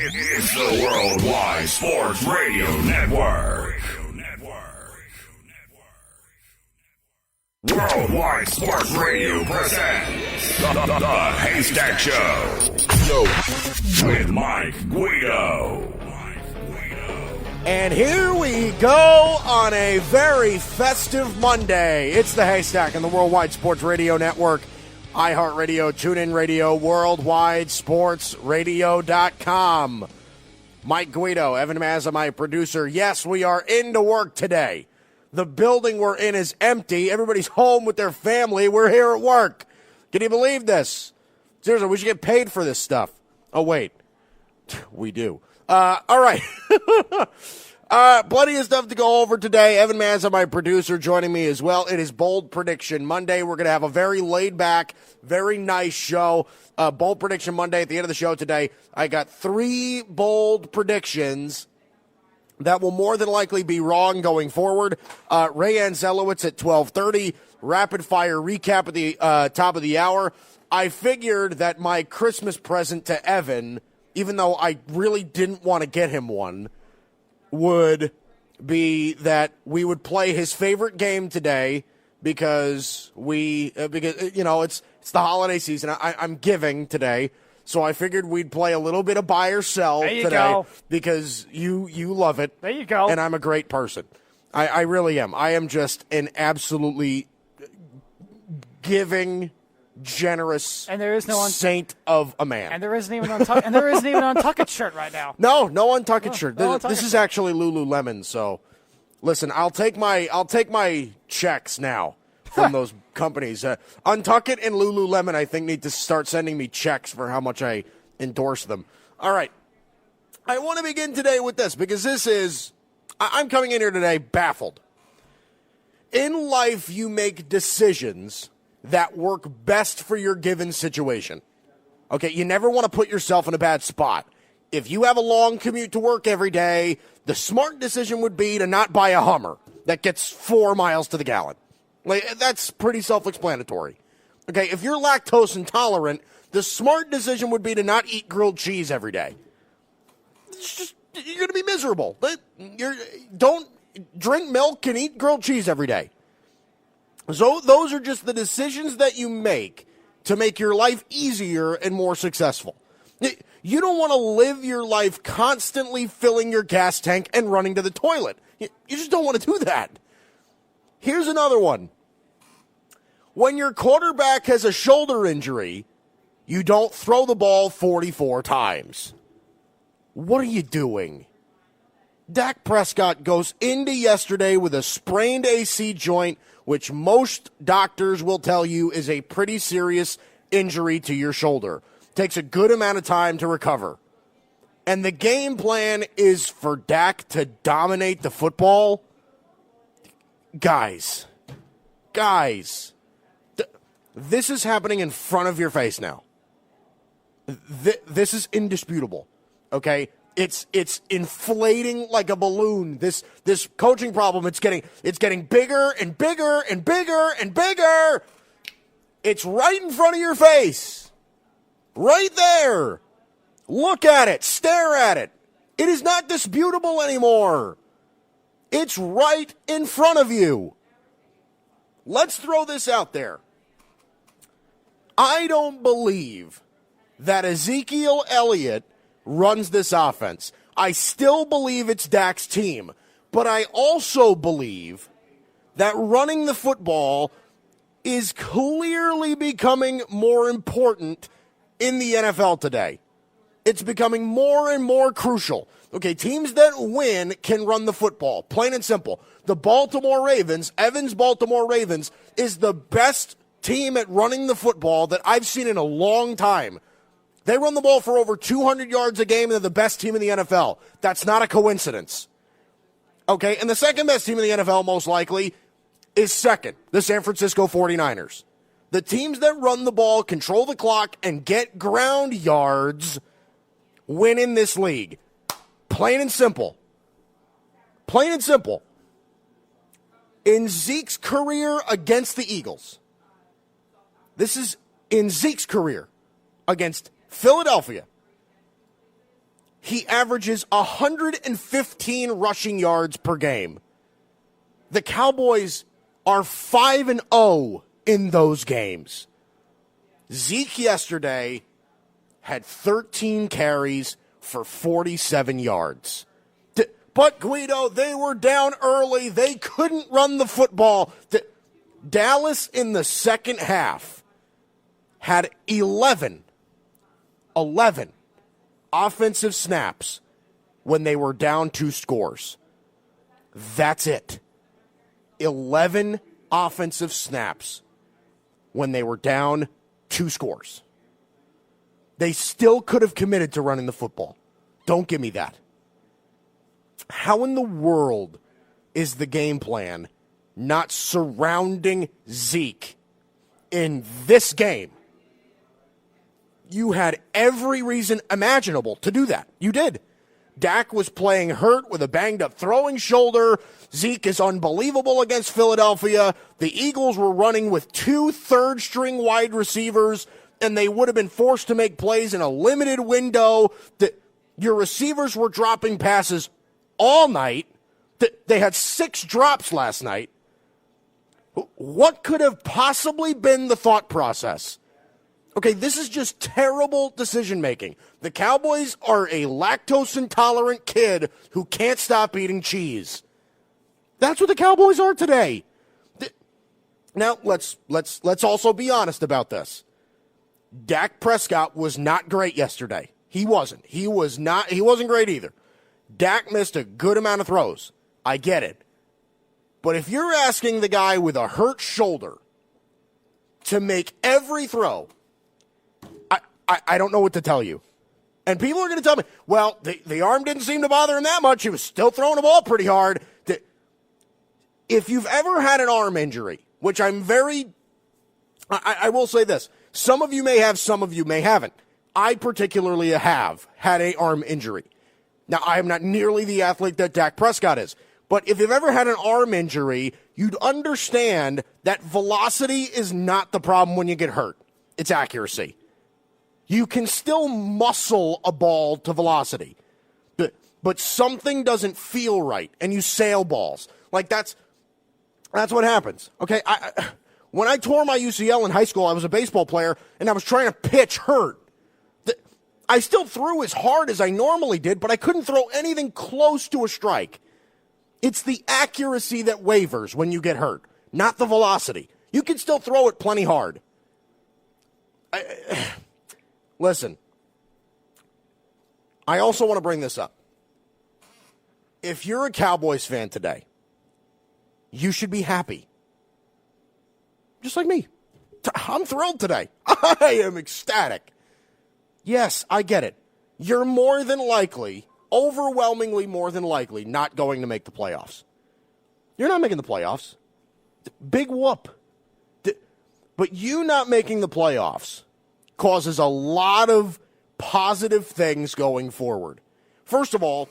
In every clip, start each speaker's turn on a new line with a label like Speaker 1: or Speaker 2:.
Speaker 1: It's the Worldwide Sports Radio Network. Worldwide Sports Radio presents the Haystack Show with Mike Guido.
Speaker 2: And here we go on a very festive Monday. It's the Haystack and the Worldwide Sports Radio Network, iHeartRadio, TuneIn Radio, WorldwideSportsRadio.com. Mike Guido, Evan Mazza, my producer. Yes, we are into work today. The building we're in is empty. Everybody's home with their family. We're here at work. Can you believe this? Seriously, we should get paid for this stuff. Oh, wait. We do. All right. Plenty of stuff to go over today. Evan Mazza, my producer, joining me as well. It is Bold Prediction Monday. We're going to have a very laid-back, very nice show. Bold Prediction Monday at the end of the show today. I got 3 bold predictions that will more than likely be wrong going forward. Ray Anzelowitz at 12:30. Rapid-fire recap at the top of the hour. I figured that my Christmas present to Evan, even though I really didn't want to get him one, would be that we would play his favorite game today because it's the holiday season. I'm giving today, so I figured we'd play a little bit of buy or sell today because you love it.
Speaker 3: There you go.
Speaker 2: And I'm a great person. I really am. I am just an absolutely giving, generous,
Speaker 3: and there is no
Speaker 2: saint of a man.
Speaker 3: And there isn't even an Untucked shirt right now.
Speaker 2: No Untucked shirt.
Speaker 3: No
Speaker 2: This is actually Lululemon. So, listen, I'll take my checks now from those companies. Untucked and Lululemon, I think, need to start sending me checks for how much I endorse them. All right, I want to begin today with this because I'm coming in here today baffled. In life, you make decisions that work best for your given situation. Okay, you never want to put yourself in a bad spot. If you have a long commute to work every day, the smart decision would be to not buy a Hummer that gets 4 miles to the gallon. Like, that's pretty self-explanatory. Okay, if you're lactose intolerant, the smart decision would be to not eat grilled cheese every day. You're going to be miserable. Don't drink milk and eat grilled cheese every day. So those are just the decisions that you make to make your life easier and more successful. You don't want to live your life constantly filling your gas tank and running to the toilet. You just don't want to do that. Here's another one. When your quarterback has a shoulder injury, you don't throw the ball 44 times. What are you doing? Dak Prescott goes into yesterday with a sprained AC joint, which most doctors will tell you is a pretty serious injury to your shoulder. Takes a good amount of time to recover. And the game plan is for Dak to dominate the football. Guys, this is happening in front of your face now. This is indisputable, okay? It's inflating like a balloon. This coaching problem, it's getting bigger and bigger and bigger and bigger. It's right in front of your face. Right there. Look at it. Stare at it. It is not disputable anymore. It's right in front of you. Let's throw this out there. I don't believe that Ezekiel Elliott runs this offense. I still believe it's Dak's team, but I also believe that running the football is clearly becoming more important in the NFL today. It's becoming more and more crucial. Okay, teams that win can run the football, plain and simple. The Baltimore Ravens, Evan's Baltimore Ravens, is the best team at running the football that I've seen in a long time. They run the ball for over 200 yards a game, and they're the best team in the NFL. That's not a coincidence. Okay, and the second best team in the NFL, most likely, is second, the San Francisco 49ers. The teams that run the ball, control the clock, and get ground yards win in this league. Plain and simple. Plain and simple. In Zeke's career against the Eagles, this is in Zeke's career against Philadelphia, he averages 115 rushing yards per game. The Cowboys are 5-0 in those games. Zeke yesterday had 13 carries for 47 yards. But, Guido, they were down early. They couldn't run the football. Dallas in the second half had 11 offensive snaps when they were down 2 scores. That's it. 11 offensive snaps when they were down 2 scores. They still could have committed to running the football. Don't give me that. How in the world is the game plan not surrounding Zeke in this game? You had every reason imaginable to do that. You did. Dak was playing hurt with a banged-up throwing shoulder. Zeke is unbelievable against Philadelphia. The Eagles were running with 2 third-string wide receivers, and they would have been forced to make plays in a limited window. Your receivers were dropping passes all night. They had 6 drops last night. What could have possibly been the thought process? Okay, this is just terrible decision-making. The Cowboys are a lactose-intolerant kid who can't stop eating cheese. That's what the Cowboys are today. Now, let's also be honest about this. Dak Prescott was not great yesterday. He wasn't. He wasn't great either. Dak missed a good amount of throws. I get it. But if you're asking the guy with a hurt shoulder to make every throw, I don't know what to tell you. And people are going to tell me, well, the arm didn't seem to bother him that much. He was still throwing the ball pretty hard. If you've ever had an arm injury, which I will say this. Some of you may have, some of you may haven't. I particularly have had an arm injury. Now, I am not nearly the athlete that Dak Prescott is. But if you've ever had an arm injury, you'd understand that velocity is not the problem when you get hurt. It's accuracy. You can still muscle a ball to velocity. But something doesn't feel right, and you sail balls. Like, that's what happens. Okay, when I tore my UCL in high school, I was a baseball player, and I was trying to pitch hurt. I still threw as hard as I normally did, but I couldn't throw anything close to a strike. It's the accuracy that wavers when you get hurt, not the velocity. You can still throw it plenty hard. Listen, I also want to bring this up. If you're a Cowboys fan today, you should be happy. Just like me. I'm thrilled today. I am ecstatic. Yes, I get it. You're more than likely, overwhelmingly more than likely, not going to make the playoffs. You're not making the playoffs. Big whoop. But you not making the playoffs causes a lot of positive things going forward. First of all,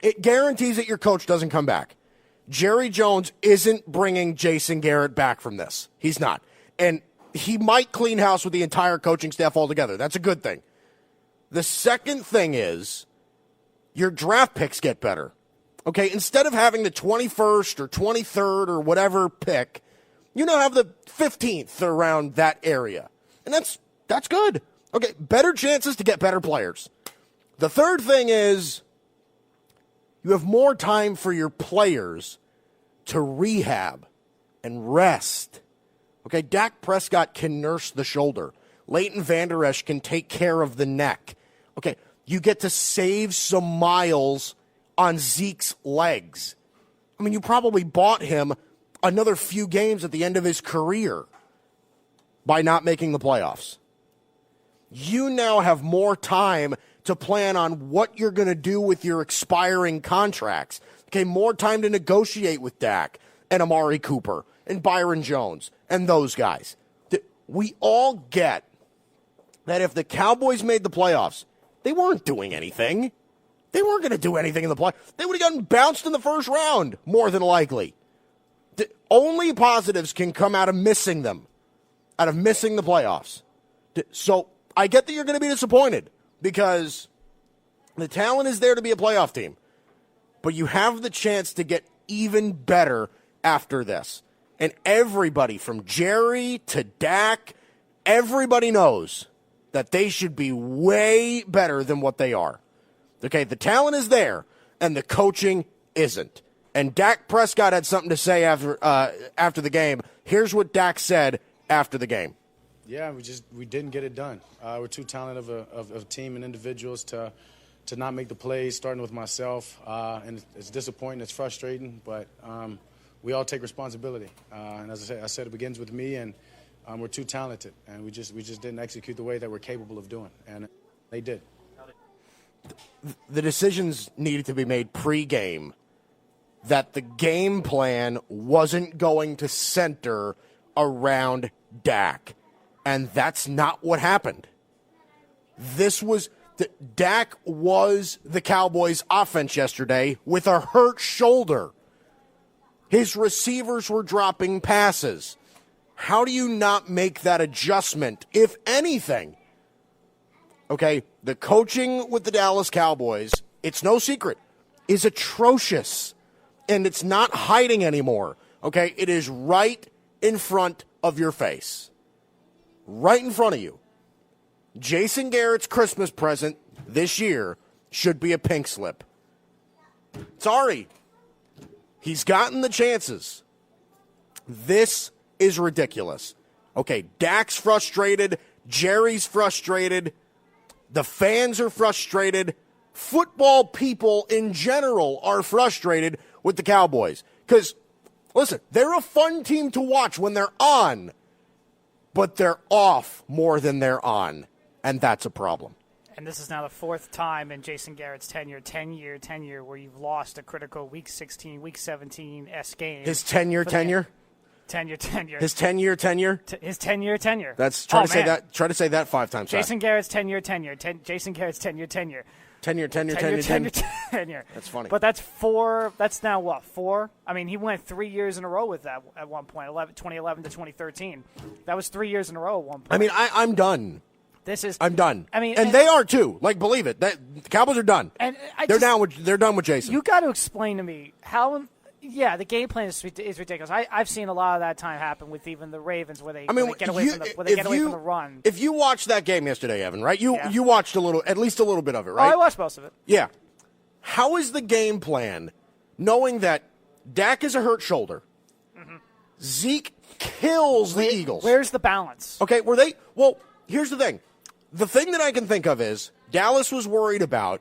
Speaker 2: it guarantees that your coach doesn't come back. Jerry Jones isn't bringing Jason Garrett back from this. He's not. And he might clean house with the entire coaching staff altogether. That's a good thing. The second thing is your draft picks get better. Okay, instead of having the 21st or 23rd or whatever pick, you now have the 15th around that area. And that's good. Okay, better chances to get better players. The third thing is you have more time for your players to rehab and rest. Okay, Dak Prescott can nurse the shoulder. Leighton Vander Esch can take care of the neck. Okay, you get to save some miles on Zeke's legs. I mean, you probably bought him another few games at the end of his career by not making the playoffs. You now have more time to plan on what you're going to do with your expiring contracts. Okay, more time to negotiate with Dak and Amari Cooper and Byron Jones and those guys. We all get that if the Cowboys made the playoffs, they weren't doing anything. They weren't going to do anything in the playoffs. They would have gotten bounced in the first round, more than likely. Only positives can come out of missing them, out of missing the playoffs. So I get that you're going to be disappointed because The talent is there to be a playoff team. But you have the chance to get even better after this. And everybody from Jerry to Dak, everybody knows that they should be way better than what they are. Okay, the talent is there, and the coaching isn't. And Dak Prescott had something to say after the game. Here's what Dak said after the game.
Speaker 4: Yeah, we didn't get it done. We're too talented of a team and individuals to not make the plays, starting with myself. And it's disappointing, it's frustrating, but we all take responsibility. And as I said, it begins with me, and we're too talented, and we just didn't execute the way that we're capable of doing, and they did.
Speaker 2: The decisions needed to be made pre-game that the game plan wasn't going to center around Dak, and that's not what happened. Dak was the Cowboys' offense yesterday with a hurt shoulder. His receivers were dropping passes. How do you not make that adjustment, if anything? Okay, the coaching with the Dallas Cowboys, it's no secret, is atrocious. And it's not hiding anymore. Okay, it is right in front of your face. Right in front of you. Jason Garrett's Christmas present this year should be a pink slip. Sorry. He's gotten the chances. This is ridiculous. Okay, Dak's frustrated. Jerry's frustrated. The fans are frustrated. Football people in general are frustrated with the Cowboys. Because, listen, they're a fun team to watch when they're on, but they're off more than they're on. And that's a problem.
Speaker 3: And this is now the fourth time in Jason Garrett's tenure, where you've lost a critical Week 16, Week 17-esque game.
Speaker 2: His tenure? His 10-year tenure?
Speaker 3: His 10-year tenure.
Speaker 2: That's try to say that 5 times.
Speaker 3: Jason Garrett's tenure. Jason Garrett's tenure.
Speaker 2: Tenure. That's funny.
Speaker 3: But that's 4. That's now what, 4? I mean, he went 3 years in a row with that at one point, 2011 to 2013. That was 3 years in a row at one point.
Speaker 2: I mean, I'm done.
Speaker 3: I'm
Speaker 2: done.
Speaker 3: I mean,
Speaker 2: and they are too. Like, believe it. The Cowboys are done.
Speaker 3: And
Speaker 2: they're done with Jason.
Speaker 3: You got to explain to me how. Yeah, the game plan is ridiculous. I've seen a lot of that time happen with even the Ravens, where they get away from the run.
Speaker 2: If you watched that game yesterday, Evan, right? You watched at least a little bit of it, right?
Speaker 3: Oh, I watched most of it.
Speaker 2: Yeah. How is the game plan, knowing that Dak is a hurt shoulder, Zeke kills the Eagles?
Speaker 3: Where's the balance?
Speaker 2: Okay, well, here's the thing. The thing that I can think of is Dallas was worried about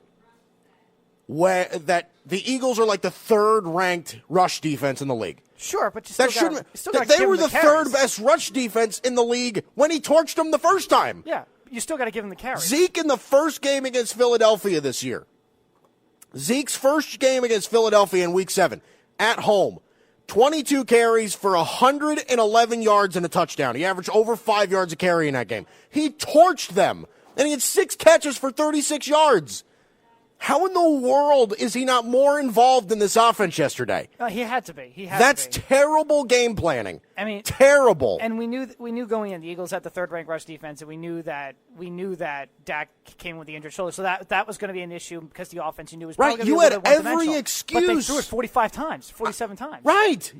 Speaker 2: that the Eagles are like the third-ranked rush defense in the league.
Speaker 3: Sure, but
Speaker 2: they were the third best rush defense in the league when he torched them the first time.
Speaker 3: Yeah, you still got to give him the carry.
Speaker 2: Zeke in the first game against Philadelphia this year. Zeke's first game against Philadelphia in Week 7 at home. 22 carries for 111 yards and a touchdown. He averaged over 5 yards a carry in that game. He torched them, and he had 6 catches for 36 yards. How in the world is he not more involved in this offense yesterday?
Speaker 3: He had to be.
Speaker 2: That's terrible game planning.
Speaker 3: I mean,
Speaker 2: terrible.
Speaker 3: And we knew going in the Eagles had the third-ranked rush defense, and we knew that Dak came with the injured shoulder, so that was going to be an issue because the offense you knew was probably going to be
Speaker 2: you
Speaker 3: a
Speaker 2: had
Speaker 3: little
Speaker 2: every excuse.
Speaker 3: But they threw it 45 times, 47 times.
Speaker 2: Right.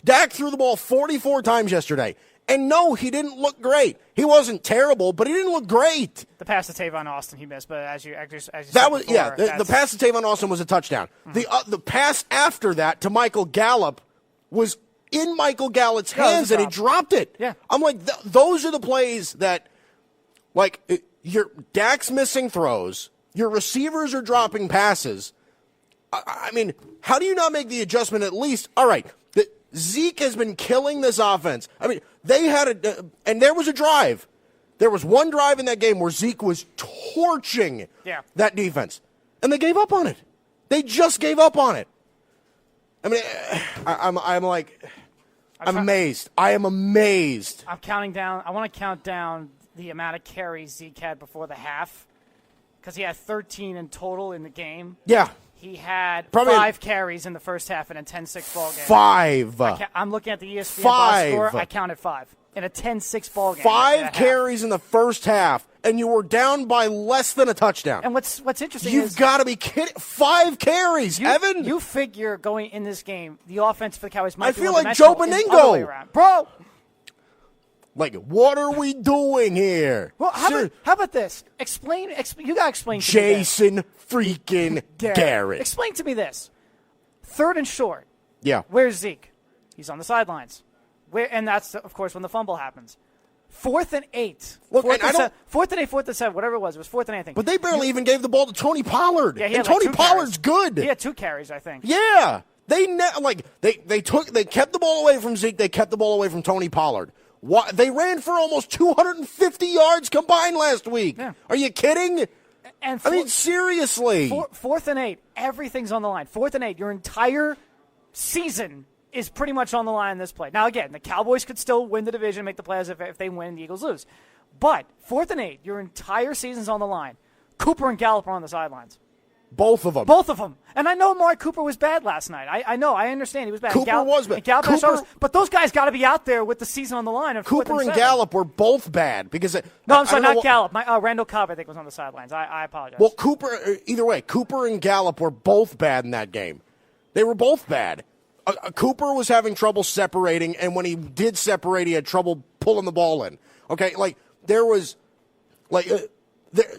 Speaker 2: Dak threw the ball 44 times yesterday. And no, he didn't look great. He wasn't terrible, but he didn't look great.
Speaker 3: The pass to Tavon Austin he missed, but as you
Speaker 2: that
Speaker 3: said
Speaker 2: was
Speaker 3: before,
Speaker 2: the pass to Tavon Austin was a touchdown. The pass after that to Michael Gallup was in Michael Gallup's hands, and he dropped it.
Speaker 3: Yeah,
Speaker 2: I'm like, those are the plays that, like, your Dak's missing throws, your receivers are dropping passes. I mean, how do you not make the adjustment at least? All right. Zeke has been killing this offense. I mean, and there was a drive. There was one drive in that game where Zeke was torching that defense. And they gave up on it. They just gave up on it. I mean, I'm amazed. I am amazed.
Speaker 3: I'm counting down. I want to count down the amount of carries Zeke had before the half because he had 13 in total in the game.
Speaker 2: Yeah.
Speaker 3: He had
Speaker 2: Probably
Speaker 3: 5 carries in the first half in a 10-6 ball game.
Speaker 2: 5.
Speaker 3: I'm looking at the ESPN
Speaker 2: 5.
Speaker 3: box score. I counted 5. in a 10-6 ball game.
Speaker 2: 5 carries in the first half, and you were down by less than a touchdown.
Speaker 3: And what's interesting
Speaker 2: You've
Speaker 3: is
Speaker 2: got to be kidding. 5 carries, Evan.
Speaker 3: You figure going in this game, the offense for the Cowboys might
Speaker 2: I
Speaker 3: be
Speaker 2: feel
Speaker 3: one
Speaker 2: like Joe
Speaker 3: dimensional. Other way
Speaker 2: Beningo.
Speaker 3: around. Bro.
Speaker 2: Like, what are we doing here?
Speaker 3: Well, how about this? Explain. You got to explain to
Speaker 2: Jason
Speaker 3: me
Speaker 2: freaking
Speaker 3: this.
Speaker 2: Garrett.
Speaker 3: Explain to me this. 3rd and short.
Speaker 2: Yeah.
Speaker 3: Where's Zeke? He's on the sidelines. And that's, of course, when the fumble happens. 4th and 8.
Speaker 2: Look,
Speaker 3: 4th
Speaker 2: and I
Speaker 3: and
Speaker 2: don't-
Speaker 3: 4th and 8, 4th and 7, whatever it was. It was 4th and 8, I think.
Speaker 2: But they barely even gave the ball to Tony Pollard.
Speaker 3: Yeah, he
Speaker 2: and
Speaker 3: had like
Speaker 2: Tony
Speaker 3: 2
Speaker 2: Pollard's
Speaker 3: carries.
Speaker 2: good.
Speaker 3: He had 2 carries, I think.
Speaker 2: Yeah. They kept the ball away from Zeke. They kept the ball away from Tony Pollard. They ran for almost 250 yards combined last week.
Speaker 3: Yeah.
Speaker 2: Are you kidding?
Speaker 3: And
Speaker 2: I mean, seriously.
Speaker 3: 4th and 8, everything's on the line. 4th and 8, your entire season is pretty much on the line in this play. Now, again, the Cowboys could still win the division, make the playoffs if they win, the Eagles lose. But 4th and 8, your entire season's on the line. Cooper and Gallup are on the sidelines.
Speaker 2: Both of them.
Speaker 3: Both of them. And I know Amari Cooper was bad last night. I know. I understand he was bad.
Speaker 2: Cooper was bad.
Speaker 3: And Gallup had
Speaker 2: Cooper-
Speaker 3: struggles. But those guys got to be out there with the season on the line.
Speaker 2: Cooper and Gallup were both bad because
Speaker 3: No, I'm sorry,
Speaker 2: I don't know
Speaker 3: not Gallup. Randall Cobb, I think, was on the sidelines. I apologize.
Speaker 2: Well, either way, Cooper and Gallup were both bad in that game. They were both bad. Cooper was having trouble separating, and when he did separate, he had trouble pulling the ball in. Okay, there was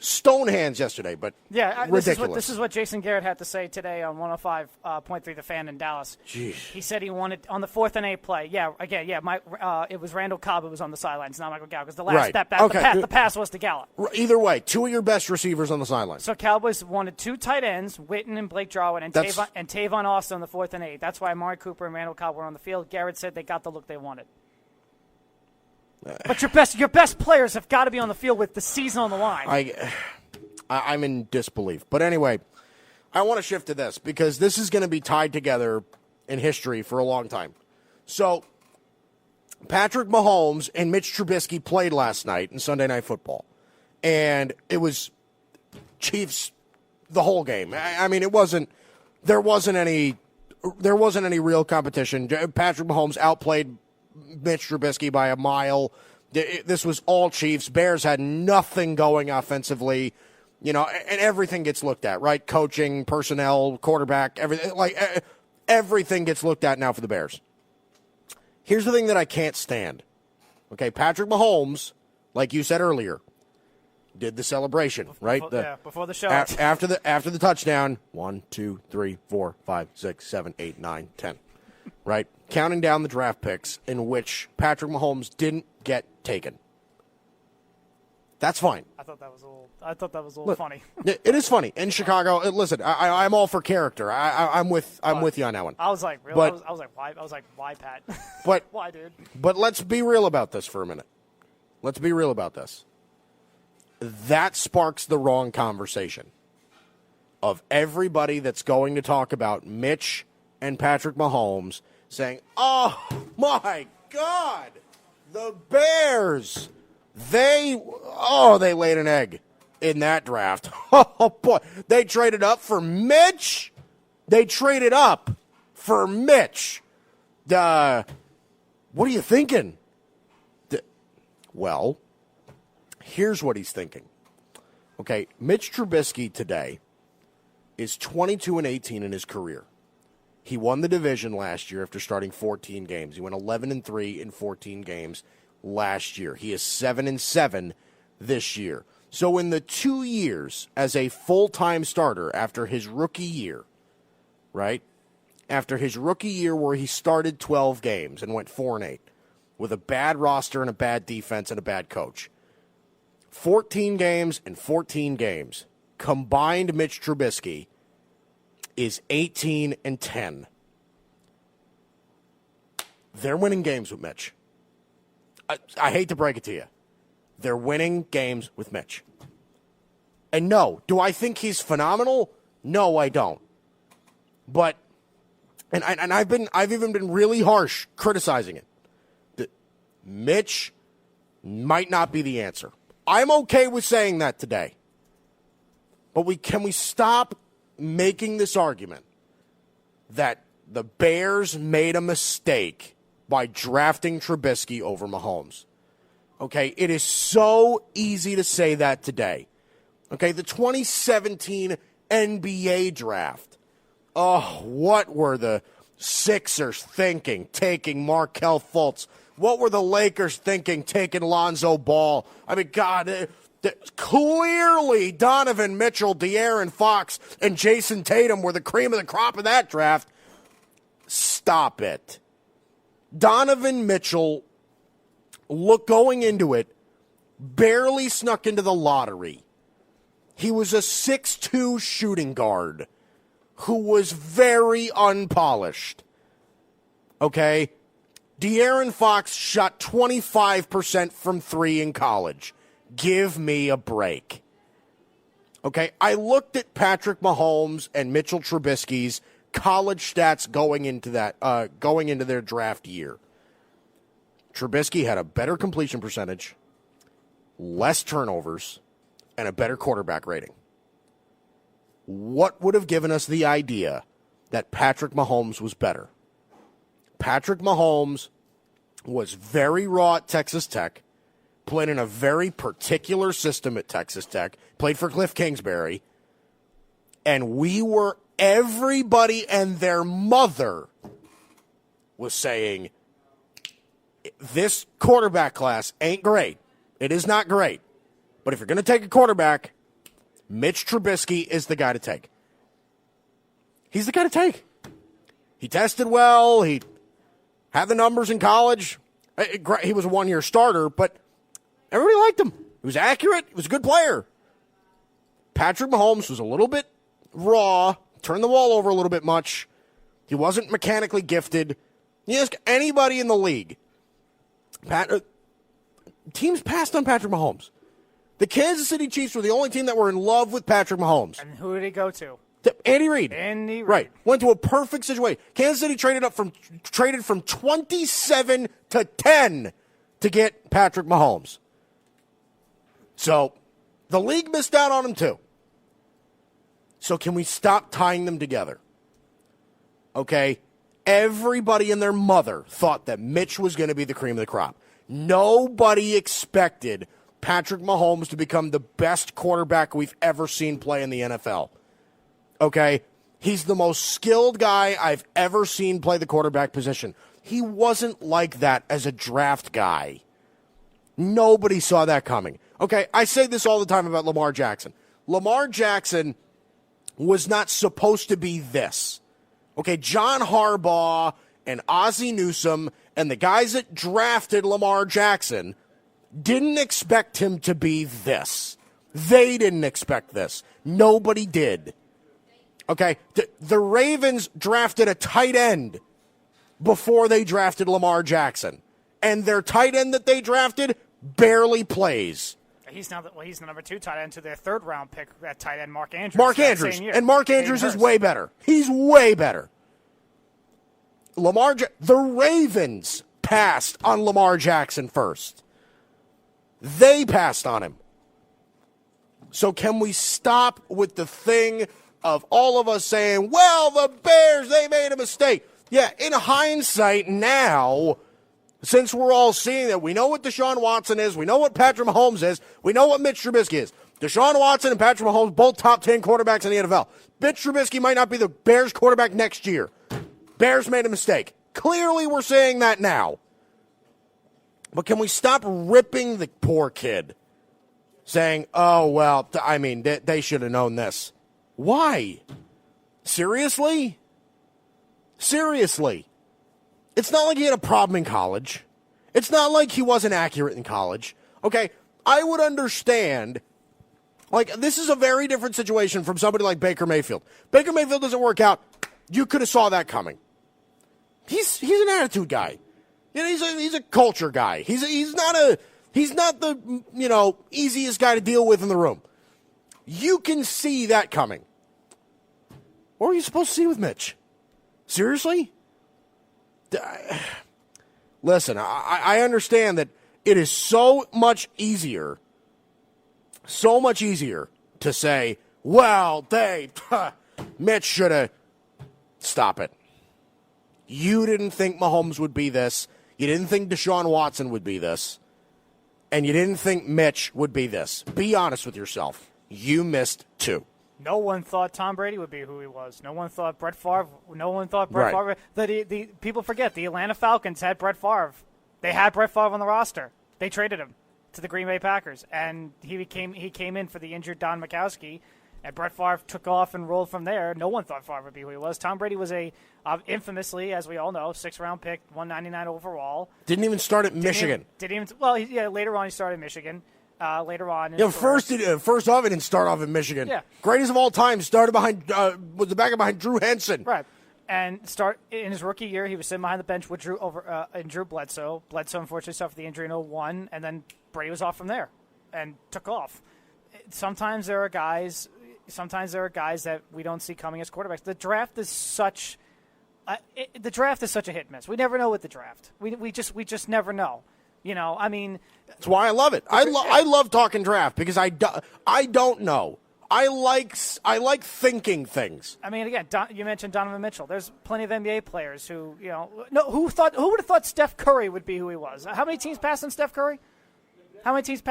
Speaker 2: stone hands yesterday, but
Speaker 3: yeah,
Speaker 2: ridiculous.
Speaker 3: This is what Jason Garrett had to say today on 105.3 The Fan in Dallas.
Speaker 2: Jeez.
Speaker 3: He said he wanted on the 4th and 8 play. Yeah, again, it was Randall Cobb who was on the sidelines, not Michael Gallup, because the last
Speaker 2: Right.
Speaker 3: the pass was to Gallup.
Speaker 2: Either way, 2 of your best receivers on the sideline.
Speaker 3: So Cowboys wanted 2 tight ends, Witten and Blake Jarwin, and Tavon Austin on the 4th and 8. That's why Amari Cooper and Randall Cobb were on the field. Garrett said they got the look they wanted. But your best players have got to be on the field with the season on the line.
Speaker 2: I'm in disbelief. But anyway, I want to shift to this because this is going to be tied together in history for a long time. So, Patrick Mahomes and Mitch Trubisky played last night in Sunday Night Football. And it was Chiefs the whole game. I mean, there wasn't any real competition. Patrick Mahomes outplayed Mitch Trubisky by a mile. This was all Chiefs. Bears had nothing going offensively, and everything gets looked at, right? Coaching, personnel, quarterback, everything gets looked at now for the Bears. Here's the thing that I can't stand. Okay, Patrick Mahomes, like you said earlier, did the celebration, right?
Speaker 3: Before the show.
Speaker 2: After the touchdown, 1, 2, 3, 4, 5, 6, 7, 8, 9, 10. Right? Counting down the draft picks in which Patrick Mahomes didn't get taken. That's fine.
Speaker 3: I thought that was a little funny.
Speaker 2: It is funny. In Chicago, listen, I'm all for character. I'm with you on that one.
Speaker 3: I was like, really?
Speaker 2: But,
Speaker 3: I was like, why? I was like, why, Pat?
Speaker 2: But
Speaker 3: why, dude?
Speaker 2: But let's be real about this for a minute. Let's be real about this. That sparks the wrong conversation of everybody that's going to talk about Mitch and Patrick Mahomes saying, oh, my God, the Bears, they laid an egg in that draft. Oh, boy, they traded up for Mitch. What are you thinking? Well, here's what he's thinking. Okay, Mitch Trubisky today is 22-18 in his career. He won the division last year after starting 14 games. He went 11-3 in 14 games last year. He is 7-7 this year. So in the 2 years as a full-time starter after his rookie year, right? After his rookie year where he started 12 games and went 4-8 with a bad roster and a bad defense and a bad coach. 14 games and 14 games. Combined Mitch Trubisky is 18-10. They're winning games with Mitch. I hate to break it to you. They're winning games with Mitch. And no, do I think he's phenomenal? No, I don't. But I've even been really harsh criticizing it. That Mitch might not be the answer. I'm okay with saying that today. But can we stop making this argument that the Bears made a mistake by drafting Trubisky over Mahomes? Okay, it is so easy to say that today. Okay, the 2017 NBA draft. Oh, what were the Sixers thinking taking Markelle Fultz? What were the Lakers thinking taking Lonzo Ball? I mean, God, clearly Donovan Mitchell, De'Aaron Fox, and Jason Tatum were the cream of the crop of that draft. Stop it. Donovan Mitchell, going into it, barely snuck into the lottery. He was a 6'2" shooting guard who was very unpolished. Okay? De'Aaron Fox shot 25% from 3 in college. Give me a break. Okay? I looked at Patrick Mahomes and Mitchell Trubisky's college stats going into their draft year. Trubisky had a better completion percentage, less turnovers, and a better quarterback rating. What would have given us the idea that Patrick Mahomes was better? Patrick Mahomes was very raw at Texas Tech, played in a very particular system at Texas Tech, played for Cliff Kingsbury, and everybody and their mother was saying, this quarterback class ain't great. It is not great. But if you're going to take a quarterback, Mitch Trubisky is the guy to take. He's the guy to take. He tested well. He had the numbers in college. He was a one-year starter, but everybody liked him. He was accurate. He was a good player. Patrick Mahomes was a little bit raw, turned the ball over a little bit much. He wasn't mechanically gifted. You ask anybody in the league, teams passed on Patrick Mahomes. The Kansas City Chiefs were the only team that were in love with Patrick Mahomes.
Speaker 3: And who did he go to?
Speaker 2: Andy Reid.
Speaker 3: Andy Reid.
Speaker 2: Right. Went to a perfect situation. Kansas City traded from 27 to 10 to get Patrick Mahomes. So the league missed out on him too. So can we stop tying them together? Okay. Everybody and their mother thought that Mitch was going to be the cream of the crop. Nobody expected Patrick Mahomes to become the best quarterback we've ever seen play in the NFL. Okay? He's the most skilled guy I've ever seen play the quarterback position. He wasn't like that as a draft guy. Nobody saw that coming. Okay, I say this all the time about Lamar Jackson. Lamar Jackson was not supposed to be this. Okay, John Harbaugh and Ozzie Newsome and the guys that drafted Lamar Jackson didn't expect him to be this. They didn't expect this. Nobody did. Okay, the Ravens drafted a tight end before they drafted Lamar Jackson. And their tight end that they drafted barely plays.
Speaker 3: He's the number 2 tight end to their 3rd round pick at tight end, Mark Andrews.
Speaker 2: And Mark Andrews is way better. He's way better. The Ravens passed on Lamar Jackson first. They passed on him. So can we stop with the thing of all of us saying, well, the Bears, they made a mistake. Yeah, in hindsight now, since we're all seeing that, we know what Deshaun Watson is, we know what Patrick Mahomes is, we know what Mitch Trubisky is. Deshaun Watson and Patrick Mahomes, both top 10 quarterbacks in the NFL. Mitch Trubisky might not be the Bears quarterback next year. Bears made a mistake. Clearly we're saying that now. But can we stop ripping the poor kid? Saying, oh, well, I mean, they should have known this. Why? Seriously? Seriously. It's not like he had a problem in college. It's not like he wasn't accurate in college. Okay, I would understand. Like, this is a very different situation from somebody like Baker Mayfield. Baker Mayfield doesn't work out. You could have saw that coming. He's an attitude guy. You know, he's a culture guy. He's not the easiest guy to deal with in the room. You can see that coming. What were you supposed to see with Mitch? Seriously? Listen, I understand that it is so much easier to say, well, Mitch should have. Stop it. You didn't think Mahomes would be this. You didn't think Deshaun Watson would be this. and you didn't think Mitch would be this. Be honest with yourself. You missed 2.
Speaker 3: No one thought Tom Brady would be who he was. No one thought Brett Favre. No one thought Brett Favre. The people forget the Atlanta Falcons had Brett Favre. They had Brett Favre on the roster. They traded him to the Green Bay Packers, and he came in for the injured Don Majkowski, and Brett Favre took off and rolled from there. No one thought Favre would be who he was. Tom Brady was infamously, as we all know, 6th-round pick, 199 overall.
Speaker 2: Didn't even start at Michigan.
Speaker 3: Later on he started Michigan. Later on.
Speaker 2: First off, he didn't start off in Michigan.
Speaker 3: Yeah.
Speaker 2: Greatest of all time, started was the backup behind Drew Henson.
Speaker 3: Right. And in his rookie year, he was sitting behind the bench with Drew Bledsoe. Bledsoe unfortunately suffered the injury in 2001, and then Brady was off from there and took off. Sometimes there are guys that we don't see coming as quarterbacks. The draft is such a hit and miss. We never know with the draft. We just never know. I mean,
Speaker 2: that's why I love it. I love talking draft because I don't know. I like thinking things.
Speaker 3: I mean, again, you mentioned Donovan Mitchell. There's plenty of NBA players who who would have thought Steph Curry would be who he was. How many teams passed on Steph Curry? I mean, he was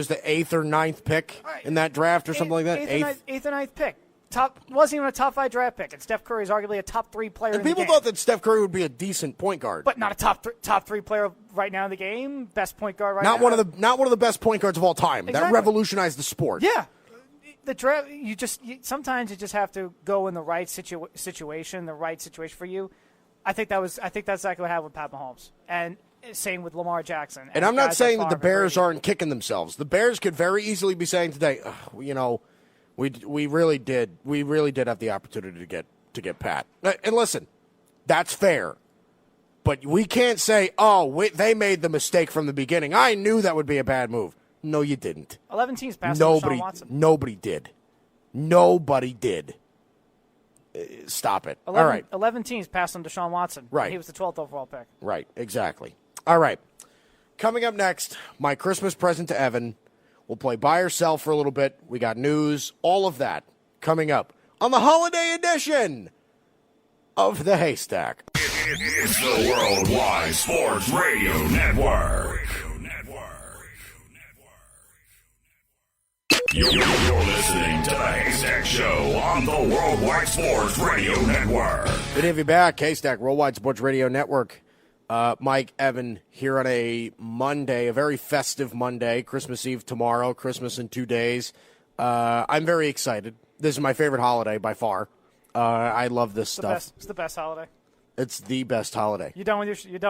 Speaker 2: the 8th or 9th pick in that draft or something like that.
Speaker 3: 8th or 9th pick. Wasn't even a top 5 draft pick, and Steph Curry is arguably a top 3 player.
Speaker 2: And people thought that Steph Curry would be a decent point guard,
Speaker 3: but not a top 3 player right now in the game. Best point guard right
Speaker 2: now. Not one of the best point guards of all time.
Speaker 3: Exactly.
Speaker 2: That revolutionized the sport.
Speaker 3: Yeah, the draft. Sometimes you just have to go in the right situation, the right situation for you. I think that's exactly what happened with Pat Mahomes, and same with Lamar Jackson.
Speaker 2: And I'm not saying that the Bears aren't kicking themselves. The Bears could very easily be saying today, we really did have the opportunity to get Pat. And listen, that's fair. But we can't say, they made the mistake from the beginning. I knew that would be a bad move. No, you didn't.
Speaker 3: 11 teams passed on Deshaun Watson.
Speaker 2: Nobody did. Nobody did. Stop it. All right.
Speaker 3: 11 teams passed on Deshaun Watson.
Speaker 2: Right.
Speaker 3: He was the 12th overall pick.
Speaker 2: Right, exactly. All right. Coming up next, my Christmas present to Evan. We'll play buy or sell for a little bit. We got news, all of that coming up on the holiday edition of the Haystack.
Speaker 1: It's the Worldwide Sports Radio Network. You're listening to the Haystack Show on the Worldwide Sports Radio Network.
Speaker 2: Good to have you back, Haystack, Worldwide Sports Radio Network. Mike, Evan, here on a Monday, a very festive Monday, Christmas Eve tomorrow, Christmas in 2 days. I'm very excited. This is my favorite holiday by far. I love this stuff.
Speaker 3: It's the best holiday.
Speaker 2: It's the best holiday.
Speaker 3: You done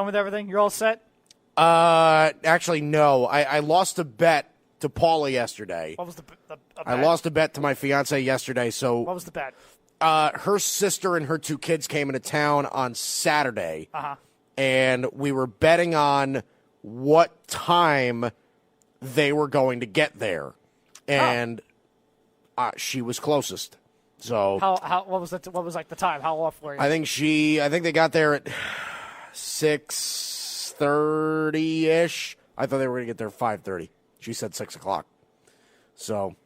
Speaker 3: with everything? You're all set?
Speaker 2: Actually, no. I lost a bet to Paula yesterday.
Speaker 3: What was the bet?
Speaker 2: I lost a bet to my fiance yesterday. So
Speaker 3: what was the bet?
Speaker 2: Her sister and her 2 kids came into town on Saturday.
Speaker 3: Uh-huh.
Speaker 2: And we were betting on what time they were going to get there, and she was closest. So
Speaker 3: what was like the time? How off were you?
Speaker 2: I think they got there at 6:30 ish. I thought they were going to get there at 5:30. She said 6 o'clock. So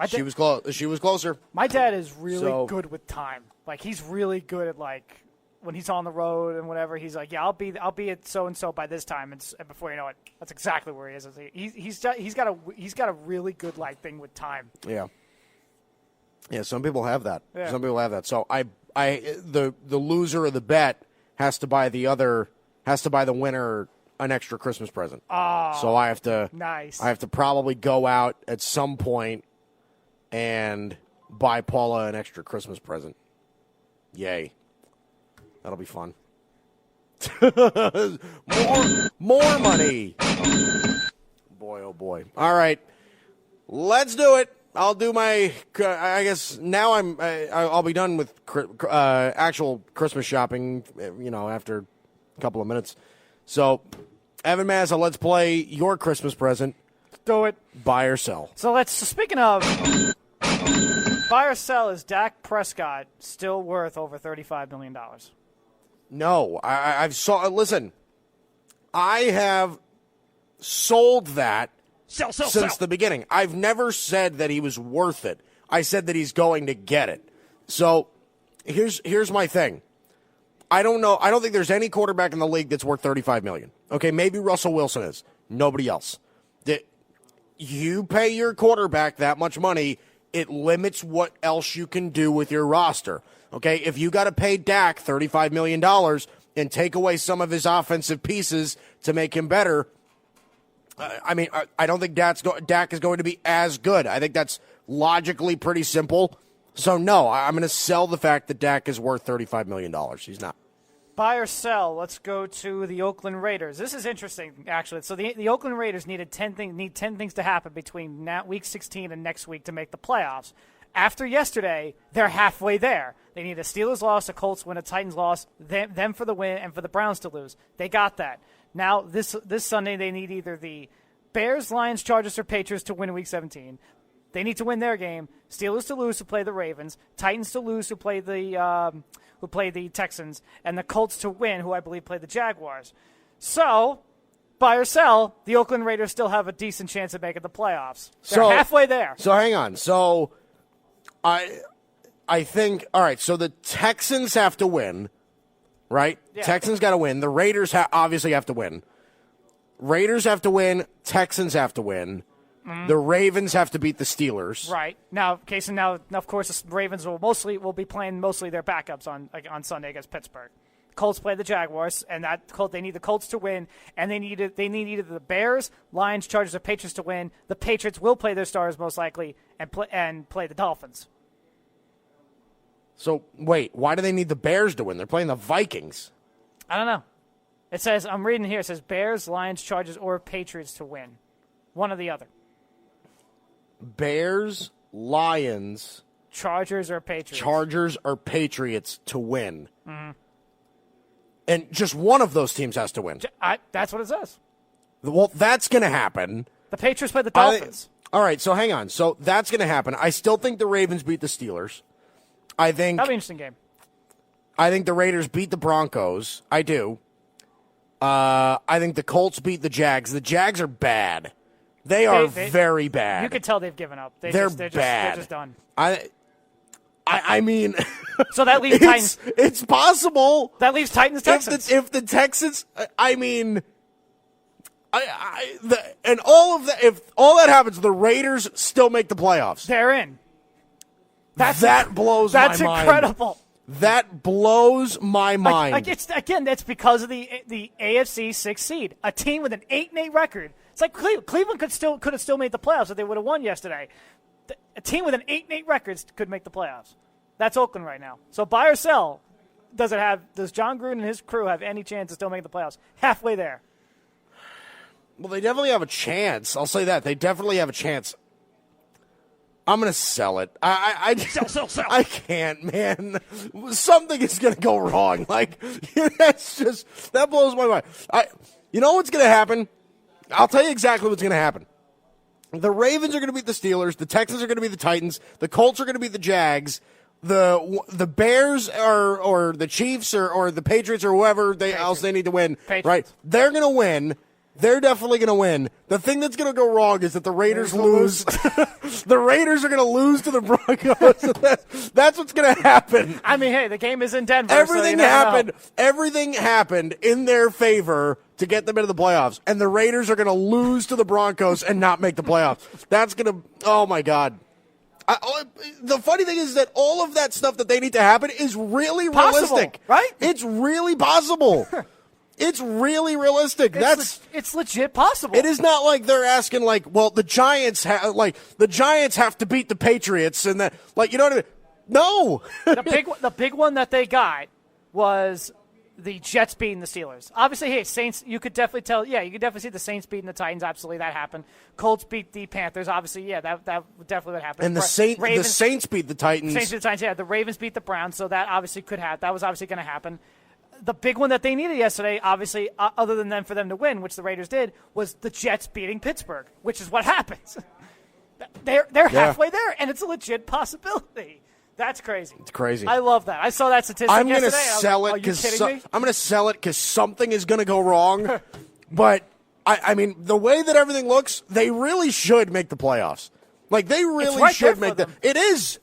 Speaker 2: she was close. She was closer.
Speaker 3: My dad is really good with time. Like he's really good at when he's on the road and whatever, he's like, yeah, I'll be at so and so by this time, and before you know it, that's exactly where he is. He's got a really good thing with time.
Speaker 2: Yeah. Yeah. Some people have that. Yeah. Some people have that. So the loser of the bet has to buy the winner an extra Christmas present.
Speaker 3: Oh,
Speaker 2: so I have to.
Speaker 3: Nice.
Speaker 2: I have to probably go out at some point and buy Paula an extra Christmas present. Yay. That'll be fun. More money. Boy, oh boy. All right. Let's do it. I'll do my, I guess now I'll be done with actual Christmas shopping, after a couple of minutes. So, Evan Mazza, let's play your Christmas present.
Speaker 3: Do it.
Speaker 2: Buy or sell.
Speaker 3: So speaking of buy or sell, is Dak Prescott still worth over $35 million?
Speaker 2: No, listen, I have sold that since the beginning. I've never said that he was worth it. I said that he's going to get it. So here's my thing. I don't know. I don't think there's any quarterback in the league that's worth $35 million. Okay, maybe Russell Wilson is. Nobody else. You pay your quarterback that much money, it limits what else you can do with your roster. Okay, if you got to pay Dak $35 million and take away some of his offensive pieces to make him better, I don't think Dak is going to be as good. I think that's logically pretty simple. So, no, I'm going to sell the fact that Dak is worth $35 million. He's not.
Speaker 3: Buy or sell. Let's go to the Oakland Raiders. This is interesting, actually. So the Oakland Raiders need 10 things to happen between Week 16 and next week to make the playoffs. After yesterday, they're halfway there. They need a Steelers loss, a Colts win, a Titans loss, them for the win, and for the Browns to lose. They got that. Now, this Sunday, they need either the Bears, Lions, Chargers, or Patriots to win Week 17. They need to win their game. Steelers to lose, who play the Ravens. Titans to lose, who play the Texans, and the Colts to win, who I believe play the Jaguars. So, buy or sell, the Oakland Raiders still have a decent chance of making the playoffs. They're halfway there.
Speaker 2: So hang on. So I think, all right, so the Texans have to win, right?
Speaker 3: Yeah.
Speaker 2: Texans got to win. The Raiders obviously have to win. Raiders have to win. Texans have to win. Mm-hmm. The Ravens have to beat the Steelers.
Speaker 3: Right. Now, of course, the Ravens will be playing mostly their backups on Sunday against Pittsburgh. Colts play the Jaguars, and they need the Colts to win, and they need either the Bears, Lions, Chargers, or Patriots to win. The Patriots will play their stars most likely and play the Dolphins.
Speaker 2: So, wait, why do they need the Bears to win? They're playing the Vikings.
Speaker 3: I don't know. It says, I'm reading here, it says Bears, Lions, Chargers, or Patriots to win. One or the other.
Speaker 2: Bears, Lions,
Speaker 3: Chargers, or Patriots.
Speaker 2: Chargers or Patriots to win.
Speaker 3: Mm-hmm.
Speaker 2: And just one of those teams has to win.
Speaker 3: That's what it says.
Speaker 2: Well, that's going to happen.
Speaker 3: The Patriots play the Dolphins.
Speaker 2: All right, so hang on. So that's going to happen. I still think the Ravens beat the Steelers. That'll be
Speaker 3: an interesting game.
Speaker 2: I think the Raiders beat the Broncos. I do. I think the Colts beat the Jags. The Jags are bad. They are very bad.
Speaker 3: You could tell they've given up.
Speaker 2: They're
Speaker 3: bad. They're just done.
Speaker 2: I mean,
Speaker 3: so that leaves Titans.
Speaker 2: It's possible.
Speaker 3: That leaves Titans, Texans.
Speaker 2: If the Texans, I mean, and all of that. If all that happens, the Raiders still make the playoffs.
Speaker 3: They're in.
Speaker 2: That blows my mind.
Speaker 3: That's incredible.
Speaker 2: That blows my mind.
Speaker 3: That's because of the AFC 6th seed. A team with an 8-8 record. It's like Cleveland could have still made the playoffs if they would have won yesterday. A team with an 8-8 record could make the playoffs. That's Oakland right now. So buy or sell. Does John Gruden and his crew have any chance of still making the playoffs? Halfway there.
Speaker 2: Well, they definitely have a chance. I'll say that. They definitely have a chance. I'm going to sell it. Sell. I can't, man. Something is going to go wrong. That blows my mind. You know what's going to happen? I'll tell you exactly what's going to happen. The Ravens are going to beat the Steelers. The Texans are going to beat the Titans. The Colts are going to beat the Jags. The Bears or the Chiefs or the Patriots or whoever else they need to win.
Speaker 3: Patriots.
Speaker 2: Right? They're going to win. They're definitely going to win. The thing that's going to go wrong is that the Raiders lose. The Raiders are going to lose to the Broncos. That's what's going to happen.
Speaker 3: I mean, hey, the game is in Denver.
Speaker 2: Everything happened. Everything happened in their favor to get them into the playoffs, and the Raiders are going to lose to the Broncos and not make the playoffs. That's going to. Oh my God. The funny thing is that all of that stuff that they need to happen is really realistic,
Speaker 3: right?
Speaker 2: It's really possible. It's really realistic.
Speaker 3: It's legit possible.
Speaker 2: It is not like they're asking, the Giants have to beat the Patriots, and that, you know what I mean? No.
Speaker 3: The big one that they got was the Jets beating the Steelers. Obviously, hey, Saints. You could definitely tell. Yeah, you could definitely see the Saints beating the Titans. Absolutely, that happened. Colts beat the Panthers. Obviously, yeah, that definitely would happen.
Speaker 2: And the Saints beat the Titans.
Speaker 3: Saints beat the Titans. Yeah, the Ravens beat the Browns. So that obviously could happen. That was obviously going to happen. The big one that they needed yesterday, obviously, other than for them to win, which the Raiders did, was the Jets beating Pittsburgh, which is what happens. They're halfway there, and it's a legit possibility. That's crazy.
Speaker 2: It's crazy.
Speaker 3: I love that. I saw that statistic
Speaker 2: I'm
Speaker 3: yesterday.
Speaker 2: Gonna sell it I'm going to sell it because something is going to go wrong. But, I mean, the way that everything looks, they really should make the playoffs. They really should make them. It is.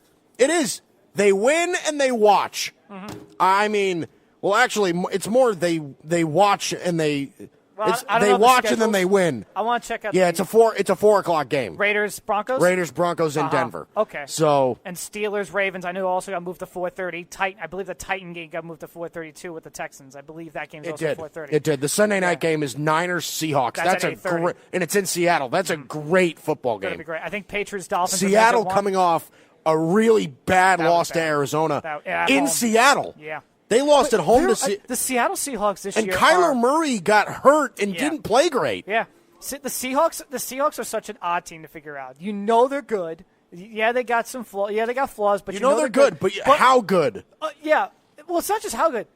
Speaker 2: They win and they watch. Mm-hmm. I mean, well, actually, it's more they watch and they
Speaker 3: Well, I don't
Speaker 2: they
Speaker 3: know the
Speaker 2: watch and then
Speaker 3: schedules.
Speaker 2: they win.
Speaker 3: I want to check out.
Speaker 2: Yeah, it's a 4:00 game.
Speaker 3: Raiders Broncos.
Speaker 2: Raiders Broncos in Denver.
Speaker 3: Okay.
Speaker 2: So
Speaker 3: and Steelers Ravens. I know also got moved to 4:30. I believe the Titan game got moved to 4:32 with the Texans. I believe that game is also 4:30.
Speaker 2: It did. The Sunday night game is Niners Seahawks. That's
Speaker 3: at
Speaker 2: a
Speaker 3: 8:30.
Speaker 2: great, and it's in Seattle. That's a great football
Speaker 3: That'd
Speaker 2: game.
Speaker 3: be great. I think Patriots Dolphins.
Speaker 2: Seattle coming off a really bad loss to Arizona
Speaker 3: at
Speaker 2: in
Speaker 3: home.
Speaker 2: Seattle.
Speaker 3: Yeah.
Speaker 2: They lost at home to
Speaker 3: the Seattle Seahawks this
Speaker 2: and
Speaker 3: year.
Speaker 2: Kyler Murray got hurt and didn't play great.
Speaker 3: Yeah. The Seahawks are such an odd team to figure out. You know they're good. Yeah, they got some flaws. Yeah, they got flaws, but
Speaker 2: You know they're good, but how good?
Speaker 3: Yeah. Well, it's not just how good.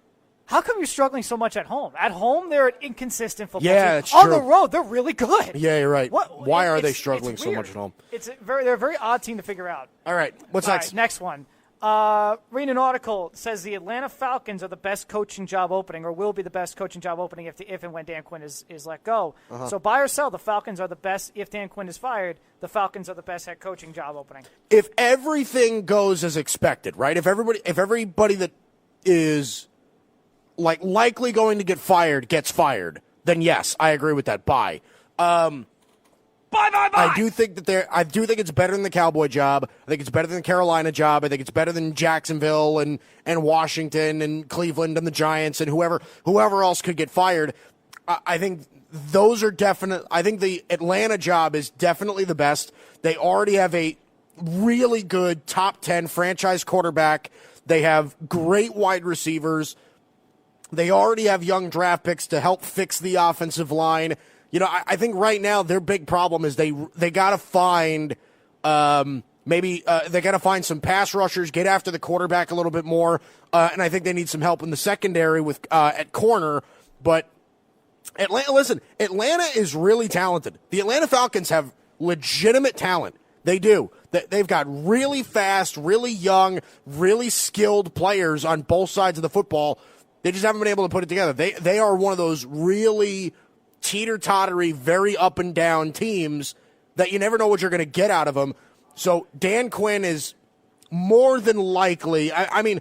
Speaker 3: How come you're struggling so much at home? At home, they're an inconsistent football team.
Speaker 2: Yeah, it's
Speaker 3: On
Speaker 2: true.
Speaker 3: the road, they're really good.
Speaker 2: Yeah, you're right. Why are they
Speaker 3: It's
Speaker 2: struggling so
Speaker 3: weird.
Speaker 2: much at home?
Speaker 3: They're a very odd team to figure out.
Speaker 2: All right, what's
Speaker 3: All
Speaker 2: next?
Speaker 3: right, next one. Reading an article says the Atlanta Falcons are the best coaching job opening, or will be the best coaching job opening if and when Dan Quinn is let go. So buy or sell, the Falcons are the best. If Dan Quinn is fired, the Falcons are the best head coaching job opening.
Speaker 2: If everything goes as expected, right? If everybody that is likely going to get fired gets fired, then yes, I agree with that. Buy.
Speaker 3: Bye.
Speaker 2: I do think it's better than the Cowboy job. I think it's better than the Carolina job. I think it's better than Jacksonville and Washington and Cleveland and the Giants and whoever else could get fired. I think those are definite. I think the Atlanta job is definitely the best. They already have a really good top 10 franchise quarterback. They have great wide receivers. They already have young draft picks to help fix the offensive line. You know, I think right now their big problem is they got to find they got to find some pass rushers, get after the quarterback a little bit more, and I think they need some help in the secondary with at corner. But Atlanta is really talented. The Atlanta Falcons have legitimate talent. They do. They've got really fast, really young, really skilled players on both sides of the football. They just haven't been able to put it together. They are one of those really teeter-tottery, very up and down teams that you never know what you're going to get out of them. So Dan Quinn is more than likely. I mean,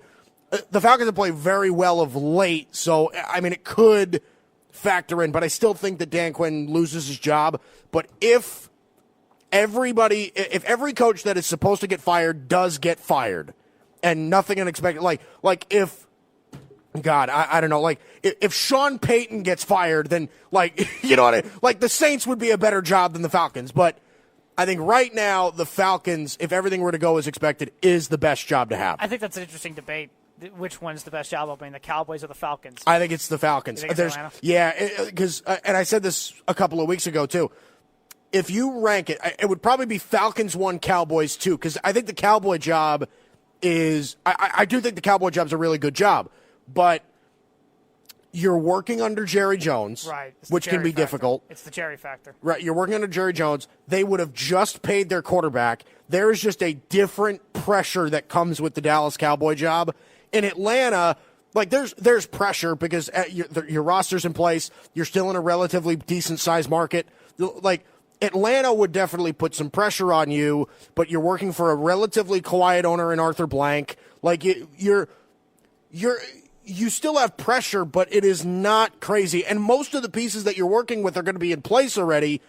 Speaker 2: the Falcons have played very well of late, so I mean it could factor in. But I still think that Dan Quinn loses his job. But if every coach that is supposed to get fired does get fired, and nothing unexpected, like if. God, I don't know. Like, if Sean Payton gets fired, then, you know what I mean? Like, the Saints would be a better job than the Falcons. But I think right now, the Falcons, if everything were to go as expected, is the best job to have.
Speaker 3: I think that's an interesting debate. Which one's the best job opening, the Cowboys or the Falcons?
Speaker 2: I think it's the Falcons.
Speaker 3: You think it's Atlanta?
Speaker 2: Yeah, because, and I said this a couple of weeks ago, too. If you rank it, it would probably be Falcons 1, Cowboys 2, because I think the Cowboy job is, I do think the Cowboy job's a really good job. But you're working under Jerry Jones,
Speaker 3: right,
Speaker 2: which can be difficult.
Speaker 3: It's the Jerry factor.
Speaker 2: Right, you're working under Jerry Jones. They would have just paid their quarterback. There is just a different pressure that comes with the Dallas Cowboy job. In Atlanta, there's pressure because your roster's in place. You're still in a relatively decent-sized market. Atlanta would definitely put some pressure on you, but you're working for a relatively quiet owner in Arthur Blank. You still have pressure, but it is not crazy. And most of the pieces that you're working with are going to be in place already.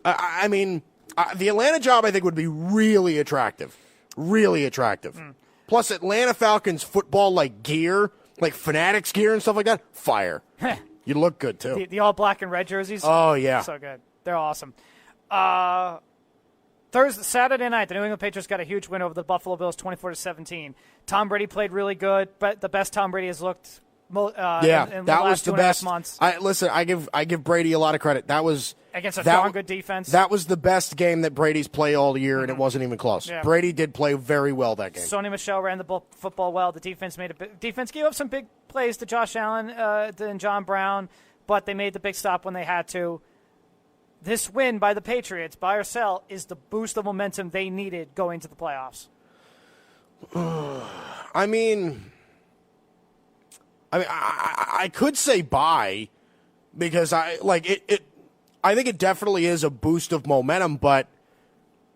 Speaker 2: The Atlanta job, I think, would be really attractive. Really attractive. Plus, Atlanta Falcons football, gear, Fanatics gear and stuff like that, fire. You look good, too.
Speaker 3: The all black and red jerseys?
Speaker 2: Oh, yeah.
Speaker 3: So good. They're awesome. Saturday night, the New England Patriots got a huge win over the Buffalo Bills, 24-17. Tom Brady played really good, but the best Tom Brady has looked in the
Speaker 2: that
Speaker 3: last
Speaker 2: was the
Speaker 3: 2.5
Speaker 2: best.
Speaker 3: months.
Speaker 2: I give Brady a lot of credit. That was
Speaker 3: against a darn good defense.
Speaker 2: That was the best game that Brady's played all year, and it wasn't even close.
Speaker 3: Yeah.
Speaker 2: Brady did play very well that game.
Speaker 3: Sonny Michel ran the football well. The defense defense gave up some big plays to Josh Allen and John Brown, but they made the big stop when they had to. This win by the Patriots, buy or sell, is the boost of momentum they needed going to the playoffs.
Speaker 2: I could say buy because I think it definitely is a boost of momentum, but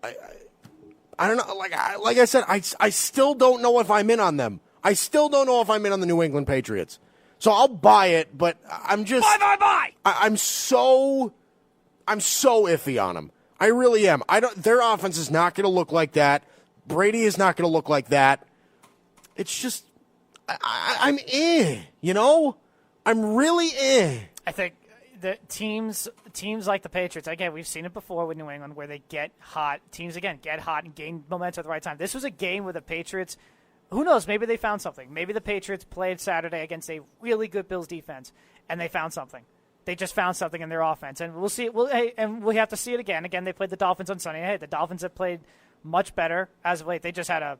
Speaker 2: I don't know. Like I said, I still don't know if I'm in on them. I still don't know if I'm in on the New England Patriots. So I'll buy it, but I'm just
Speaker 3: Buy!
Speaker 2: I'm so iffy on them. I really am. Their offense is not going to look like that. Brady is not going to look like that. It's just I'm you know? I'm really
Speaker 3: I think the teams like the Patriots, again, we've seen it before with New England where they get hot. Teams, again, get hot and gain momentum at the right time. This was a game where the Patriots, who knows, maybe they found something. Maybe the Patriots played Saturday against a really good Bills defense, and they found something. They just found something in their offense, and we'll see. And we have to see it again. Again, they played the Dolphins on Sunday. Hey, the Dolphins have played much better as of late. They just had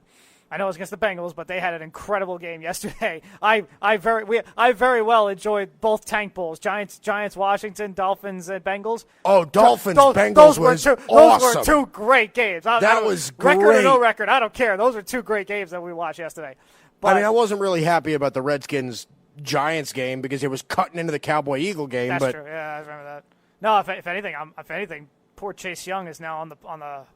Speaker 3: I know it was against the Bengals, but they had an incredible game yesterday. I very well enjoyed both tank bowls: Giants, Washington, Dolphins, and Bengals.
Speaker 2: Oh, Dolphins, Bengals was awesome.
Speaker 3: Those were two great games.
Speaker 2: That was great.
Speaker 3: Record or no record, I don't care. Those were two great games that we watched yesterday. But,
Speaker 2: I wasn't really happy about the Redskins Giants game because it was cutting into the Cowboy Eagle game.
Speaker 3: That's
Speaker 2: but
Speaker 3: true. Yeah, I remember that. No, if anything, poor Chase Young is now on the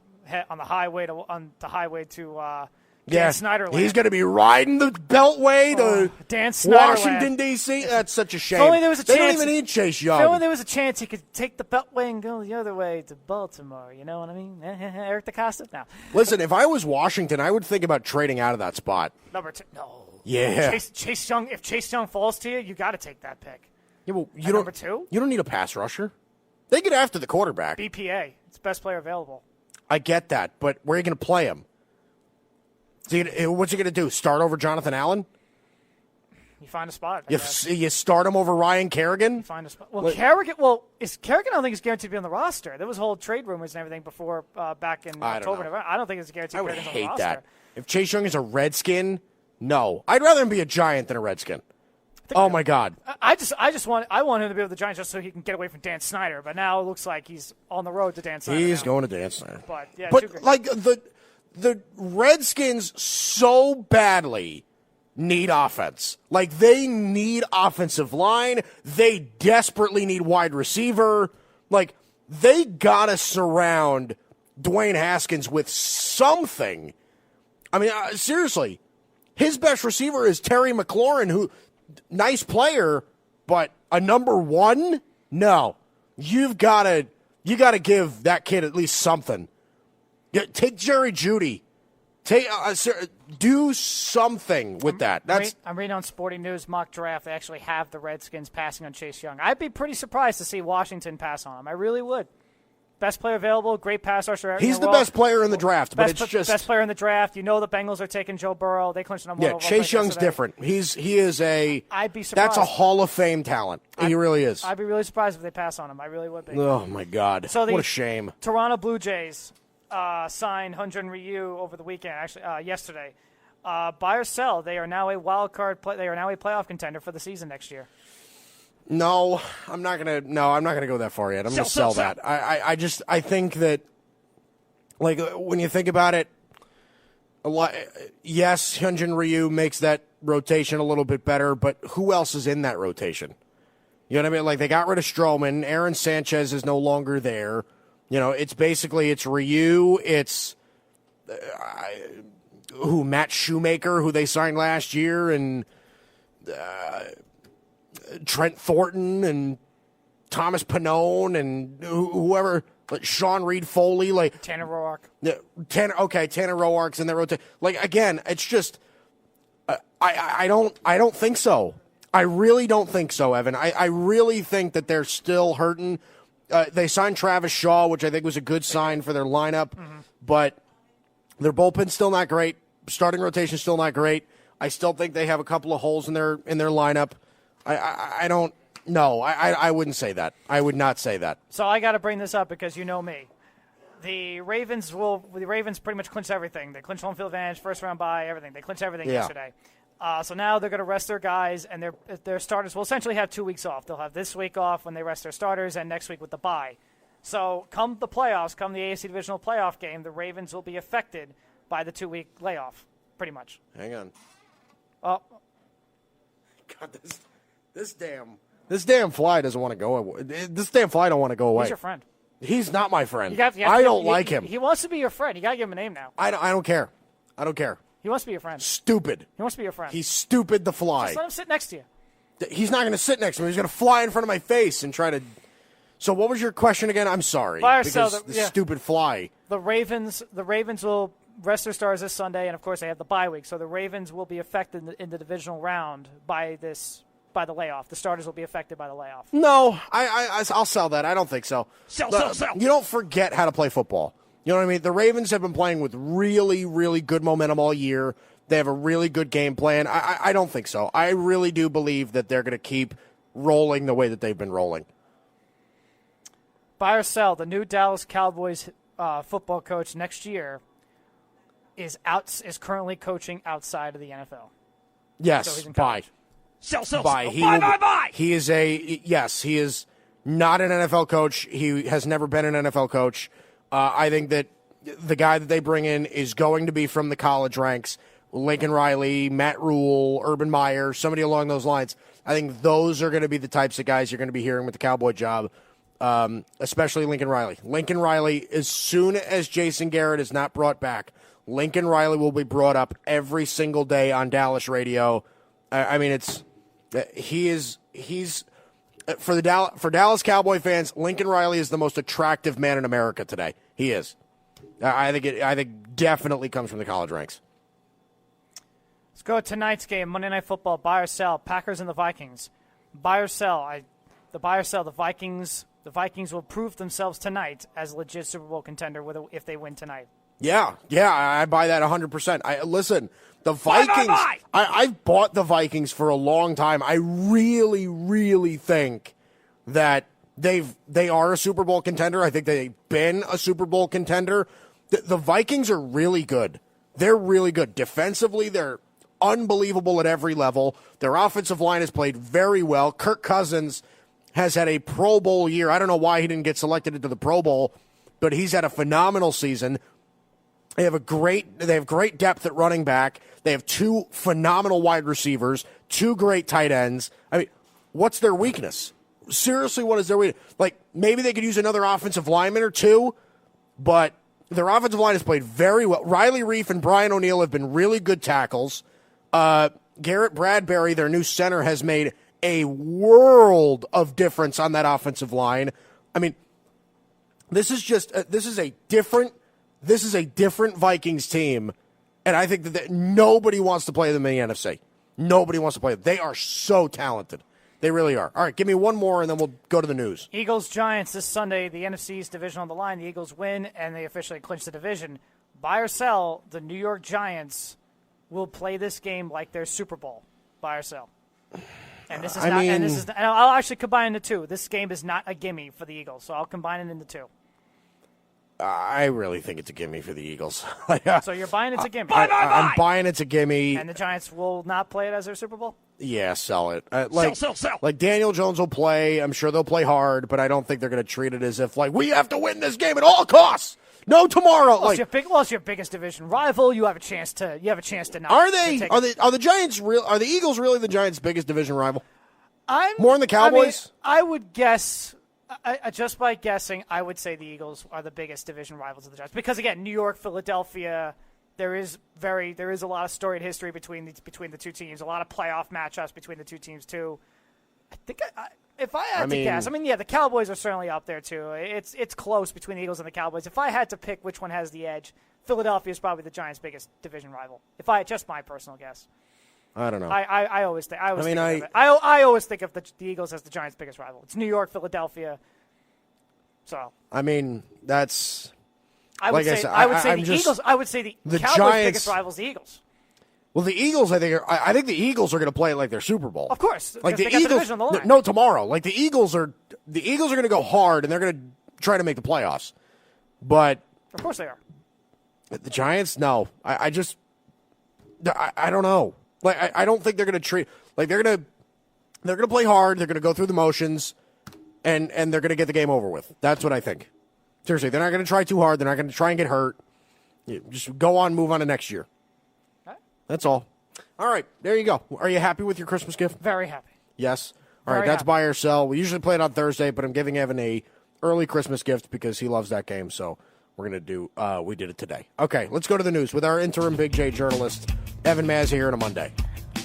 Speaker 3: highway to Dan Snyder land.
Speaker 2: He's going to be riding the Beltway to
Speaker 3: Dan Snyder
Speaker 2: Washington, D.C. That's such a shame.
Speaker 3: If only there was a
Speaker 2: they
Speaker 3: chance.
Speaker 2: don't even need Chase Young.
Speaker 3: If only there was a chance he could take the Beltway and go the other way to Baltimore. You know what I mean? Eric DeCosta? No.
Speaker 2: Listen, if I was Washington, I would think about trading out of that spot.
Speaker 3: Number 2. No.
Speaker 2: Yeah.
Speaker 3: Chase Young. If Chase Young falls to you got to take that pick.
Speaker 2: Yeah, well,
Speaker 3: number 2?
Speaker 2: You don't need a pass rusher. They get after the quarterback.
Speaker 3: BPA. It's the best player available.
Speaker 2: I get that, but where are you going to play him? What's he going to do? Start over Jonathan Allen?
Speaker 3: You find a spot.
Speaker 2: You start him over Ryan Kerrigan?
Speaker 3: Find a spot. Well, Kerrigan. Well, Kerrigan? I don't think is guaranteed to be on the roster. There was whole trade rumors and everything before back in October. November. I don't think it's guaranteed.
Speaker 2: I would
Speaker 3: Kerrigan's
Speaker 2: hate
Speaker 3: on the roster.
Speaker 2: that. If Chase Young is a Redskin, no. I'd rather him be a Giant than a Redskin. Oh my God!
Speaker 3: I want him to be with the Giants just so he can get away from Dan Snyder. But now it looks like he's on the road to Dan Snyder.
Speaker 2: He's going to Dan Snyder.
Speaker 3: But yeah,
Speaker 2: but like the Redskins so badly need offense. Like they need offensive line. They desperately need wide receiver. Like they gotta surround Dwayne Haskins with something. I mean, seriously, his best receiver is Terry McLaurin, who. Nice player, but a number 1? No. You got to give that kid at least something. Take Jerry Jeudy. Do something with that.
Speaker 3: I'm reading on Sporting News mock draft. They actually have the Redskins passing on Chase Young. I'd be pretty surprised to see Washington pass on him. I really would. Best player available, great pass rusher.
Speaker 2: He's the best player in the draft, but it's just
Speaker 3: best player in the draft. You know the Bengals are taking Joe Burrow. They clinched number 1 overall.
Speaker 2: Chase Young's different. He is a.
Speaker 3: I'd be surprised.
Speaker 2: That's a Hall of Fame talent. He really is.
Speaker 3: I'd be really surprised if they pass on him. I really would be.
Speaker 2: Oh my God! So what a shame.
Speaker 3: Toronto Blue Jays signed Hyun-Jin Ryu over the weekend. Actually, yesterday. Buy or sell? They are now a wild card. They are now a playoff contender for the season next year.
Speaker 2: No, I'm not gonna go that far yet. I'm gonna sell that. I think that, like, when you think about it, yes, Hyun-Jin Ryu makes that rotation a little bit better, but who else is in that rotation? You know what I mean? Like, they got rid of Stroman. Aaron Sanchez is no longer there. You know, it's Ryu. It's Matt Shoemaker, who they signed last year, and. Trent Thornton and Thomas Pannone and whoever, like Sean Reed Foley, like
Speaker 3: Tanner Roark.
Speaker 2: Tanner Roark's in that rotation. Like again, it's just I don't think so. I really don't think so, Evan. I really think that they're still hurting. They signed Travis Shaw, which I think was a good sign for their lineup, but their bullpen's still not great. Starting rotation's still not great. I still think they have a couple of holes in their lineup. I don't know. I wouldn't say that. I would not say that.
Speaker 3: So I got to bring this up because you know me. The Ravens pretty much clinched everything. They clinched home field advantage, first round bye, everything. They clinched everything yesterday. So now they're going to rest their guys, and their starters will essentially have 2 weeks off. They'll have this week off when they rest their starters, and next week with the bye. So come the playoffs, come the AFC divisional playoff game, the Ravens will be affected by the 2-week layoff, pretty much.
Speaker 2: Hang on.
Speaker 3: Oh,
Speaker 2: God, this damn fly doesn't want to go. This damn fly don't want to go away.
Speaker 3: He's your friend.
Speaker 2: He's not my friend.
Speaker 3: I
Speaker 2: don't like him.
Speaker 3: He wants to be your friend. You got to give him a name now.
Speaker 2: I don't care. I don't care.
Speaker 3: He wants to be your friend.
Speaker 2: Stupid.
Speaker 3: He wants to be your friend.
Speaker 2: He's stupid. The fly.
Speaker 3: Just let him sit next to you.
Speaker 2: He's not going to sit next to me. He's going to fly in front of my face and try to. So what was your question again? I'm sorry.
Speaker 3: Buy or
Speaker 2: because
Speaker 3: sell
Speaker 2: the stupid fly.
Speaker 3: The Ravens will rest their stars this Sunday, and of course they have the bye week. So the Ravens will be affected in the divisional round by the layoff. The starters will be affected by the layoff.
Speaker 2: No, I'll sell that. I don't think so.
Speaker 3: Sell.
Speaker 2: You don't forget how to play football. You know what I mean? The Ravens have been playing with really, really good momentum all year. They have a really good game plan. I don't think so. I really do believe that they're going to keep rolling the way that they've been rolling.
Speaker 3: Buy or sell, the new Dallas Cowboys football coach next year is currently coaching outside of the NFL.
Speaker 2: Yes,
Speaker 3: So he's in
Speaker 2: buy.
Speaker 3: Sell.
Speaker 2: Buy. Buy. He is he is not an NFL coach. He has never been an NFL coach. I think that the guy that they bring in is going to be from the college ranks. Lincoln Riley, Matt Rule, Urban Meyer, somebody along those lines. I think those are going to be the types of guys you're going to be hearing with the Cowboy job, especially Lincoln Riley. Lincoln Riley, as soon as Jason Garrett is not brought back, Lincoln Riley will be brought up every single day on Dallas radio. I mean, he's for Dallas Cowboy fans, Lincoln Riley is the most attractive man in America today. He is. I think definitely comes from the college ranks.
Speaker 3: Let's go to tonight's game, Monday Night Football. Buy or sell, Packers and the Vikings. Buy or sell, the Vikings. The Vikings will prove themselves tonight as a legit Super Bowl contender if they win tonight.
Speaker 2: Yeah, I buy that 100%. Listen, the Vikings.
Speaker 3: Buy.
Speaker 2: I've bought the Vikings for a long time. I really, really think that they are a Super Bowl contender. I think they've been a Super Bowl contender. The Vikings are really good. They're really good defensively. They're unbelievable at every level. Their offensive line has played very well. Kirk Cousins has had a Pro Bowl year. I don't know why he didn't get selected into the Pro Bowl, but he's had a phenomenal season. They have great depth at running back. They have two phenomenal wide receivers, two great tight ends. I mean, what's their weakness? Seriously, what is their weakness? Like, maybe they could use another offensive lineman or two, but their offensive line has played very well. Riley Reif and Brian O'Neill have been really good tackles. Garrett Bradbury, their new center, has made a world of difference on that offensive line. I mean, this is a different Vikings team, and I think that nobody wants to play them in the NFC. Nobody wants to play them. They are so talented. They really are. All right, give me one more, and then we'll go to the news.
Speaker 3: Eagles-Giants this Sunday. The NFC's division on the line. The Eagles win, and they officially clinch the division. Buy or sell, the New York Giants will play this game like their Super Bowl. Buy or sell. And this is and I'll actually combine the two. This game is not a gimme for the Eagles, so I'll combine it into two.
Speaker 2: I really think it's a gimme for the Eagles.
Speaker 3: So you're buying it's a gimme.
Speaker 2: I'm buying it's a gimme.
Speaker 3: And the Giants will not play it as their Super Bowl?
Speaker 2: Yeah, sell it.
Speaker 3: Sell.
Speaker 2: Like Daniel Jones will play. I'm sure they'll play hard, but I don't think they're going to treat it as if, like, we have to win this game at all costs. No tomorrow.
Speaker 3: Well, it's your biggest division rival. You have a chance to not.
Speaker 2: Are the Giants real? Are the Eagles really the Giants' biggest division rival? More than the Cowboys?
Speaker 3: I would guess. Just by guessing, I would say the Eagles are the biggest division rivals of the Giants because, again, New York, Philadelphia, there is a lot of storied history between the two teams, a lot of playoff matchups between the two teams too. I think if I had to guess, the Cowboys are certainly up there too. It's close between the Eagles and the Cowboys. If I had to pick which one has the edge, Philadelphia is probably the Giants' biggest division rival. Just my personal guess.
Speaker 2: I don't know.
Speaker 3: I always think. I always think of the Eagles as the Giants' biggest rival. It's New York, Philadelphia. So.
Speaker 2: That's.
Speaker 3: I would say the Eagles. I would say the Cowboys'
Speaker 2: Giants,
Speaker 3: biggest rival is the Eagles.
Speaker 2: Well, the Eagles, I think the Eagles are going to play it like their Super Bowl.
Speaker 3: Of course,
Speaker 2: like the
Speaker 3: Eagles.
Speaker 2: No, tomorrow. Like the Eagles are going to go hard and they're going to try to make the playoffs. But
Speaker 3: of course they are.
Speaker 2: The Giants, no. I don't know. Like I don't think they're going to treat like they're going to play hard. They're going to go through the motions, and they're going to get the game over with. That's what I think. Seriously, they're not going to try too hard. They're not going to try and get hurt. Just go on, move on to next year. That's all. All right, there you go. Are you happy with your Christmas gift?
Speaker 3: Very happy.
Speaker 2: Yes. All right, that's buy or sell. We usually play it on Thursday, but I'm giving Evan a early Christmas gift because he loves that game. So we're going to do. We did it today. Okay, let's go to the news with our interim Big J journalist Evan Maz here on a Monday.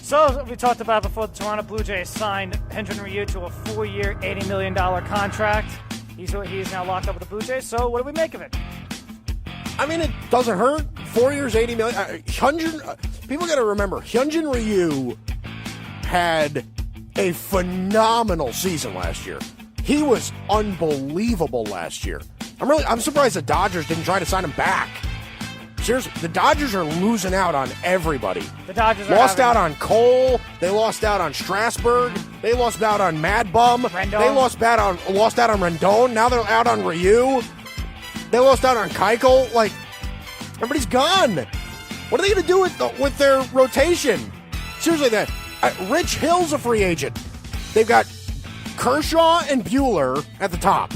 Speaker 3: So we talked about before the Toronto Blue Jays signed Hyun-Jin Ryu to a 4-year, $80 million contract. He's now locked up with the Blue Jays. So what do we make of it?
Speaker 2: I mean, it doesn't hurt. 4 years, $80 million. People got to remember, Hyun-Jin Ryu had a phenomenal season last year. He was unbelievable last year. I'm surprised the Dodgers didn't try to sign him back. Seriously, the Dodgers are losing out on everybody.
Speaker 3: The Dodgers
Speaker 2: lost out on Cole. They lost out on Strasburg. They lost out on Mad Bum.
Speaker 3: Rendon.
Speaker 2: They lost out on Rendon. Now they're out on Ryu. They lost out on Keuchel. Like, everybody's gone. What are they going to do with their rotation? Seriously, Rich Hill's a free agent. They've got Kershaw and Buehler at the top.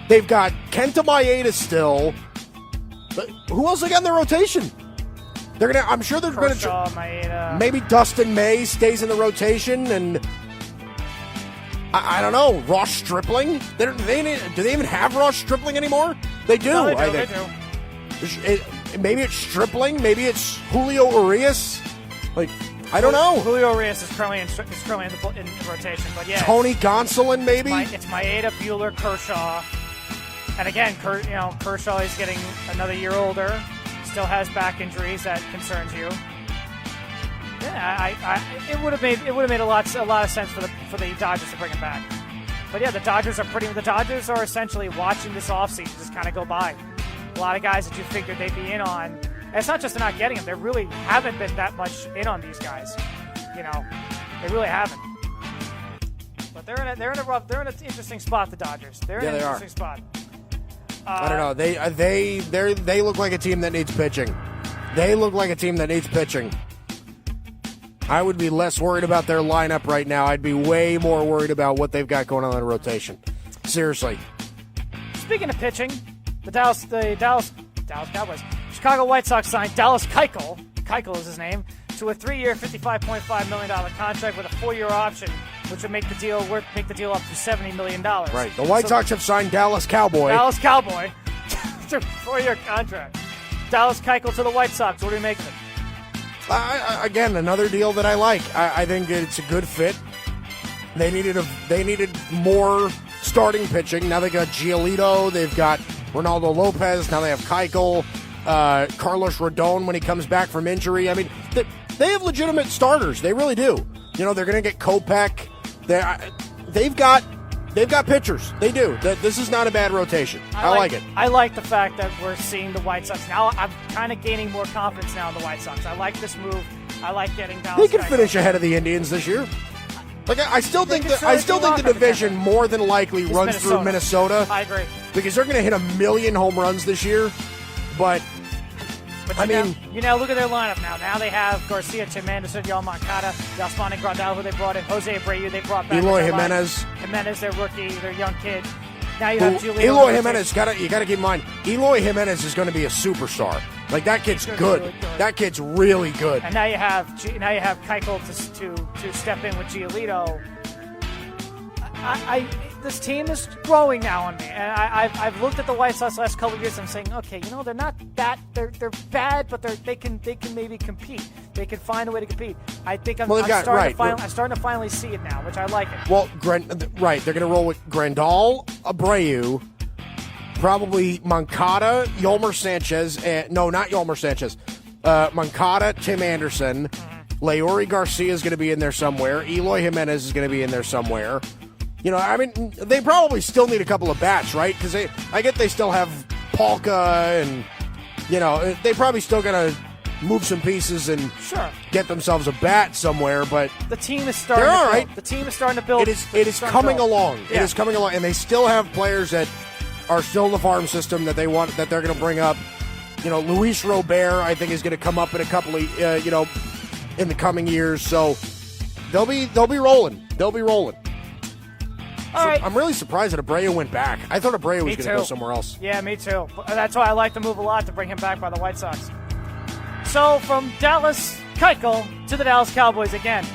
Speaker 2: They've got Kenta Maeda still. But who else they got in their rotation? I'm sure they're going to.
Speaker 3: Maeda.
Speaker 2: Maybe Dustin May stays in the rotation, and I don't know. Ross Stripling. Do they even have Ross Stripling anymore? They do.
Speaker 3: No,
Speaker 2: I think. Maybe it's Stripling. Maybe it's Julio Urias. Like, I don't know.
Speaker 3: Julio Urias is currently in rotation, but yeah.
Speaker 2: Tony Gonsolin, maybe.
Speaker 3: It's Maeda, Buehler, Kershaw. And again, Kershaw is getting another year older. Still has back injuries that concerns you. Yeah, it would have made a lot of sense for the Dodgers to bring him back. But yeah, the Dodgers are essentially watching this offseason just kind of go by. A lot of guys that you figured they'd be in on. And it's not just they're not getting them; they really haven't been that much in on these guys. You know, they really haven't. But they're in an interesting spot. The Dodgers. They're in an interesting spot.
Speaker 2: I don't know. They look like a team that needs pitching. I would be less worried about their lineup right now. I'd be way more worried about what they've got going on in the rotation. Seriously.
Speaker 3: Speaking of pitching, the Dallas Cowboys, Chicago White Sox signed Dallas Keuchel. Keuchel is his name. To a 3-year, $55.5 million contract with a 4-year option, which would make the deal up to $70 million.
Speaker 2: Right. The White Sox have signed Dallas Cowboy
Speaker 3: to a 4-year contract. Dallas Keuchel to the White Sox. What do you make of it?
Speaker 2: Again, another deal that I like. I think it's a good fit. They needed more starting pitching. Now they got Giolito. They've got Ronaldo Lopez. Now they have Keuchel. Carlos Rodon when he comes back from injury. I mean, they have legitimate starters. They really do. You know, they're going to get Kopech. They've got pitchers. They do. This is not a bad rotation. I like it.
Speaker 3: I like the fact that we're seeing the White Sox. Now I'm kind of gaining more confidence now in the White Sox. I like this move. I like getting Dallas.
Speaker 2: They can finish ahead of the Indians this year. Like I still think the division more than likely runs through Minnesota.
Speaker 3: I agree.
Speaker 2: Because they're going to hit 1,000,000 home runs this year. But look
Speaker 3: at their lineup now. Now they have Garcia, Tim Anderson, Yoel Moncada, Yasmani Grandal, who they brought in, Jose Abreu, they brought back.
Speaker 2: Eloy Jimenez.
Speaker 3: Jimenez, their rookie, their young kid. Now you have Giolito.
Speaker 2: Eloy Jimenez, you got to keep in mind, Eloy Jimenez is going to be a superstar. Like, that kid's good. Really good. That kid's really good.
Speaker 3: And now you have Keuchel to step in with Giolito. This team is growing now on me, and I've looked at the White Sox the last couple of years. And I'm saying, okay, they're not that they're bad, but they can maybe compete. They can find a way to compete. I think I'm starting to finally see it now, which I like it.
Speaker 2: Well, they're going to roll with Grandal, Abreu, probably Moncada, Yolmer Sanchez. Not Yolmer Sanchez. Moncada, Tim Anderson, Leury Garcia is going to be in there somewhere. Eloy Jimenez is going to be in there somewhere. They probably still need a couple of bats, right? Because I get they still have Polka and, they probably still got to move some pieces and get themselves a bat somewhere. But
Speaker 3: the team is starting.
Speaker 2: They're all right.
Speaker 3: The team is starting to build.
Speaker 2: It is coming along.
Speaker 3: Yeah.
Speaker 2: It is coming along, and they still have players that are still in the farm system that they're going to bring up. Luis Robert, I think, is going to come up in a couple of in the coming years. So they'll be rolling. They'll be rolling.
Speaker 3: All right.
Speaker 2: I'm really surprised that Abreu went back. I thought Abreu was going to go somewhere else.
Speaker 3: Yeah, me too. That's why I like the move a lot to bring him back by the White Sox. So from Dallas Keuchel to the Dallas Cowboys again.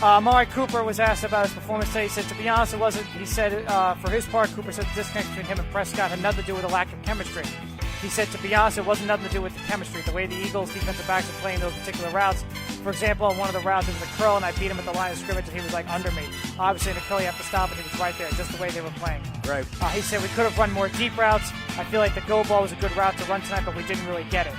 Speaker 3: Amari Cooper was asked about his performance today. He said, to be honest, it wasn't. He said, for his part, Cooper said the disconnect between him and Prescott had nothing to do with a lack of chemistry. He said, to be honest, it wasn't nothing to do with the chemistry. The way the Eagles defensive backs are playing those particular routes For example, on one of the routes, it was a curl, and I beat him at the line of scrimmage, and he was, under me. Obviously, in a curl, you have to stop, and he was right there, just the way they were playing.
Speaker 2: Right.
Speaker 3: He said we could have run more deep routes. I feel like the go ball was a good route to run tonight, but we didn't really get it.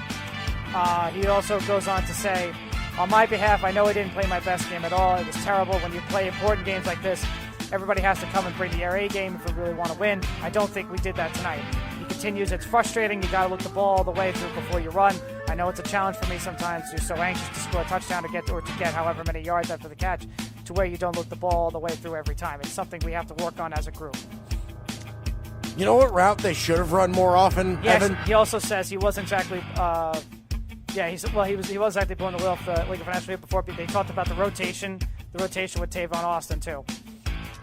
Speaker 3: He also goes on to say, on my behalf, I know I didn't play my best game at all. It was terrible. When you play important games like this, everybody has to come and bring the A game if we really want to win. I don't think we did that tonight. He continues, it's frustrating. You got to look the ball all the way through before you run. I know it's a challenge for me sometimes. You're so anxious to score a touchdown to get however many yards after the catch to where you don't look the ball all the way through every time. It's something we have to work on as a group.
Speaker 2: You know what route they should have run more often, Evan?
Speaker 3: He also says he wasn't exactly... he was actually blowing the wheel for the League of National League before. They talked about the rotation with Tavon Austin, too.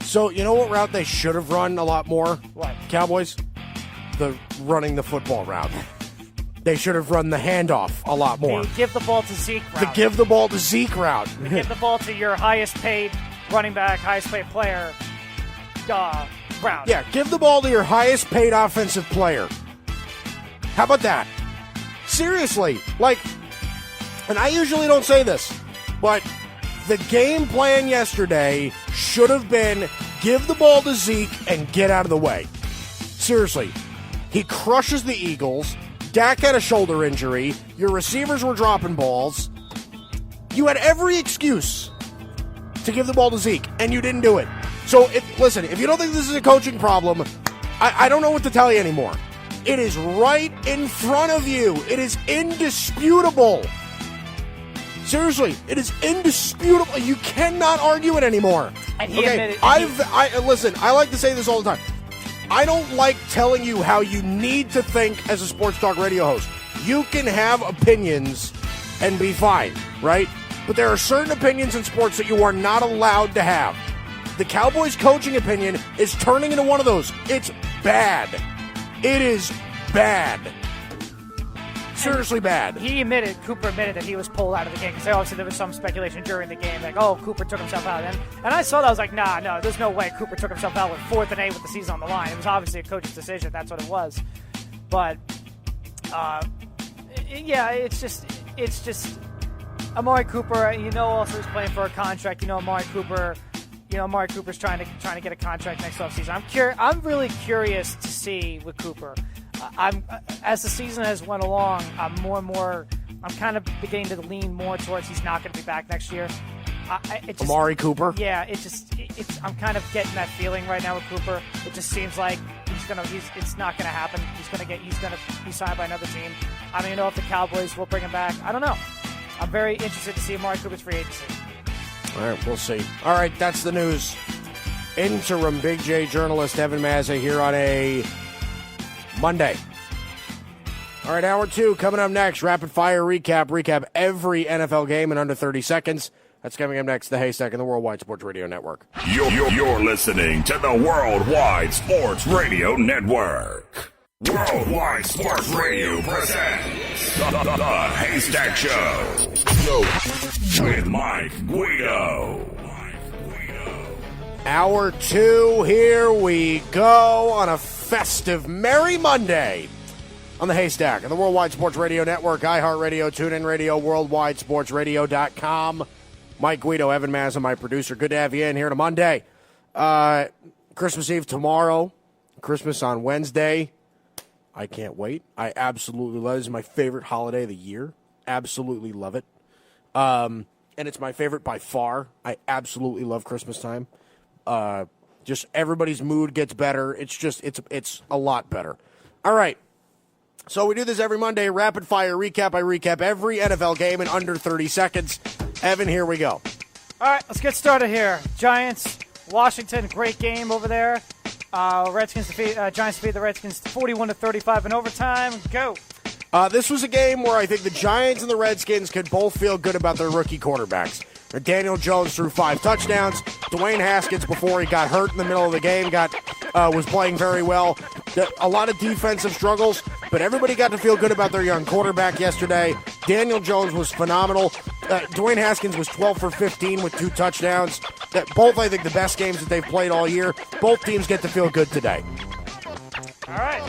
Speaker 2: So, you know what route they should have run a lot more?
Speaker 3: What?
Speaker 2: Cowboys? The running the football route. They should have run the handoff a lot more.
Speaker 3: The give the ball to Zeke route.
Speaker 2: The give the ball to Zeke route.
Speaker 3: Give the ball to your highest paid running back, highest paid player route.
Speaker 2: Yeah, give the ball to your highest paid offensive player. How about that? Seriously, and I usually don't say this, but the game plan yesterday should have been give the ball to Zeke and get out of the way. Seriously, he crushes the Eagles. Dak had a shoulder injury. Your receivers were dropping balls. You had every excuse to give the ball to Zeke, and you didn't do it. So, if you don't think this is a coaching problem, I don't know what to tell you anymore. It is right in front of you. It is indisputable. Seriously, it is indisputable. You cannot argue it anymore.
Speaker 3: And he
Speaker 2: okay,
Speaker 3: admitted.
Speaker 2: Listen, I like to say this all the time. I don't like telling you how you need to think as a sports talk radio host. You can have opinions and be fine, right? But there are certain opinions in sports that you are not allowed to have. The Cowboys coaching opinion is turning into one of those. It's bad. It is bad. Seriously bad.
Speaker 3: Cooper admitted that he was pulled out of the game because obviously there was some speculation during the game like, Cooper took himself out. And I saw that, I was like, no, there's no way Cooper took himself out with 4th and 8 with the season on the line. It was obviously a coach's decision. That's what it was. But, it's just Amari Cooper, also he's playing for a contract. Amari Cooper's trying to get a contract next offseason. I'm really curious to see with Cooper. As the season has went along, I'm kind of beginning to lean more towards he's not going to be back next year.
Speaker 2: Amari Cooper?
Speaker 3: Yeah, I'm kind of getting that feeling right now with Cooper. It just seems like it's not going to happen. He's going to be signed by another team. I don't know if the Cowboys will bring him back. I don't know. I'm very interested to see Amari Cooper's free agency.
Speaker 2: All right, we'll see. All right, that's the news. Interim Big J journalist Evan Mazza here on a Monday. All right, hour 2 coming up next. Rapid fire recap every NFL game in under 30 seconds. That's coming up next. The Haystack and the Worldwide Sports Radio Network.
Speaker 1: You're listening to the Worldwide Sports Radio Network. Worldwide Sports Radio presents the Haystack Show with Mike Guido.
Speaker 2: Hour 2, here we go on a festive Merry Monday on the Haystack and the Worldwide Sports Radio Network, iHeartRadio, TuneIn Radio, WorldwideSportsRadio.com. Mike Guido, Evan Mazza, my producer. Good to have you in here on a Monday. Christmas Eve tomorrow, Christmas on Wednesday. I can't wait. I absolutely love it. It's my favorite holiday of the year. Absolutely love it. And it's my favorite by far. I absolutely love Christmas time. Just everybody's mood gets better. It's a lot better. All right. So we do this every Monday. Rapid fire recap. I recap every NFL game in under 30 seconds. Evan, here we go.
Speaker 3: All right, let's get started here. Giants, Washington, great game over there. Giants defeat the Redskins 41-35 in overtime. Go.
Speaker 2: This was a game where I think the Giants and the Redskins could both feel good about their rookie quarterbacks. Daniel Jones threw 5 touchdowns. Dwayne Haskins, before he got hurt in the middle of the game, was playing very well. A lot of defensive struggles, but everybody got to feel good about their young quarterback yesterday. Daniel Jones was phenomenal. Dwayne Haskins was 12 for 15 with 2 touchdowns. Both, I think, the best games that they've played all year. Both teams get to feel good today.
Speaker 3: All right.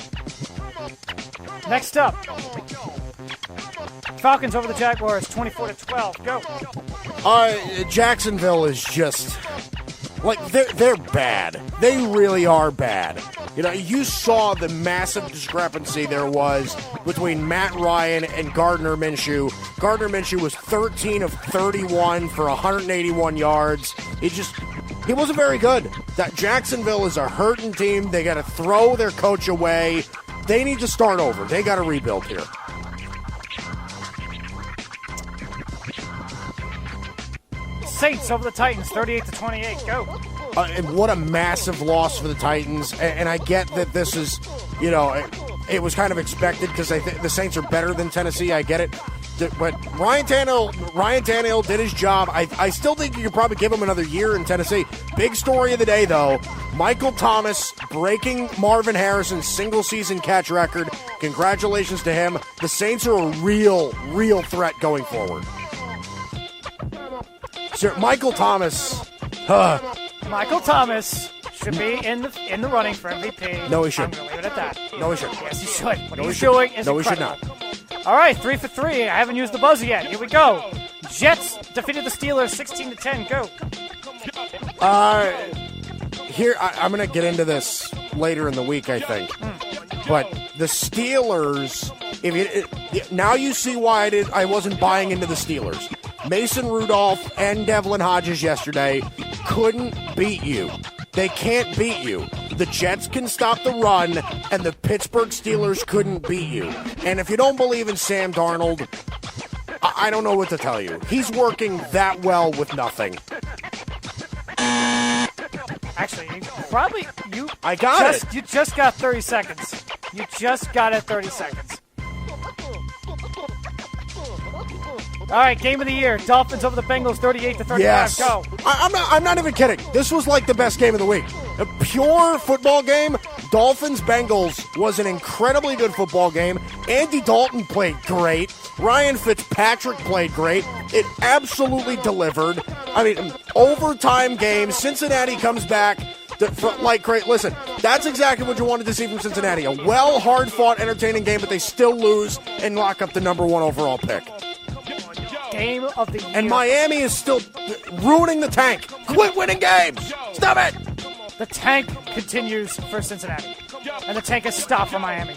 Speaker 3: Next up, Falcons over the Jaguars, 24-12. Go.
Speaker 2: Jacksonville is just like they're bad. They really are bad. You know, you saw the massive discrepancy there was between Matt Ryan and Gardner Minshew. Gardner Minshew was 13 of 31 for 181 yards. He wasn't very good. That Jacksonville is a hurting team. They got to throw their coach away. They need to start over. They got to rebuild here.
Speaker 3: Saints over the Titans, 38-28. Go.
Speaker 2: And what a massive loss for the Titans. And I get that this is, it was kind of expected because the Saints are better than Tennessee. I get it. But Ryan Tannehill did his job. I still think you could probably give him another year in Tennessee. Big story of the day, though. Michael Thomas breaking Marvin Harrison's single-season catch record. Congratulations to him. The Saints are a real threat going forward. Sir, Michael Thomas.
Speaker 3: Michael Thomas should be in the running for MVP.
Speaker 2: No, he shouldn't.
Speaker 3: I'm going to leave it at that.
Speaker 2: No, he shouldn't.
Speaker 3: Yes, he should. What
Speaker 2: No,
Speaker 3: he's
Speaker 2: he shouldn't.
Speaker 3: doing is
Speaker 2: No, he should
Speaker 3: incredible.
Speaker 2: not.
Speaker 3: All right, 3 for 3. I haven't used the buzzer yet. Here we go. Jets defeated the Steelers 16-10. Go.
Speaker 2: I'm going to get into this later in the week, I think. But the Steelers, now you see why I wasn't buying into the Steelers. Mason Rudolph and Devlin Hodges yesterday couldn't beat you. They can't beat you. The Jets can stop the run, and the Pittsburgh Steelers couldn't beat you. And if you don't believe in Sam Darnold, I don't know what to tell you. He's working that well with nothing.
Speaker 3: Actually, you just got 30 seconds. You just got it 30 seconds. All right, game of the year. Dolphins over the Bengals, 38-35.
Speaker 2: Yes.
Speaker 3: Go.
Speaker 2: I'm not even kidding. This was like the best game of the week. A pure football game. Dolphins-Bengals was an incredibly good football game. Andy Dalton played great. Ryan Fitzpatrick played great. It absolutely delivered. I mean, overtime game. Cincinnati comes back. Like, great. Listen, that's exactly what you wanted to see from Cincinnati. A hard-fought, entertaining game, but they still lose and lock up the number 1 overall pick.
Speaker 3: Game of the year.
Speaker 2: And Miami is still ruining the tank. Quit winning games. Stop it.
Speaker 3: The tank continues for Cincinnati. And the tank has stopped for Miami.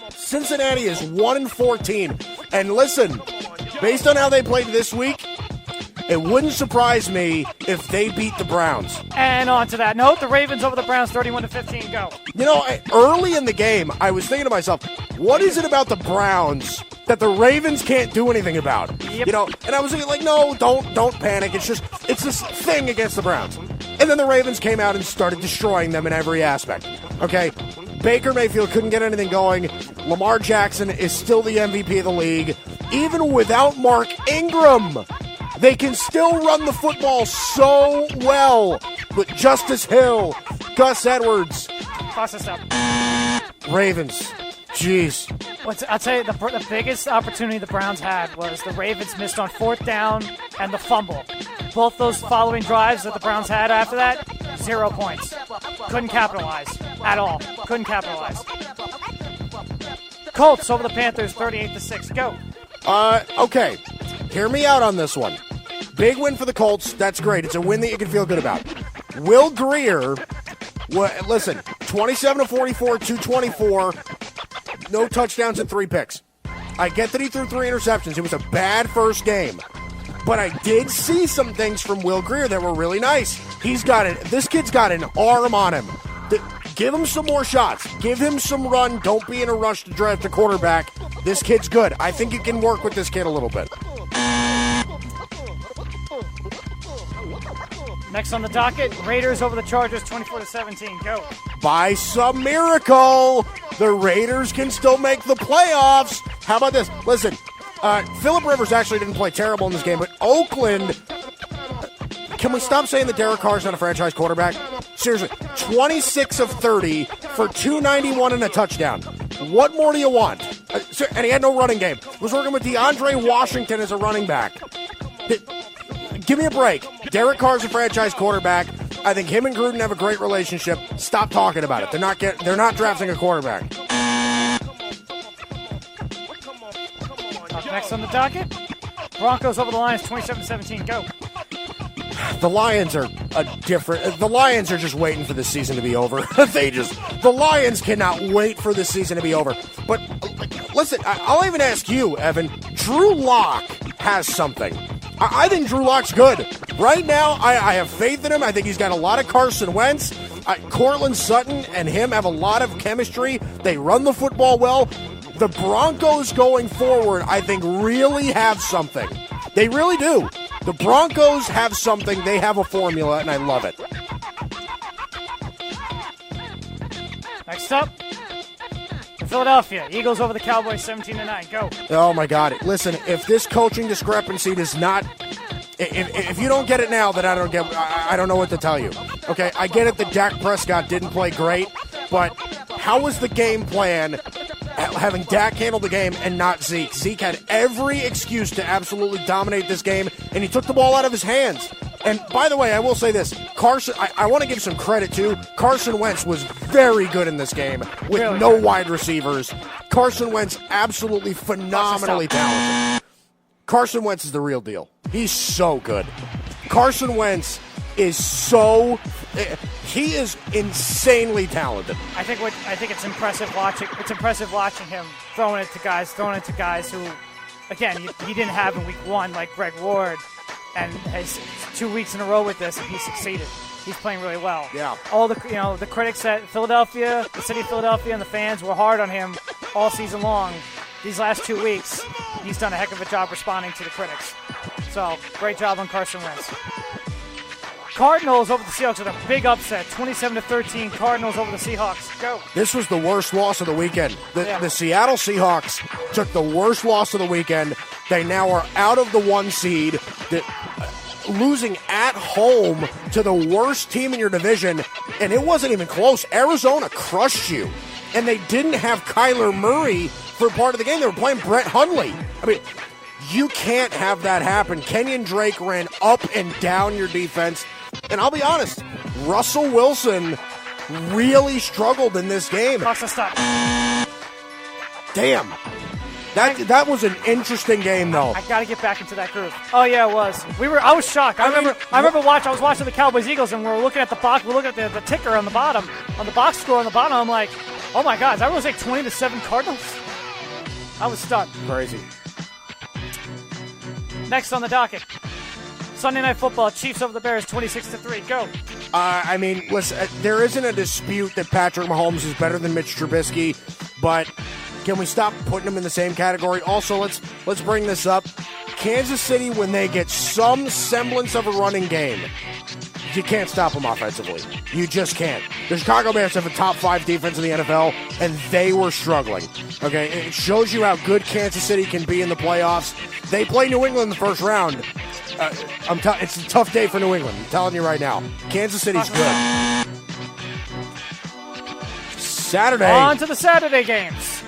Speaker 2: Cincinnati is 1-14. And listen, based on how they played this week, it wouldn't surprise me if they beat the Browns.
Speaker 3: And on to that note, the Ravens over the Browns, 31-15. Go.
Speaker 2: Early in the game, I was thinking to myself, what is it about the Browns that the Ravens can't do anything about?
Speaker 3: Yep.
Speaker 2: And I was thinking, no, don't panic. It's this thing against the Browns. And then the Ravens came out and started destroying them in every aspect. Okay, Baker Mayfield couldn't get anything going. Lamar Jackson is still the MVP of the league. Even without Mark Ingram, they can still run the football so well with Justice Hill, Gus Edwards.
Speaker 3: Toss this up.
Speaker 2: Ravens. Jeez.
Speaker 3: I'll tell you, the biggest opportunity the Browns had was the Ravens missed on 4th down and the fumble. Both those following drives that the Browns had after that, 0 points. Couldn't capitalize at all. Couldn't capitalize. Colts over the Panthers, 38-6. Go.
Speaker 2: Okay. Hear me out on this one. Big win for the Colts. That's great. It's a win that you can feel good about. Will Grier, listen, 27-44, 224. No touchdowns and 3 picks. I get that he threw 3 interceptions. It was a bad first game. But I did see some things from Will Grier that were really nice. This kid's got an arm on him. Give him some more shots. Give him some run. Don't be in a rush to draft a quarterback. This kid's good. I think you can work with this kid a little bit.
Speaker 3: Next on the docket, Raiders over the Chargers, 24-17. Go.
Speaker 2: By some miracle, the Raiders can still make the playoffs. How about this? Listen, Phillip Rivers actually didn't play terrible in this game, but Oakland, can we stop saying that Derek Carr's not a franchise quarterback? Seriously, 26 of 30 for 291 and a touchdown. What more do you want? And he had no running game. Was working with DeAndre Washington as a running back. Give me a break. Derek Carr's a franchise quarterback. I think him and Gruden have a great relationship. Stop talking about it. They're not drafting a quarterback.
Speaker 3: Next on the docket, Broncos over the Lions 27-17. Go.
Speaker 2: The Lions are the Lions are just waiting for the season to be over. The Lions cannot wait for the season to be over. But listen, I'll even ask you, Evan. Drew Lock has something. I think Drew Lock's good. Right now, I have faith in him. I think he's got a lot of Carson Wentz. Cortland Sutton and him have a lot of chemistry. They run the football well. The Broncos going forward, I think, really have something. They really do. The Broncos have something. They have a formula, and I love it.
Speaker 3: Next up, Philadelphia. Eagles over the Cowboys 17-9. Go.
Speaker 2: Oh, my God. Listen, if this coaching discrepancy does not... If you don't get it now, then I don't know what to tell you. Okay, I get it that Dak Prescott didn't play great, but how was the game plan having Dak handle the game and not Zeke? Zeke had every excuse to absolutely dominate this game, and he took the ball out of his hands. And by the way, I will say this. Carson, I want to give some credit to Carson Wentz was very good in this game with
Speaker 3: really
Speaker 2: no
Speaker 3: good.
Speaker 2: wide receivers. Carson Wentz absolutely phenomenally talented. Carson Wentz is the real deal. He's so good. Carson Wentz is he is insanely talented.
Speaker 3: I think it's impressive watching. It's impressive watching him throwing it to guys who, again, he didn't have in week 1 like Greg Ward, and has 2 weeks in a row with this, and he succeeded. He's playing really well.
Speaker 2: Yeah.
Speaker 3: All the critics at Philadelphia, the city of Philadelphia, and the fans were hard on him all season long. These last 2 weeks, he's done a heck of a job responding to the critics. So, great job on Carson Wentz. Cardinals over the Seahawks with a big upset, 27-13. Cardinals over the Seahawks. Go.
Speaker 2: This was the worst loss of the weekend. The Seattle Seahawks took the worst loss of the weekend. They now are out of the 1 seed, losing at home to the worst team in your division, and it wasn't even close. Arizona crushed you, and they didn't have Kyler Murray for part of the game. They were playing Brett Hundley. I mean, you can't have that happen. Kenyon Drake ran up and down your defense. And I'll be honest, Russell Wilson really struggled in this game.
Speaker 3: Costa stop.
Speaker 2: Damn. That was an interesting game, though.
Speaker 3: I got to get back into that groove. Oh yeah, it was. I was shocked. I was watching the Cowboys Eagles, and we were looking at the box. We're looking at the ticker on the bottom, on the box score on the bottom. I'm like, oh my God, is that really like 20-7 Cardinals? I was stunned.
Speaker 2: Crazy.
Speaker 3: Next on the docket, Sunday Night Football, Chiefs over the Bears, 26-3. Go.
Speaker 2: I mean, listen, there isn't a dispute that Patrick Mahomes is better than Mitch Trubisky, but can we stop putting them in the same category? Also, let's bring this up. Kansas City, when they get some semblance of a running game, you can't stop them offensively. You just can't. The Chicago Bears have a top 5 defense in the NFL, and they were struggling. Okay, it shows you how good Kansas City can be in the playoffs. They play New England in the first round. It's a tough day for New England. I'm telling you right now. Kansas City's good. Saturday.
Speaker 3: On to the Saturday games.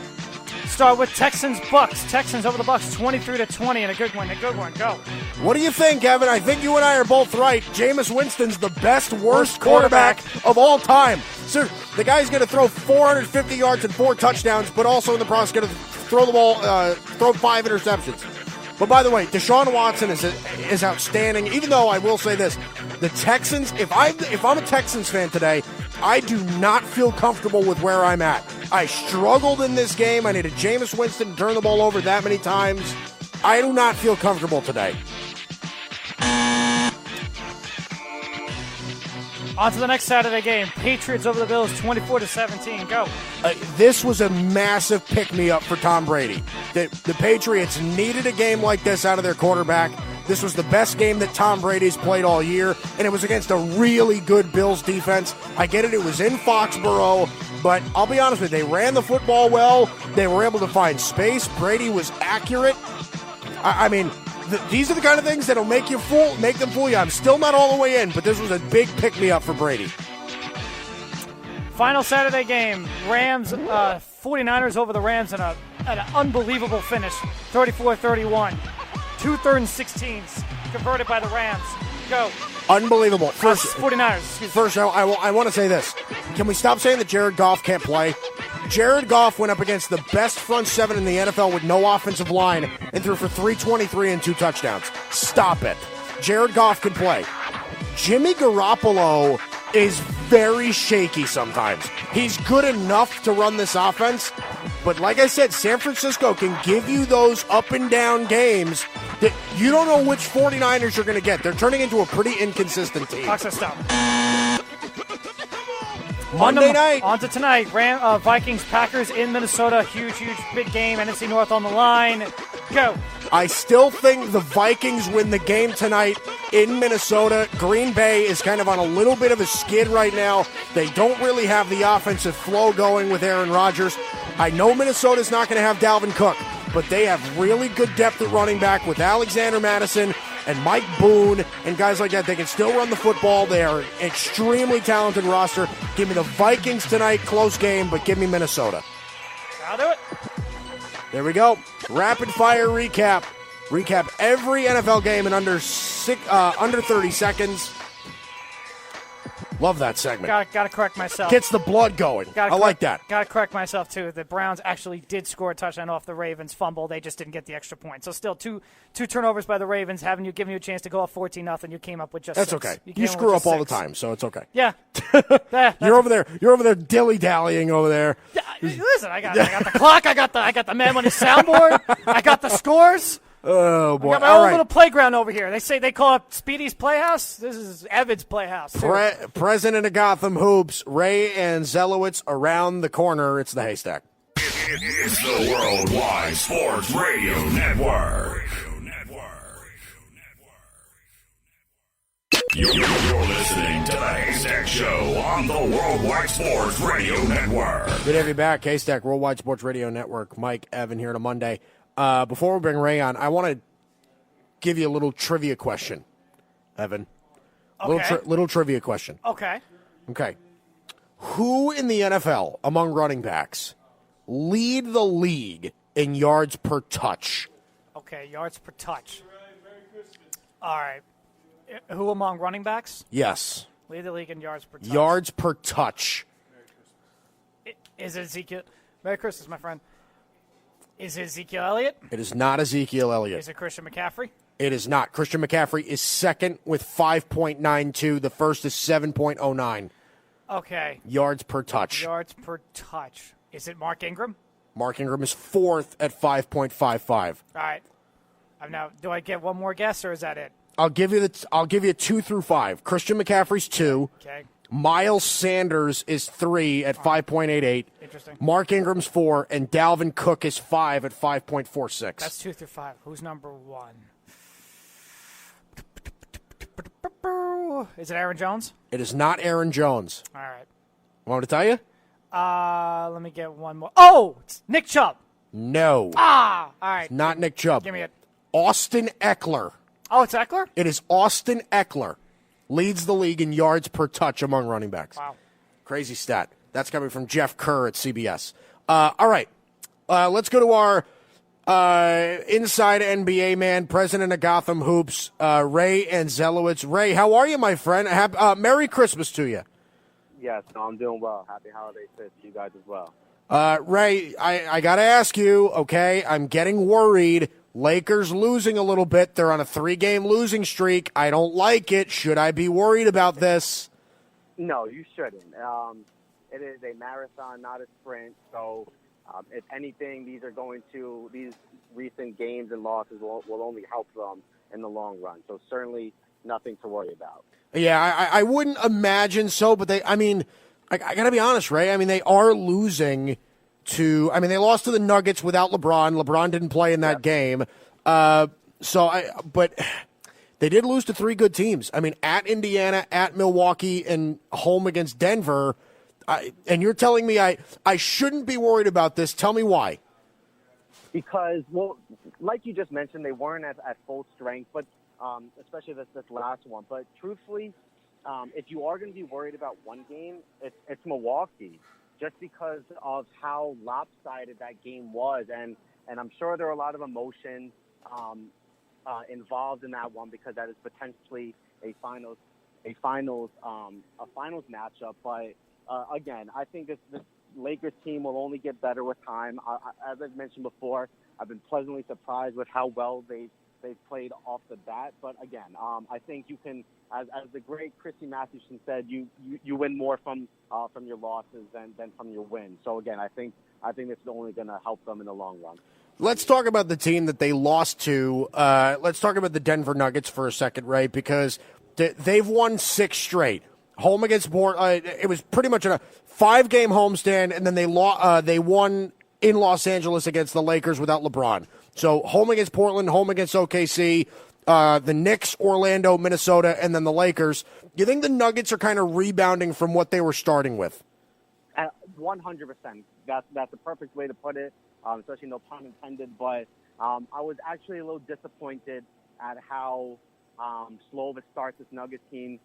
Speaker 3: Start with Texans-Bucks. Texans over the Bucks, 23-20, and a good one. Go.
Speaker 2: What do you think, Evan? I think you and I are both right. Jameis Winston's the worst quarterback of all time. So the guy's going to throw 450 yards and 4 touchdowns, but also in the process going to throw the ball, throw 5 interceptions. But by the way, Deshaun Watson is outstanding. Even though I will say this, the Texans. If I'm a Texans fan today, I do not feel comfortable with where I'm at. I struggled in this game. I needed Jameis Winston to turn the ball over that many times. I do not feel comfortable today.
Speaker 3: On to the next Saturday game. Patriots over the Bills, 24-17. Go.
Speaker 2: This was a massive pick-me-up for Tom Brady. The Patriots needed a game like this out of their quarterback. This was the best game that Tom Brady's played all year, and it was against a really good Bills defense. I get it. It was in Foxborough, but I'll be honest with you. They ran the football well. They were able to find space. Brady was accurate. I mean, these are the kind of things that'll make them fool you. I'm still not all the way in, but this was a big pick-me-up for Brady.
Speaker 3: Final Saturday game, Rams, 49ers over the Rams in an unbelievable finish, 34-31. 2 3rd and 16s converted by the Rams. Go.
Speaker 2: Unbelievable.
Speaker 3: 49ers.
Speaker 2: First, I want to say this. Can we stop saying that Jared Goff can't play? Jared Goff went up against the best front seven in the NFL with no offensive line and threw for 323 and 2 touchdowns. Stop it. Jared Goff can play. Jimmy Garoppolo is very shaky sometimes. He's good enough to run this offense, but like I said, San Francisco can give you those up and down games that you don't know which 49ers you're going to get. They're turning into a pretty inconsistent team. Monday night.
Speaker 3: On to tonight. Vikings, Packers in Minnesota. Huge, big game. NFC North on the line. Go.
Speaker 2: I still think the Vikings win the game tonight in Minnesota. Green Bay is kind of on a little bit of a skid right now. They don't really have the offensive flow going with Aaron Rodgers. I know Minnesota's not going to have Dalvin Cook, but they have really good depth at running back with Alexander Madison and Mike Boone and guys like that. They can still run the football. They are an extremely talented roster. Give me the Vikings tonight, close game, but give me Minnesota.
Speaker 3: I'll do it.
Speaker 2: There we go. Rapid fire recap. Recap every NFL game in under 30 seconds. Love that segment.
Speaker 3: Got to correct myself.
Speaker 2: Gets the blood going. I like that.
Speaker 3: Got to correct myself, too. The Browns actually did score a touchdown off the Ravens' fumble. They just didn't get the extra point. So still two turnovers by the Ravens, giving you a chance to go up 14-0. You came up with just
Speaker 2: That's
Speaker 3: 6.
Speaker 2: okay. You screw up all the time, so it's okay.
Speaker 3: Yeah.
Speaker 2: You're over there dilly-dallying over there.
Speaker 3: Yeah, listen, I got the clock. I got the Man Money soundboard. I got the scores.
Speaker 2: Oh, boy.
Speaker 3: I got my own little playground over here. They call it Speedy's Playhouse. This is Evan's Playhouse.
Speaker 2: President of Gotham Hoops, Ray and Zelowitz around the corner. It's the Haystack.
Speaker 1: It's the Worldwide Sports Radio Network. You're listening to the Haystack Show on the Worldwide Sports Radio Network.
Speaker 2: Good to have you back, Haystack, Worldwide Sports Radio Network. Mike, Evan here on a Monday. Before we bring Ray on, I want to give you a little trivia question, Evan.
Speaker 3: Okay.
Speaker 2: Little trivia question.
Speaker 3: Okay.
Speaker 2: Okay. Who in the NFL, among running backs, lead the league in yards per touch?
Speaker 3: Okay, yards per touch. All right. Who among running backs?
Speaker 2: Yes.
Speaker 3: Lead the league in yards per touch.
Speaker 2: Yards per touch.
Speaker 3: Is it Ezekiel? Merry Christmas, my friend. Is it Ezekiel Elliott?
Speaker 2: It is not Ezekiel Elliott.
Speaker 3: Is it Christian McCaffrey?
Speaker 2: It is not. Christian McCaffrey is second with 5.92. The first is 7.09.
Speaker 3: Okay.
Speaker 2: Yards per touch.
Speaker 3: Yards per touch. Is it Mark Ingram?
Speaker 2: Mark Ingram is fourth at 5.55.
Speaker 3: All right. Now, do I get one more guess, or is that it?
Speaker 2: I'll give you 2 through 5. Christian McCaffrey's 2.
Speaker 3: Okay.
Speaker 2: Miles Sanders is 3 at 5.88.
Speaker 3: Interesting.
Speaker 2: Mark Ingram's 4, and Dalvin Cook is 5 at 5.46.
Speaker 3: That's 2 through 5. Who's number 1? Is it Aaron Jones?
Speaker 2: It is not Aaron Jones.
Speaker 3: All right.
Speaker 2: Want me to tell you?
Speaker 3: Let me get one more. Oh, it's Nick Chubb.
Speaker 2: No.
Speaker 3: All right.
Speaker 2: Not Nick Chubb.
Speaker 3: Give me it.
Speaker 2: Austin Eckler.
Speaker 3: Oh, it's Eckler?
Speaker 2: It is Austin Eckler. Leads the league in yards per touch among running backs.
Speaker 3: Wow.
Speaker 2: Crazy stat. That's coming from Jeff Kerr at CBS. All right. Let's go to our inside NBA man, president of Gotham Hoops, Ray and Zelowitz. Ray, how are you, my friend? Merry Christmas to you.
Speaker 5: Yes, no, I'm doing well. Happy holidays to you guys as well.
Speaker 2: Ray, I got to ask you, okay, I'm getting worried. Lakers losing a little bit. They're on a 3-game losing streak. I don't like it. Should I be worried about this?
Speaker 5: No, you shouldn't. It is a marathon, not a sprint. So, if anything, these recent games and losses will only help them in the long run. So certainly nothing to worry about.
Speaker 2: Yeah, I wouldn't imagine so, but I got to be honest, Ray. I mean, they are losing they lost to the Nuggets without LeBron. LeBron didn't play in that game. But they did lose to 3 good teams. I mean, at Indiana, at Milwaukee, and home against Denver. And you're telling me I shouldn't be worried about this. Tell me why.
Speaker 5: Because, well, like you just mentioned, they weren't at full strength, but especially this last one. But truthfully, if you are going to be worried about one game, it's Milwaukee. Just because of how lopsided that game was, and I'm sure there are a lot of emotions involved in that one because that is potentially a finals matchup. But again, I think Lakers team will only get better with time. As I've mentioned before, I've been pleasantly surprised with how well they've played off the bat. But again, I think you can, as the great Christy Mathewson said, you win more from your losses than from your wins. So again, I think this is only going to help them in the long run.
Speaker 2: Let's talk about the team that they lost to. Let's talk about the Denver Nuggets for a second, Ray, because they've won 6 straight. Home against Portland. It was pretty much a 5-game homestand, and then they won in Los Angeles against the Lakers without LeBron. So home against Portland, home against OKC, the Knicks, Orlando, Minnesota, and then the Lakers. Do you think the Nuggets are kind of rebounding from what they were starting with?
Speaker 5: 100%. That's the perfect way to put it, especially no pun intended. But I was actually a little disappointed at how slow of a start this Nuggets team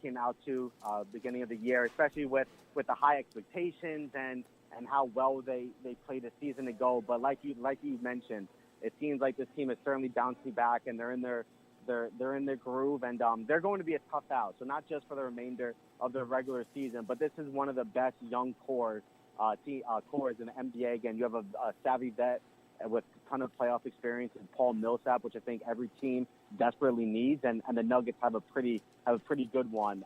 Speaker 5: came out to beginning of the year, especially with the high expectations and how well they played a season ago. But like you mentioned, it seems like this team is certainly bouncing back, and they're in their groove, and they're going to be a tough out. So not just for the remainder of the regular season, but this is one of the best young cores in the NBA. Again, you have a savvy vet with a ton of playoff experience in Paul Millsap, which I think every team desperately needs, and the Nuggets have a pretty good one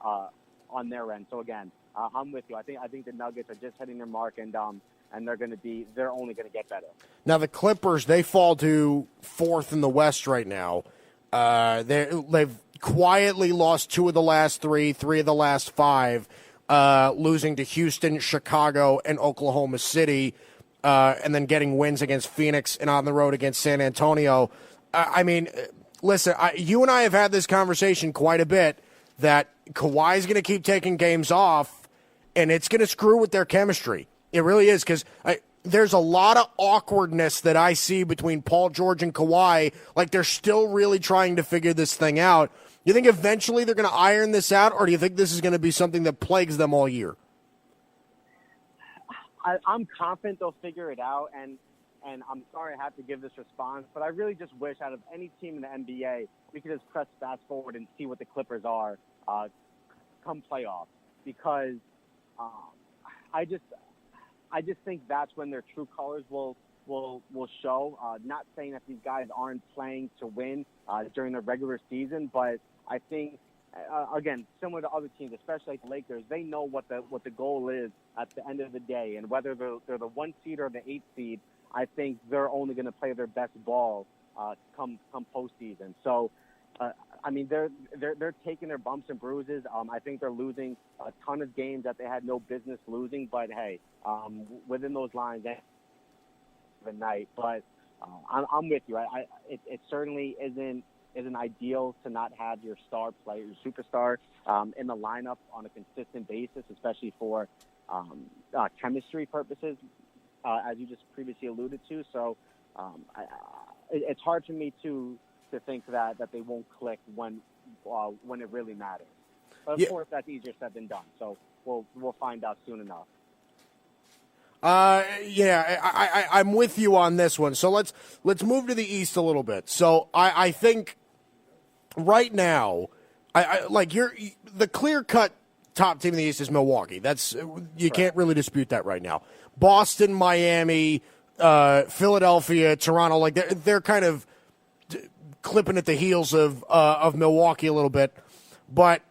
Speaker 5: on their end. So again, I'm with you. I think the Nuggets are just hitting their mark, and they're only going to get better.
Speaker 2: Now the Clippers, they fall to 4th in the West right now. They've quietly lost 2 of the last 3 of the last 5, losing to Houston, Chicago, and Oklahoma City, and then getting wins against Phoenix and on the road against San Antonio. I mean, listen, you and I have had this conversation quite a bit that Kawhi's going to keep taking games off, and it's going to screw with their chemistry. It really is, because there's a lot of awkwardness that I see between Paul George and Kawhi. Like, they're still really trying to figure this thing out. You think eventually they're going to iron this out, or do you think this is going to be something that plagues them all year?
Speaker 5: I'm confident they'll figure it out, and I'm sorry I have to give this response, but I really just wish out of any team in the NBA, we could just press fast forward and see what the Clippers are come playoffs, because I just think that's when their true colors will show. Not saying that these guys aren't playing to win during the regular season, but I think again, similar to other teams, especially like the Lakers, they know what the goal is at the end of the day, and whether they're the 1 seed or the 8 seed, I think they're only going to play their best ball come postseason. So. I mean, they're taking their bumps and bruises. I think they're losing a ton of games that they had no business losing. But hey, within those lines, the night. But I'm with you. It certainly isn't ideal to not have your star player, your superstar, in the lineup on a consistent basis, especially for chemistry purposes, as you just previously alluded to. So it's hard for me to think that they won't click when it really matters. But of course, that's easier said than done. So we'll find out soon enough.
Speaker 2: I'm with you on this one. So let's move to the East a little bit. So I think right now, the clear-cut top team in the East is Milwaukee. You can't really dispute that right now. Boston, Miami, Philadelphia, Toronto, like they're kind of clipping at the heels of Milwaukee a little bit. But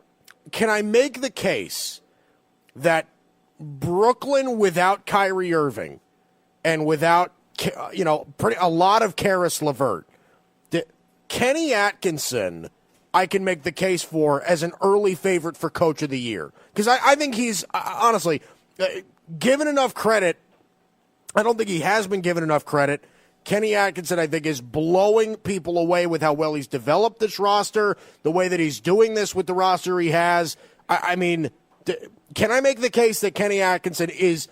Speaker 2: can I make the case that Brooklyn without Kyrie Irving and without a lot of Karis LeVert, Kenny Atkinson, I can make the case for as an early favorite for Coach of the Year, because I think he's honestly given enough credit. I don't think he has been given enough credit. Kenny Atkinson, I think, is blowing people away with how well he's developed this roster, the way that he's doing this with the roster he has. I mean, can I make the case that Kenny Atkinson is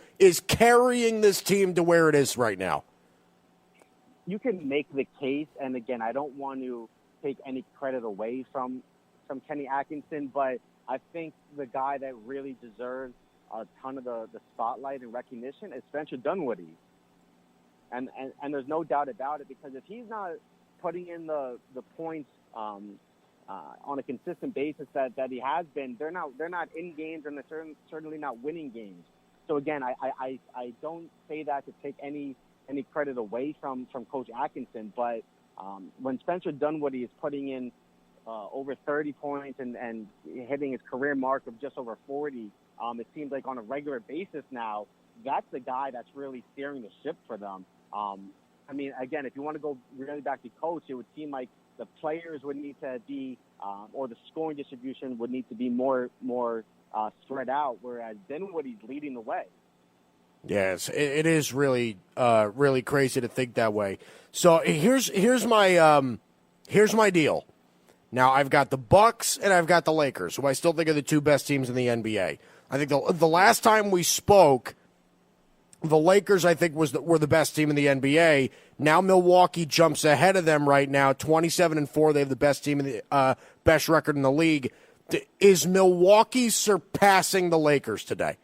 Speaker 2: carrying this team to where it is right now?
Speaker 5: You can make the case, and again, I don't want to take any credit away from Kenny Atkinson, but I think the guy that really deserves a ton of the spotlight and recognition is Spencer Dinwiddie. And there's no doubt about it, because if he's not putting in the points on a consistent basis that he has been, they're not in games, and they're certainly not winning games. So again, I don't say that to take any credit away from Coach Atkinson, but when Spencer Dunwoody is putting in over 30 points and hitting his career mark of just over 40, it seems like on a regular basis now, that's the guy that's really steering the ship for them. I mean, again, if you want to go really back to coach, it would seem like the players would need to be, or the scoring distribution would need to be more spread out, whereas Dinwiddie's leading the way.
Speaker 2: Yes, it is really really crazy to think that way. So here's my deal. Now I've got the Bucks and I've got the Lakers, who I still think are the two best teams in the NBA. I think the last time we spoke, the Lakers, I think, were the best team in the NBA. Now Milwaukee jumps ahead of them right now, 27-4. They have the best team in the best record in the league. Is Milwaukee surpassing the Lakers today?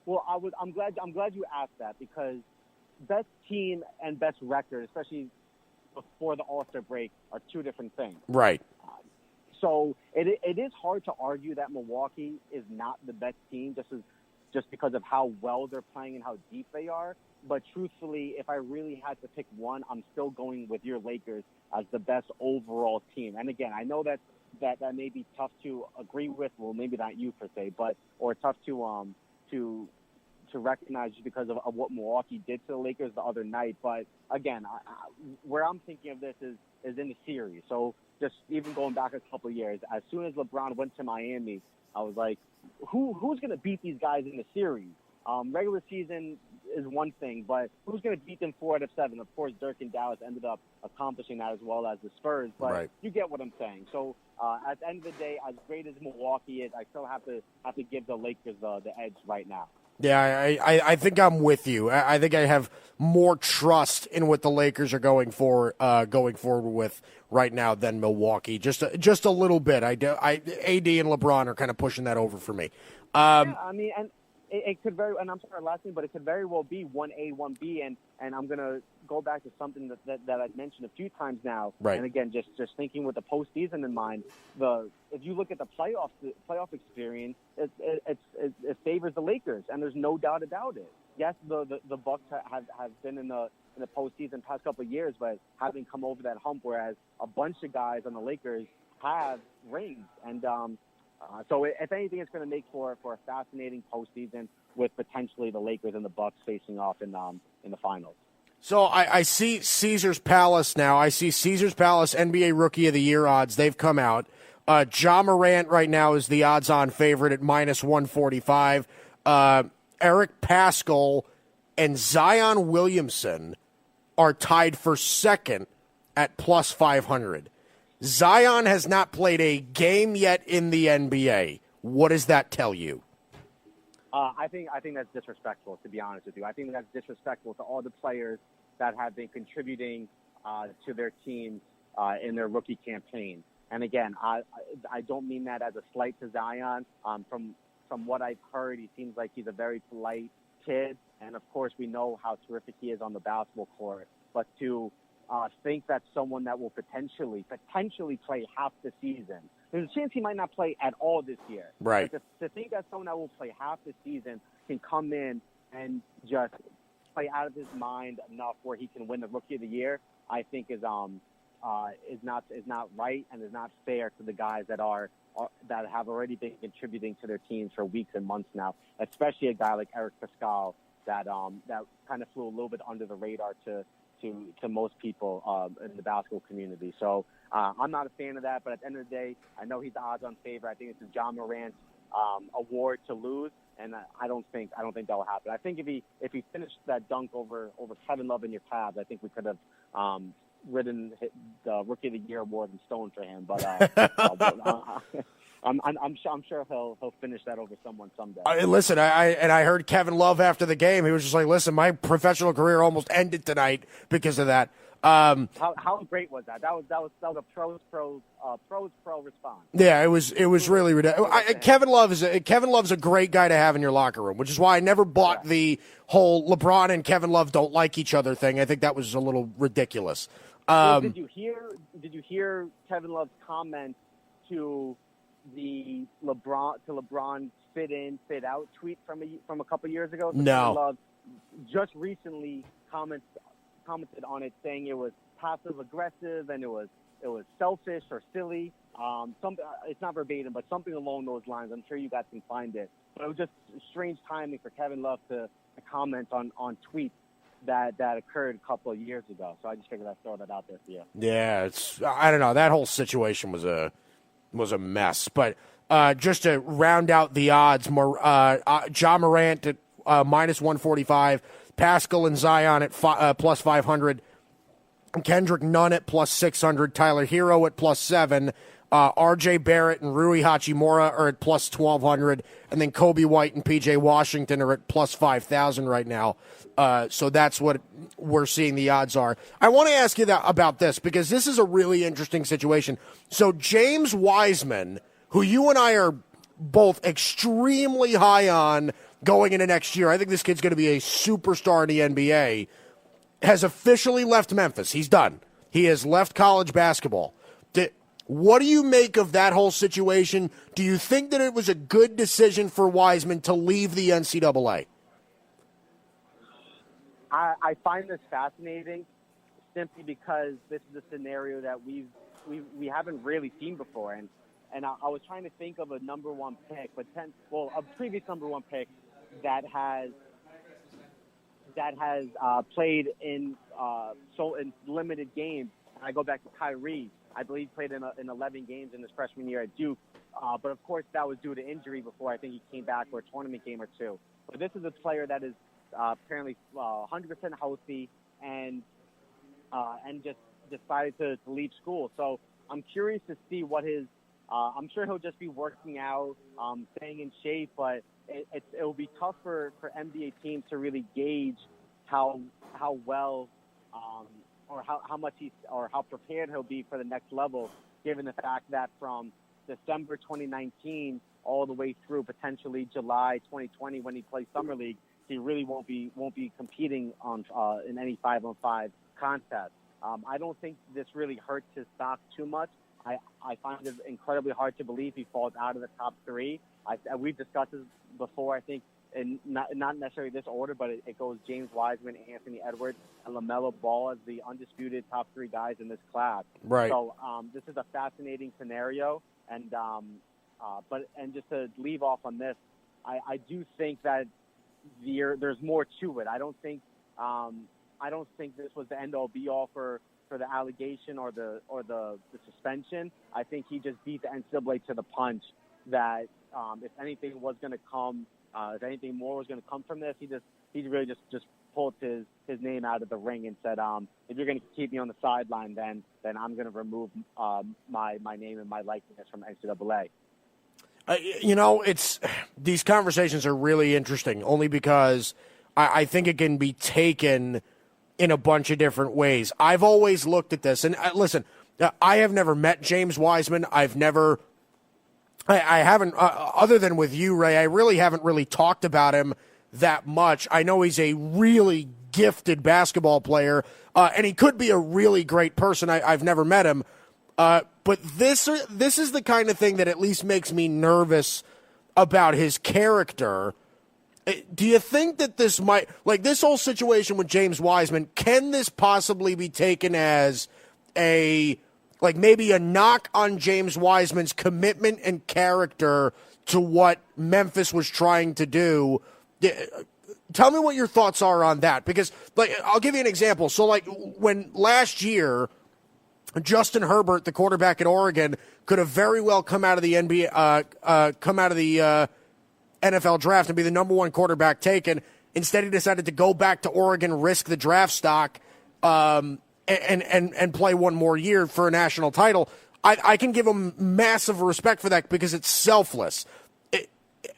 Speaker 5: Well, I'm glad you asked that, because best team and best record, especially before the All-Star break, are two different things.
Speaker 2: Right.
Speaker 5: So it is hard to argue that Milwaukee is not the best team just because of how well they're playing and how deep they are. But truthfully, if I really had to pick one, I'm still going with your Lakers as the best overall team. And again, I know that may be tough to agree with. Well, maybe not you per se, or tough to recognize just because of what Milwaukee did to the Lakers the other night. But again, where I'm thinking of this is in the series. So just even going back a couple of years, as soon as LeBron went to Miami, I was like, who's going to beat these guys in the series? Regular season is one thing, but who's going to beat them 4 out of 7? Of course, Dirk and Dallas ended up accomplishing that, as well as the Spurs. But
Speaker 2: right.
Speaker 5: You get what I'm saying. So at the end of the day, as great as Milwaukee is, I still have to give the Lakers the edge right now.
Speaker 2: Yeah, I think I'm with you. I think I have more trust in what the Lakers are going forward with right now than Milwaukee. Just a little bit. AD and LeBron are kind of pushing that over for me.
Speaker 5: Yeah, I mean, and it could very, and I'm sorry, last thing, but it could very well be 1A, 1B, and I'm gonna go back to something that I've mentioned a few times now.
Speaker 2: Right.
Speaker 5: And again, just thinking with the postseason in mind, if you look at the playoff experience, it favors the Lakers, and there's no doubt about it. Yes, the Bucks have been in the postseason past couple of years, but haven't come over that hump. Whereas a bunch of guys on the Lakers have rings, and so if anything, it's going to make for a fascinating postseason with potentially the Lakers and the Bucks facing off in the finals.
Speaker 2: So I see Caesars Palace now. I see Caesars Palace NBA Rookie of the Year odds. They've come out. Ja Morant right now is the odds-on favorite at -145. Eric Paschall and Zion Williamson are tied for second at +500. Zion has not played a game yet in the NBA. What does that tell you?
Speaker 5: I think that's disrespectful, to be honest with you. I think that's disrespectful to all the players that have been contributing to their teams in their rookie campaign. And again, I don't mean that as a slight to Zion. From what I've heard, he seems like he's a very polite kid, and of course we know how terrific he is on the basketball court. But to think that someone that will potentially play half the season, there's a chance he might not play at all this year.
Speaker 2: Right.
Speaker 5: But to think that someone that will play half the season can come in and just play out of his mind enough where he can win the Rookie of the Year, I think is not right and is not fair to the guys that have already been contributing to their teams for weeks and months now. Especially a guy like Eric Paschall that kind of flew a little bit under the radar to most people in the basketball community. So I'm not a fan of that, but at the end of the day, I know he's the odds-on favorite. I think it's a Ja Morant award to lose, and I don't think that will happen. I think if he finished that dunk over Kevin Love in your Cavs, I think we could have ridden the Rookie of the Year award and stolen for him. But I'm sure he'll finish that over someone someday.
Speaker 2: Listen, I heard Kevin Love after the game. He was just like, "Listen, my professional career almost ended tonight because of that."
Speaker 5: How great was that? That was a pros pro response.
Speaker 2: Yeah, it was really ridiculous. Kevin Love's a great guy to have in your locker room, which is why I never bought the whole LeBron and Kevin Love don't like each other thing. I think that was a little ridiculous.
Speaker 5: Did you hear Kevin Love's comment to the LeBron fit in, fit out tweet from a couple years ago? So
Speaker 2: No.
Speaker 5: Kevin Love just recently commented on it, saying it was passive aggressive and it was selfish or silly. It's not verbatim, but something along those lines. I'm sure you guys can find it. But it was just strange timing for Kevin Love to comment on tweets that occurred a couple of years ago. So I just figured I'd throw that out there for you.
Speaker 2: Yeah, I don't know. That whole situation was a mess. But just to round out the odds, Ja Morant at minus 145, Pascal and Zion at plus 500, Kendrick Nunn at plus 600, Tyler Hero at plus 7, R.J. Barrett and Rui Hachimura are at plus 1,200, and then Kobe White and P.J. Washington are at plus 5,000 right now. So that's what we're seeing the odds are. I want to ask you about this because this is a really interesting situation. So James Wiseman, who you and I are both extremely high on going into next year, I think this kid's going to be a superstar in the NBA, has officially left Memphis. He's done. He has left college basketball. What do you make of that whole situation? Do you think that it was a good decision for Wiseman to leave the NCAA?
Speaker 5: I find this fascinating simply because this is a scenario that we haven't really seen before. And I was trying to think of a number one pick, a previous number one pick that has played in limited games. I go back to Kyrie. I believe played in 11 games in his freshman year at Duke. But, of course, that was due to injury before I think he came back for a tournament game or two. But this is a player that is apparently 100% healthy and just decided to leave school. So I'm curious to see what his I'm sure he'll just be working out, staying in shape, but it will be tough for NBA teams to really gauge how well or how much how prepared he'll be for the next level, given the fact that from December 2019 all the way through potentially July 2020 when he plays summer league, he really won't be competing on in any 5-on-5 contest. I don't think this really hurts his stock too much. I find it incredibly hard to believe he falls out of the top three. We've discussed this before, I think, in not necessarily this order, but it goes James Wiseman, Anthony Edwards, and LaMelo Ball as the undisputed top three guys in this class.
Speaker 2: Right.
Speaker 5: So this is a fascinating scenario, and just to leave off on this, I do think that there's more to it. I don't think this was the end all be all for the allegation or the suspension. I think he just beat the NCAA to the punch that if anything was going to come, if anything more was going to come from this, he really just pulled his name out of the ring and said, if you're going to keep me on the sideline, then I'm going to remove my name and my likeness from NCAA. These conversations are really interesting only because I think it can be taken in a bunch of different ways. I've always looked at this, and listen, I have never met James Wiseman. I haven't, other than with you, Ray, I really haven't really talked about him that much. I know he's a really gifted basketball player, and he could be a really great person. I've never met him. But this is the kind of thing that at least makes me nervous about his character. Do you think that this might, like this whole situation with James Wiseman, can this possibly be taken as maybe a knock on James Wiseman's commitment and character to what Memphis was trying to do? Tell me what your thoughts are on that, because I'll give you an example. So when last year, Justin Herbert, the quarterback at Oregon, could have very well come out of the NFL draft and be the number one quarterback taken. Instead, he decided to go back to Oregon, risk the draft stock, and play one more year for a national title. I can give him massive respect for that because it's selfless.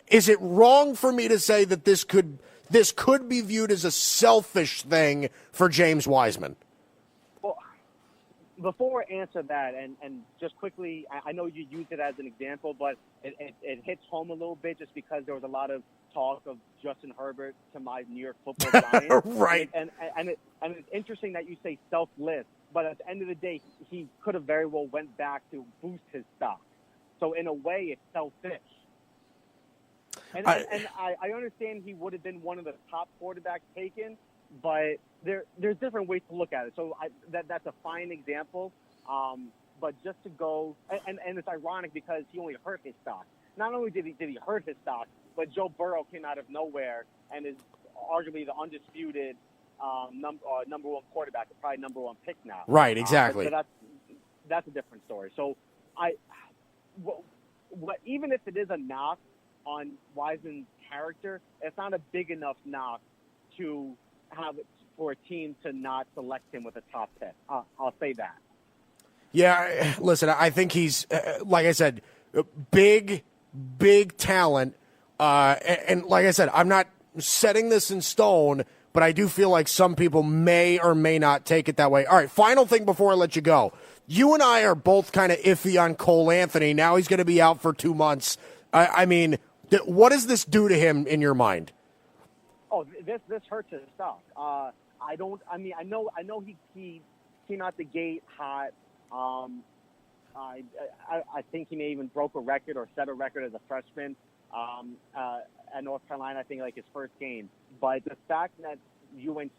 Speaker 5: Is it wrong for me to say that this could be viewed as a selfish thing for James Wiseman? Well, before I answer that, and just quickly, I know you used it as an example, but it hits home a little bit just because there was a lot of talk of Justin Herbert to my New York Football Giants.
Speaker 2: Right.
Speaker 5: And it's interesting that you say selfless, but at the end of the day, he could have very well went back to boost his stock. So in a way, it's selfish. And I understand he would have been one of the top quarterbacks taken, but there's different ways to look at it. So that's a fine example. But just to go, and it's ironic because he only hurt his stock. Not only did he hurt his stock, but Joe Burrow came out of nowhere and is arguably the undisputed number one quarterback, probably number one pick now.
Speaker 2: Right, exactly.
Speaker 5: So that's a different story. So even if it is a knock on Wiseman's character, it's not a big enough knock to have it for a team to not select him with a top pick. I'll say that.
Speaker 2: Yeah, listen, I think he's, like I said, big talent. And like I said, I'm not setting this in stone, but I do feel like some people may or may not take it that way. All right, final thing before I let you go. You and I are both kind of iffy on Cole Anthony. Now he's going to be out for 2 months. I mean, what does this do to him in your mind?
Speaker 5: Oh, this hurts his stock. I know he came out the gate hot. I think he may even broke a record or set a record as a freshman at North Carolina. I think like his first game. But the fact that UNC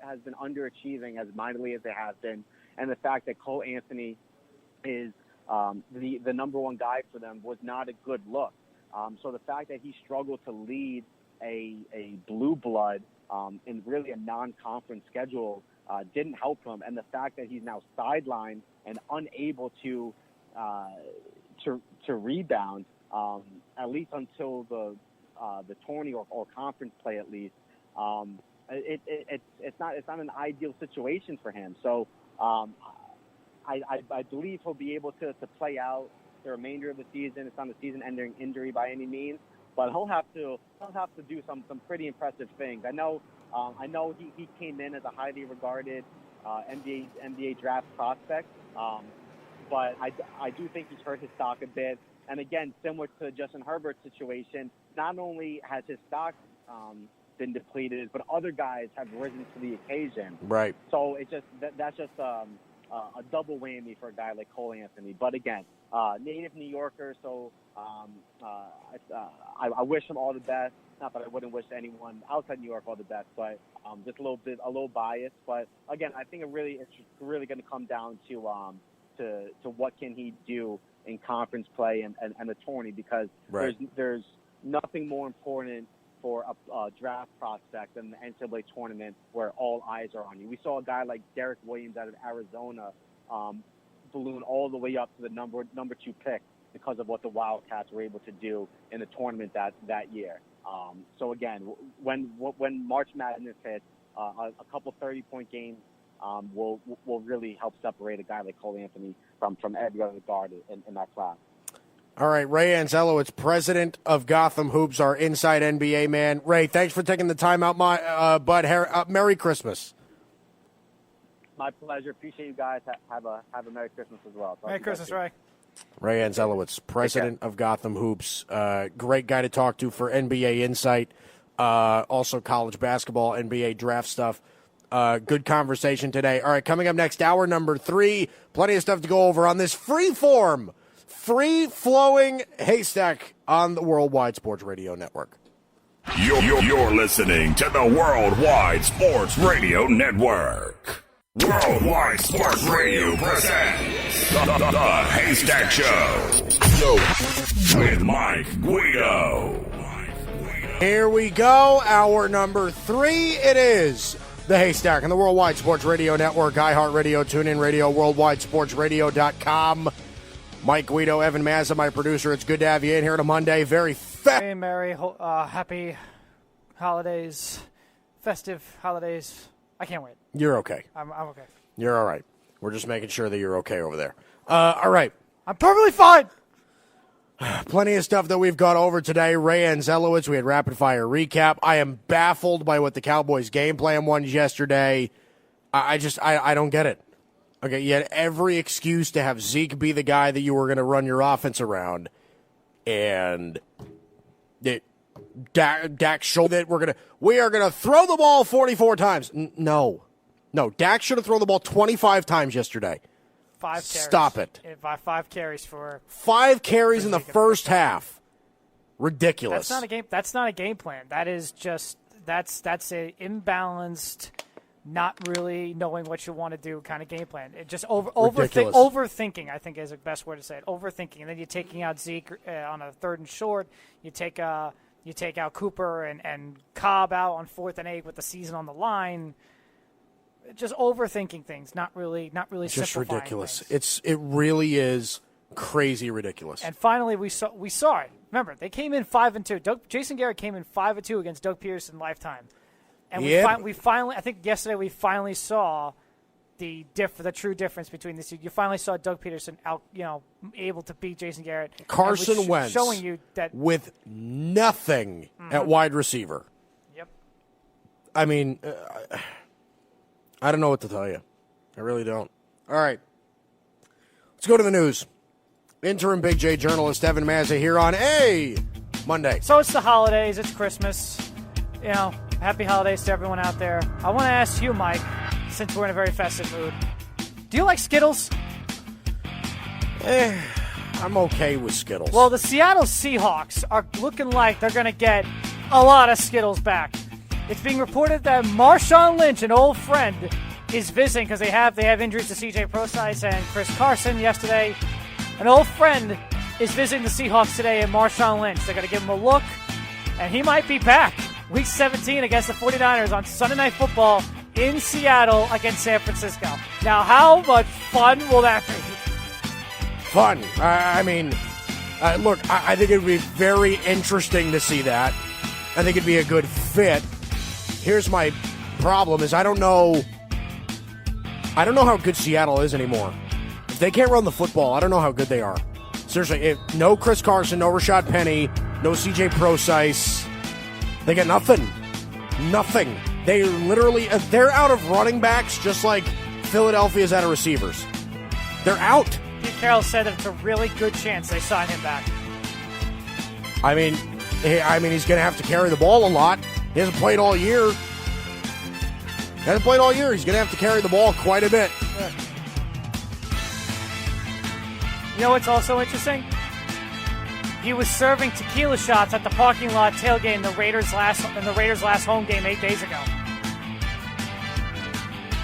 Speaker 5: has been underachieving as mightily as they have been, and the fact that Cole Anthony is the number one guy for them was not a good look. So the fact that he struggled to lead a blue blood in really a non-conference schedule didn't help him, and the fact that he's now sidelined and unable to rebound, at least until the tourney or conference play, at least, it's not an ideal situation for him. So I believe he'll be able to play out the remainder of the season. It's not a season-ending injury by any means, but he'll have to do some pretty impressive things. I know he came in as a highly regarded NBA draft prospect, but I do think he's hurt his stock a bit. And again, similar to Justin Herbert's situation, not only has his stock been depleted, but other guys have risen to the occasion.
Speaker 2: Right.
Speaker 5: So it's just that's just a double whammy for a guy like Cole Anthony. But again, native New Yorker, so I wish him all the best. Not that I wouldn't wish anyone outside New York all the best, but just a little biased. But again, I think it's really going to come down to what can he do in conference play and the tourney, because
Speaker 2: right.
Speaker 5: there's nothing more important for a draft prospect than the NCAA tournament where all eyes are on you. We saw a guy like Derek Williams out of Arizona balloon all the way up to the number 2 pick because of what the Wildcats were able to do in the tournament that year. So again, when March Madness hits, a couple 30-point games will really help separate a guy like Cole Anthony from every other guard in that class.
Speaker 2: All right, Ray Anzelowitz, president of Gotham Hoops, our inside NBA man. Ray, thanks for taking the time out, bud. Merry Christmas.
Speaker 5: My pleasure. Appreciate you guys. Have a Merry Christmas as well.
Speaker 3: Merry Christmas, Ray.
Speaker 2: Ray Anzelowitz, president of Gotham Hoops. Great guy to talk to for NBA insight, also college basketball, NBA draft stuff. Good conversation today. All right, coming up next, hour number 3. Plenty of stuff to go over on this free-flowing Haystack on the Worldwide Sports Radio Network.
Speaker 1: You're listening to the Worldwide Sports Radio Network. Worldwide Sports Radio presents the Haystack Show with Mike Guido.
Speaker 2: Here we go. Hour number 3. It is the Haystack on the Worldwide Sports Radio Network, iHeartRadio, TuneIn Radio, WorldwideSportsRadio.com. Mike Guido, Evan Mazza, my producer. It's good to have you in here on a Monday.
Speaker 3: Hey, Merry, happy holidays, festive holidays. I can't wait.
Speaker 2: You're okay.
Speaker 3: I'm okay.
Speaker 2: You're all right. We're just making sure that you're okay over there. All right.
Speaker 3: I'm perfectly fine.
Speaker 2: Plenty of stuff that we've gone over today. Ray Anzelowitz, we had rapid fire recap. I am baffled by what the Cowboys' game plan was yesterday. I don't get it. Okay, you had every excuse to have Zeke be the guy that you were going to run your offense around, and Dak showed that we are gonna throw the ball 44 times. No, Dak should have thrown the ball 25 times yesterday.
Speaker 3: 5 carries.
Speaker 2: Stop it.
Speaker 3: By 5 carries for
Speaker 2: 5 carries in the first half. Ridiculous.
Speaker 3: That's not a game plan. That is just that's a imbalanced, not really knowing what you want to do kind of game plan. It just overthinking, I think, is the best word to say it. Overthinking, and then you're taking out Zeke on a 3rd and short. You take out Cooper and Cobb out on 4th and 8 with the season on the line. Just overthinking things, not really
Speaker 2: just
Speaker 3: simplifying
Speaker 2: ridiculous.
Speaker 3: things.
Speaker 2: It really is crazy ridiculous.
Speaker 3: And finally, we saw it. Remember, they came in 5-2. Jason Garrett came in 5-2 against Doug Peterson lifetime. And we finally, I think yesterday we finally saw the true difference between these two. You finally saw Doug Peterson able to beat Jason Garrett.
Speaker 2: Carson Wentz
Speaker 3: showing you that
Speaker 2: with nothing at wide receiver.
Speaker 3: Yep.
Speaker 2: I mean, I don't know what to tell you. I really don't. All right. Let's go to the news. Interim Big J journalist Evan Mazza here on a Monday.
Speaker 3: So it's the holidays. It's Christmas. Happy holidays to everyone out there. I want to ask you, Mike, since we're in a very festive mood, do you like Skittles?
Speaker 2: I'm okay with Skittles.
Speaker 3: Well, the Seattle Seahawks are looking like they're going to get a lot of Skittles back. It's being reported that Marshawn Lynch, an old friend, is visiting because they have injuries to CJ Prosise and Chris Carson yesterday. An old friend is visiting the Seahawks today, and Marshawn Lynch. They're going to give him a look, and he might be back. Week 17 against the 49ers on Sunday Night Football in Seattle against San Francisco. Now, how much fun will that be?
Speaker 2: Fun. I mean, look, I think it would be very interesting to see that. I think it'd be a good fit. Here's my problem is I don't know how good Seattle is anymore. If they can't run the football, I don't know how good they are. Seriously, no Chris Carson, no Rashad Penny, no CJ Prosise. They got nothing. Nothing. They're out of running backs just like Philadelphia's out of receivers. They're out.
Speaker 3: Pete Carroll said that it's a really good chance they sign him back.
Speaker 2: I mean, he's going to have to carry the ball a lot. He hasn't played all year. He's going to have to carry the ball quite a bit.
Speaker 3: Yeah. You know what's also interesting? He was serving tequila shots at the parking lot tailgate in the Raiders' last home game 8 days ago.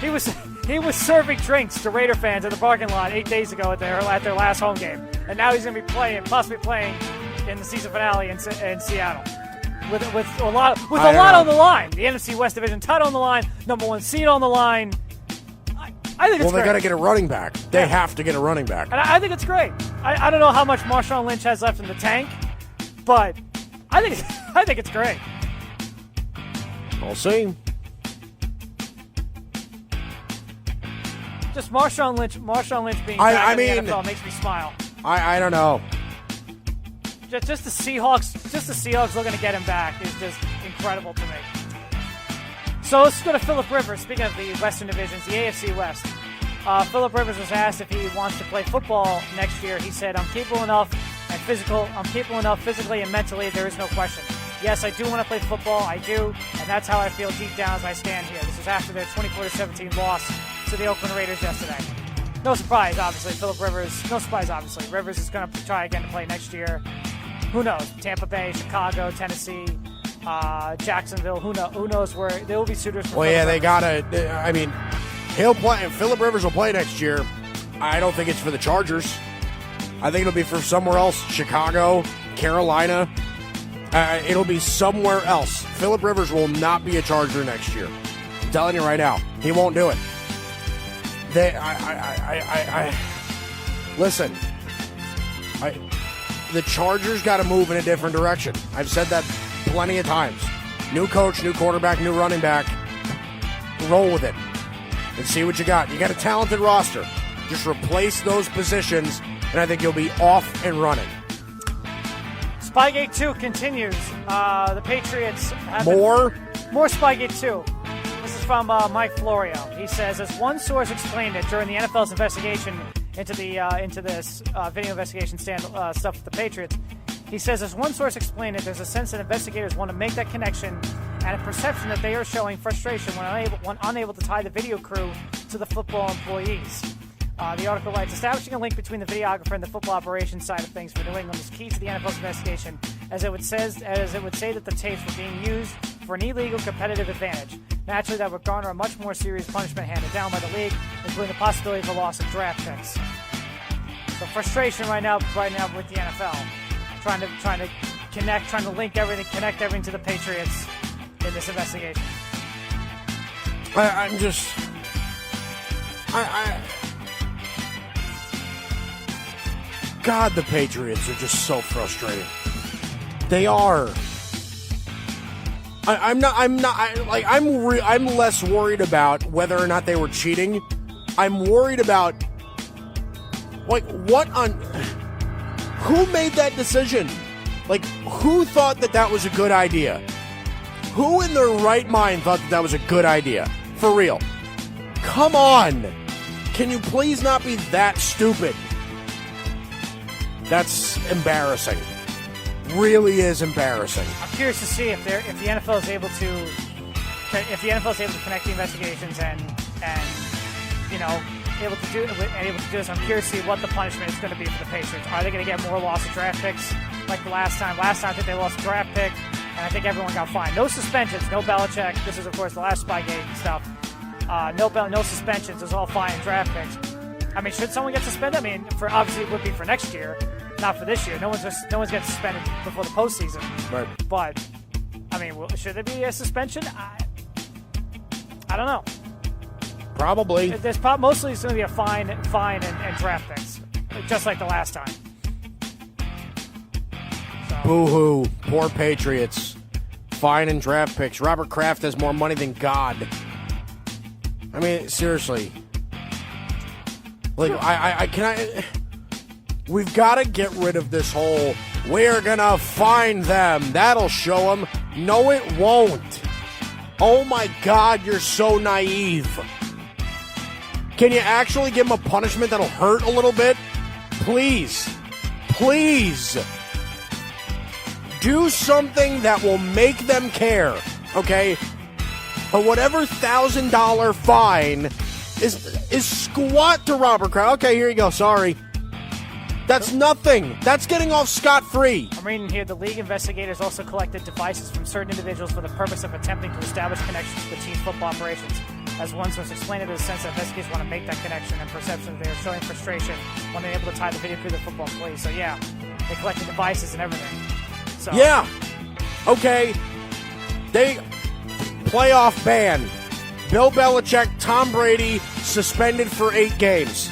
Speaker 3: He was serving drinks to Raider fans at the parking lot 8 days ago at their last home game, and now he's going to be possibly playing in the season finale in Seattle with a lot on the line. The NFC West Division title on the line, number 1 seed on the line. I think it's great.
Speaker 2: They got to get a running back. They have to get a running back.
Speaker 3: And I think it's great. I don't know how much Marshawn Lynch has left in the tank, but I think it's great.
Speaker 2: We'll see.
Speaker 3: Just Marshawn Lynch being back in the NFL makes me smile.
Speaker 2: I don't know.
Speaker 3: Just the Seahawks looking to get him back is just incredible to me. So let's go to Phillip Rivers. Speaking of the Western divisions, the AFC West. Phillip Rivers was asked if he wants to play football next year. He said, I'm capable enough physically and mentally, there is no question. Yes, I do want to play football, I do, and that's how I feel deep down as I stand here. This is after their 24-17 loss to the Oakland Raiders yesterday. No surprise, obviously, Rivers is going to try again to play next year. Who knows? Tampa Bay, Chicago, Tennessee, Jacksonville, who knows where they will be suitors for.
Speaker 2: Well, yeah, they gotta. I mean, he'll play. Phillip Rivers will play next year. I don't think it's for the Chargers. I think it'll be for somewhere else. Chicago, Carolina. It'll be somewhere else. Phillip Rivers will not be a Charger next year. I'm telling you right now, he won't do it. Listen. The Chargers got to move in a different direction. I've said that plenty of times. New coach, new quarterback, new running back. Roll with it and see what you got. You got a talented roster. Just replace those positions, and I think you'll be off and running.
Speaker 3: Spygate 2 continues. The Patriots have
Speaker 2: more
Speaker 3: Spygate 2. This is from Mike Florio. He says, as one source explained it during the NFL's investigation into this video investigation stuff with the Patriots. He says, as one source explained it, there's a sense that investigators want to make that connection and a perception that they are showing frustration when unable to tie the video crew to the football employees. The article writes, establishing a link between the videographer and the football operations side of things for New England is key to the NFL's investigation, as it would say that the tapes were being used for an illegal competitive advantage. Naturally, that would garner a much more serious punishment handed down by the league, including the possibility of a loss of draft picks. So frustration right now with the NFL, trying to connect, trying to link everything, connect everything to the Patriots in this investigation.
Speaker 2: God, the Patriots are just so frustrating. They are. I'm less worried about whether or not they were cheating. I'm worried about, who made that decision? Who thought that was a good idea? Who in their right mind thought that was a good idea? For real. Come on. Can you please not be that stupid? That's embarrassing. Really is embarrassing.
Speaker 3: I'm curious to see if the NFL is able to connect the investigations and able to do this. I'm curious to see what the punishment is going to be for the Patriots. Are they going to get more loss of draft picks like the last time? Last time I think they lost a draft pick, and I think everyone got fined. No suspensions, no Belichick. This is of course the last Spygate stuff. No suspensions. It was all fine and draft picks. I mean, should someone get suspended? I mean, obviously it would be for next year, not for this year. No one's getting suspended before the postseason. Right. But I mean, should there be a suspension? I don't know.
Speaker 2: Probably.
Speaker 3: There's mostly it's going to be a fine and draft picks, just like the last time. So.
Speaker 2: Boo-hoo. Poor Patriots. Fine and draft picks. Robert Kraft has more money than God. I mean, seriously. We've got to get rid of this whole, we're going to find them. That'll show them. No, it won't. Oh my God, you're so naive. Can you actually give them a punishment that'll hurt a little bit? Please. Please. Do something that will make them care, okay? But whatever $1,000 fine is squat to Robert Kraft. Okay, here you go. Sorry. That's nothing. That's getting off scot-free.
Speaker 3: I'm reading here, the league investigators also collected devices from certain individuals for the purpose of attempting to establish connections to the team's football operations. As one source explained it, in the sense that investigators want to make that connection and perception that they are showing frustration when they're able to tie the video to the football plays. So yeah, they collected devices and everything. So
Speaker 2: yeah. Okay. They playoff ban. Bill Belichick, Tom Brady suspended for 8 games.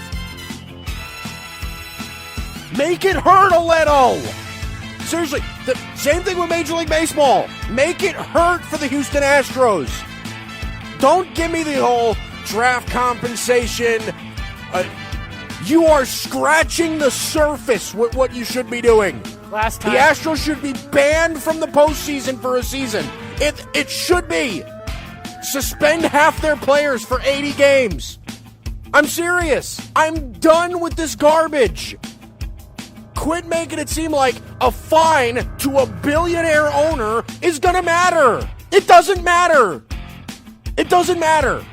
Speaker 2: Make it hurt a little. Seriously, the same thing with Major League Baseball. Make it hurt for the Houston Astros. Don't give me the whole draft compensation. You are scratching the surface with what you should be doing.
Speaker 3: Last time,
Speaker 2: the Astros should be banned from the postseason for a season. It should be. Suspend half their players for 80 games. I'm serious. I'm done with this garbage. Quit making it seem like a fine to a billionaire owner is going to matter. It doesn't matter. It doesn't matter.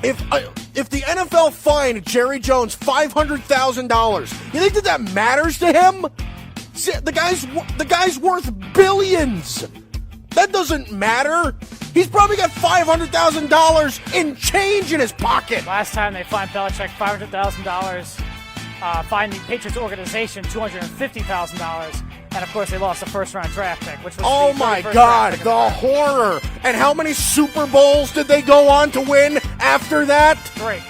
Speaker 2: If the NFL fined Jerry Jones $500,000, you think that matters to him? The guy's worth billions. That doesn't matter. He's probably got $500,000 in change in his pocket.
Speaker 3: Last time they fined Belichick $500,000. Fined the Patriots organization $250,000, and of course they lost the first-round draft pick, which was
Speaker 2: oh my God, the horror! And how many Super Bowls did they go on to win after that?
Speaker 3: 3.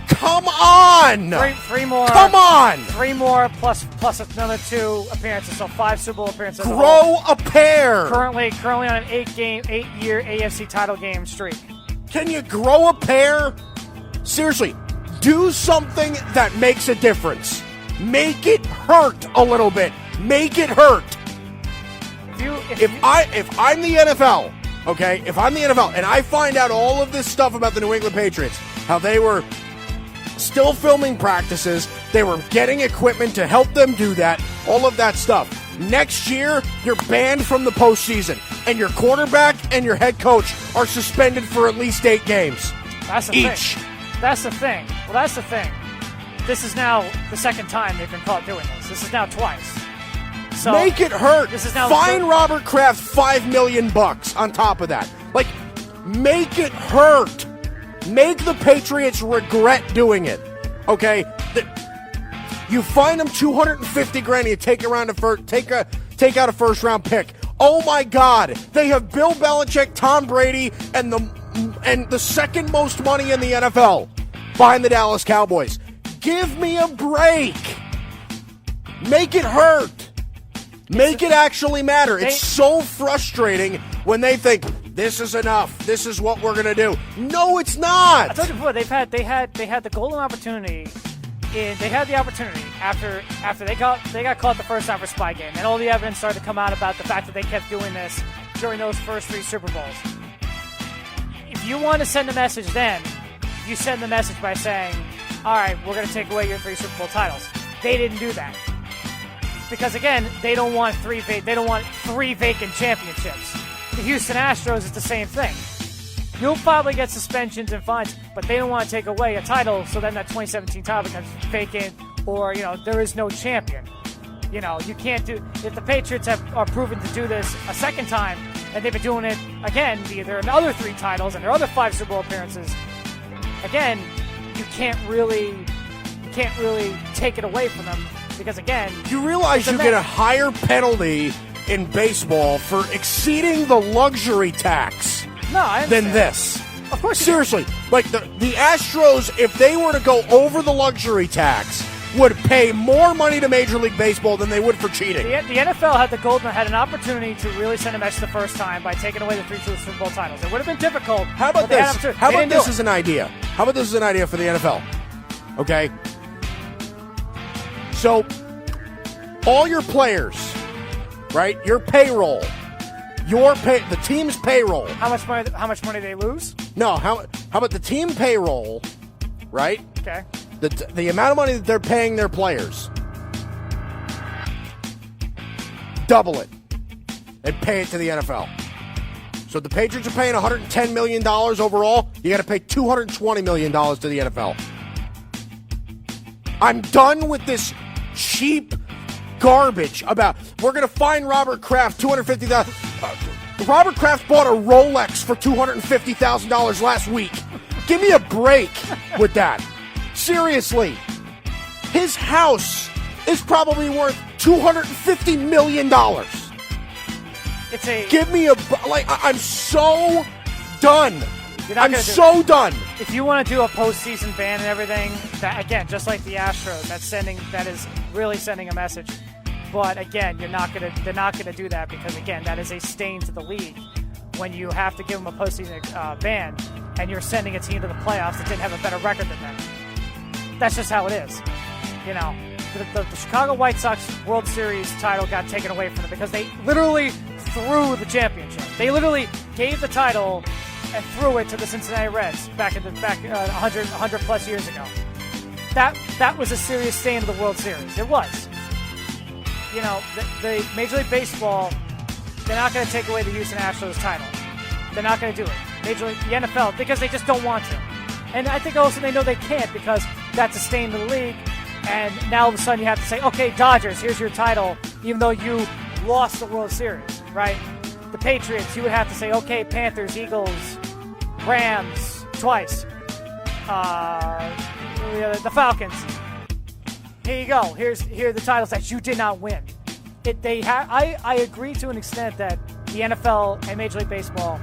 Speaker 2: Come on!
Speaker 3: 3 more.
Speaker 2: Come on!
Speaker 3: 3 more plus another 2 appearances, so 5 Super Bowl appearances.
Speaker 2: Grow a pair.
Speaker 3: Currently on an 8-year AFC title game streak.
Speaker 2: Can you grow a pair? Seriously. Do something that makes a difference. Make it hurt a little bit. Make it hurt. If I'm the NFL, okay, if I'm the NFL and I find out all of this stuff about the New England Patriots, how they were still filming practices, they were getting equipment to help them do that, all of that stuff. Next year, you're banned from the postseason, and your quarterback and your head coach are suspended for at least 8 games.
Speaker 3: That's the
Speaker 2: each.
Speaker 3: thing. That's the thing. Well, that's the thing. This is now the second time they've been caught doing this. This is now twice. So
Speaker 2: make it hurt.
Speaker 3: This is now
Speaker 2: fine Robert Kraft $5 million on top of that. Like, make it hurt. Make the Patriots regret doing it. Okay? You fine them $250,000. You take out a first round pick. Oh my God! They have Bill Belichick, Tom Brady, and the second most money in the NFL behind the Dallas Cowboys. Give me a break. Make it hurt. Make it actually matter. It's so frustrating when they think this is enough. This is what we're gonna do. No, it's not.
Speaker 3: I told you before. They had the golden opportunity. They had the opportunity after they got caught the first time for Spygate, and all the evidence started to come out about the fact that they kept doing this during those first 3 Super Bowls. If you want to send a message, then you send the message by saying, "All right, we're going to take away your 3 Super Bowl titles." They didn't do that. Because again, they don't want 3 vacant championships. The Houston Astros is the same thing. You'll probably get suspensions and fines, but they don't want to take away a title, so then that 2017 title becomes vacant, or there is no champion. You can't do. If the Patriots are proven to do this a second time, and they've been doing it again, either in other 3 titles and their other 5 Super Bowl appearances, again, you can't really take it away from them. Because again,
Speaker 2: you realize you get a higher penalty in baseball for exceeding the luxury tax than this.
Speaker 3: Of course,
Speaker 2: seriously, like the Astros, if they were to go over the luxury tax, would pay more money to Major League Baseball than they would for cheating.
Speaker 3: The NFL had an opportunity to really send a message the first time by taking away the 3 Super Bowl titles. It would have been difficult.
Speaker 2: How about this? How about this as an idea? How about this as an idea for the NFL? Okay. So, all your players, right? Your payroll, the team's payroll.
Speaker 3: How much money they lose?
Speaker 2: No, how about the team payroll, right?
Speaker 3: Okay.
Speaker 2: The amount of money that they're paying their players. Double it and pay it to the NFL. So the Patriots are paying $110 million overall. You got to pay $220 million to the NFL. I'm done with this cheap garbage about we're going to fine Robert Kraft $250,000. Robert Kraft bought a Rolex for $250,000 last week. Give me a break with that. Seriously. His house is probably worth $250 million. Give me I'm so done. I'm so done.
Speaker 3: If you want to do a postseason ban and everything, that again, just like the Astros, that is really sending a message. But again, they're not gonna do that because again, that is a stain to the league when you have to give them a postseason ban and you're sending a team to the playoffs that didn't have a better record than them. That's just how it is. The Chicago White Sox World Series title got taken away from them because they literally threw the championship. They literally gave the title and threw it to the Cincinnati Reds back 100 plus years ago. That was a serious stain of the World Series. It was. The Major League Baseball, they're not going to take away the Houston Astros title. They're not going to do it. The NFL, because they just don't want to. And I think also they know they can't because that's a stain to the league. And now all of a sudden you have to say, okay, Dodgers, here's your title, even though you lost the World Series, right? The Patriots, you would have to say, okay, Panthers, Eagles, Rams, twice. The Falcons. Here you go. Here are the titles that you did not win. I agree to an extent that the NFL and Major League Baseball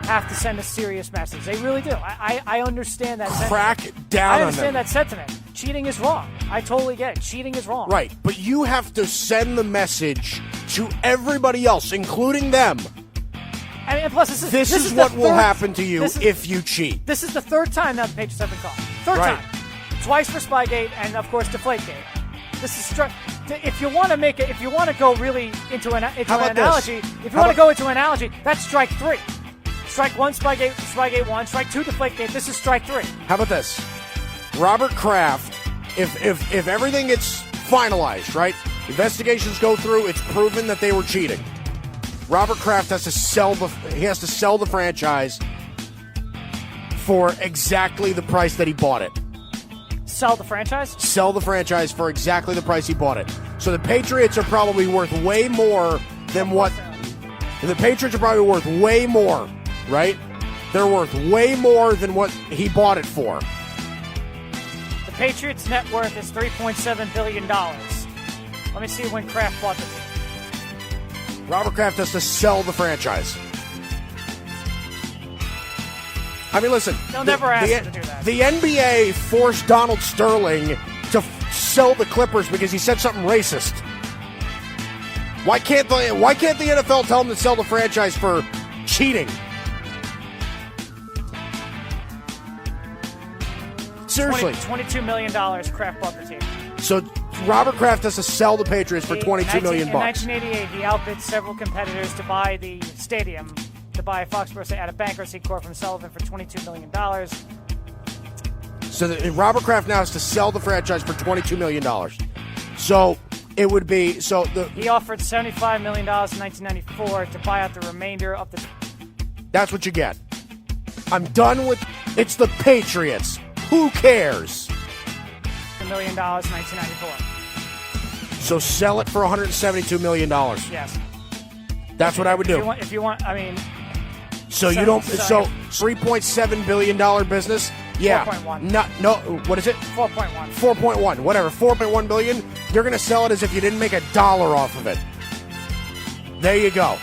Speaker 3: have to send a serious message. They really do. I understand that
Speaker 2: Crack
Speaker 3: sentiment.
Speaker 2: down on them.
Speaker 3: I understand that sentiment. Cheating is wrong. I totally get it. Cheating is wrong.
Speaker 2: Right, but you have to send the message to everybody else, including them.
Speaker 3: And plus, this is
Speaker 2: what will happen to you if you cheat.
Speaker 3: This is the third time now the Patriots have been caught. Third time. Twice for Spygate and, of course, Deflategate. This is if you want to go really into an analogy, that's strike 3. Strike 1, Spygate 1. Strike 2, Deflategate. This is strike 3.
Speaker 2: How about this? Robert Kraft, if everything gets finalized, right? Investigations go through, it's proven that they were cheating. Robert Kraft has to sell the franchise for exactly the price that he bought it.
Speaker 3: Sell the franchise?
Speaker 2: Sell the franchise for exactly the price he bought it. So the Patriots are probably worth way more than what... The Patriots are probably worth way more, right? They're worth way more than what he bought it for.
Speaker 3: The Patriots' net worth is $3.7 billion. Let me see when Kraft bought the team.
Speaker 2: Robert Kraft has to sell the franchise. I mean, listen.
Speaker 3: They'll never ask him to do that.
Speaker 2: The NBA forced Donald Sterling to sell the Clippers because he said something racist. Why can't the NFL tell him to sell the franchise for cheating? Seriously.
Speaker 3: $22 million Kraft bought the team.
Speaker 2: So Robert Kraft has to sell the Patriots for $22 million.
Speaker 3: In 1988, he outbid several competitors to buy the stadium, to buy Foxborough out of bankruptcy court from Sullivan for $22 million.
Speaker 2: So Robert Kraft now has to sell the franchise for $22 million. So it would be
Speaker 3: he offered $75 million in 1994 to buy out the remainder of the.
Speaker 2: That's what you get. I'm done with. It's the Patriots. Who cares?
Speaker 3: $1 million in 1994.
Speaker 2: So sell it for $172 million.
Speaker 3: Yes.
Speaker 2: That's what I would do.
Speaker 3: If you want, I mean.
Speaker 2: So you don't. So $3.7 billion business. Yeah.
Speaker 3: 4.1.
Speaker 2: No. What is it?
Speaker 3: 4.1.
Speaker 2: 4.1. Whatever. 4.1 billion. You're going to sell it as if you didn't make $1 off of it. There you go.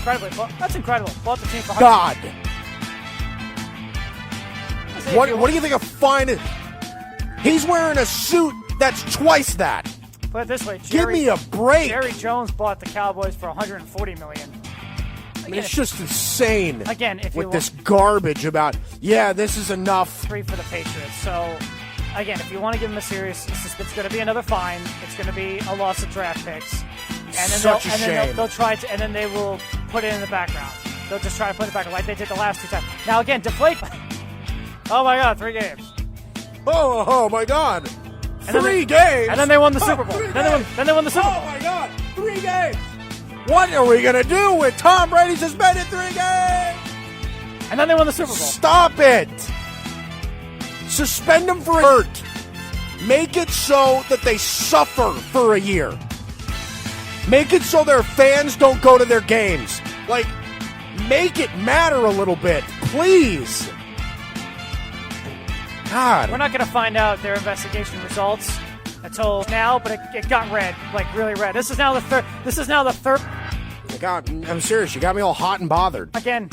Speaker 3: That's incredible. Bought the team for
Speaker 2: God. What do you think of fine? He's wearing a suit that's twice that.
Speaker 3: Put it this way,
Speaker 2: give me a break.
Speaker 3: Jerry Jones bought the Cowboys for $140 million.
Speaker 2: I mean, it's just insane.
Speaker 3: Again, if you
Speaker 2: with this garbage about this is enough.
Speaker 3: 3 for the Patriots. So again, if you want to give them a serious, it's going to be another fine. It's going to be a loss of draft picks, and then they'll try to, and then they will put it in the background. They'll just try to put it back like they did the last 2 times. Now again, deflate. Oh my God, 3 games.
Speaker 2: Oh my God, 3 games.
Speaker 3: And then they won the Super Bowl. Then they won the Super Bowl.
Speaker 2: Oh my God, 3 games. What are we gonna do with Tom Brady suspended 3 games?
Speaker 3: And then they won the Super Bowl.
Speaker 2: Stop it. Suspend them for hurt. Make it so that they suffer for a year. Make it so their fans don't go to their games. Like, make it matter a little bit, please. God.
Speaker 3: We're not going to find out their investigation results until now, but it got red, like really red. This is now the third.
Speaker 2: God, I'm serious. You got me all hot and bothered.
Speaker 3: Again,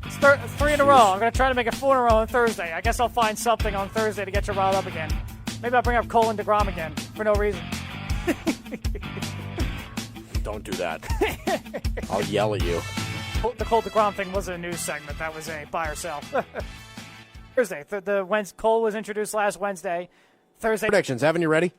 Speaker 3: it's 3 in a row. I'm going to try to make it 4 in a row on Thursday. I guess I'll find something on Thursday to get you riled up again. Maybe I'll bring up Cole and DeGrom again for no reason.
Speaker 2: Don't do that. I'll yell at you.
Speaker 3: The Cole DeGrom thing wasn't a news segment. That was a buy or sell. Thursday. Cole was introduced last Wednesday. Thursday.
Speaker 2: Predictions. Haven't you ready?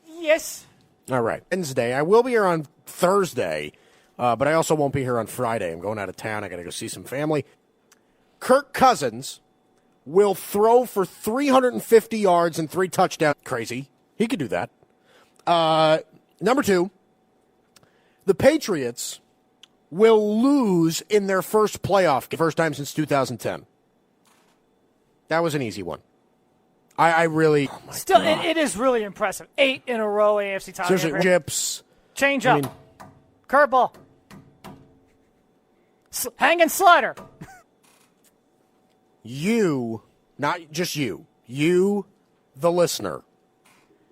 Speaker 3: Yes.
Speaker 2: All right. Wednesday. I will be here on Thursday, but I also won't be here on Friday. I'm going out of town. I got to go see some family. Kirk Cousins will throw for 350 yards and 3 touchdowns. Crazy. He could do that. Number 2, the Patriots will lose in their first playoff game, first time since 2010. That was an easy one. I really... Oh
Speaker 3: Still, it is really impressive. 8 in a row AFC title.
Speaker 2: Seriously, chips.
Speaker 3: Change up. Curveball. Hanging slider.
Speaker 2: You, not just you, the listener,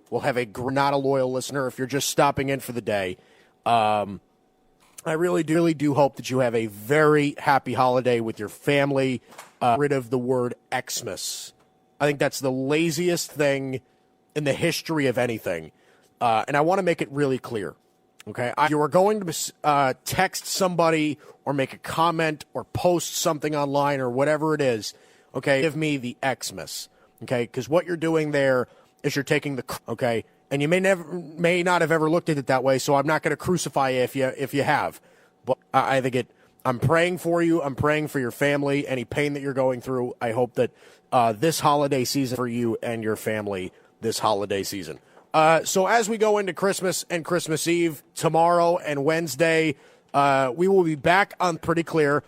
Speaker 2: will have not a loyal listener if you're just stopping in for the day. I really do hope that you have a very happy holiday with your family. Rid of the word Xmas. I think that's the laziest thing in the history of anything. And I want to make it really clear. Okay, you are going to text somebody or make a comment or post something online or whatever it is. Okay, give me the Xmas. Okay, because what you're doing there is you're taking the and you may not have ever looked at it that way. So I'm not going to crucify you if you have. But I think I'm praying for you. I'm praying for your family. Any pain that you're going through. I hope that this holiday season for you and your family this holiday season. So as we go into Christmas and Christmas Eve, tomorrow and Wednesday, we will be back on Pretty Clear.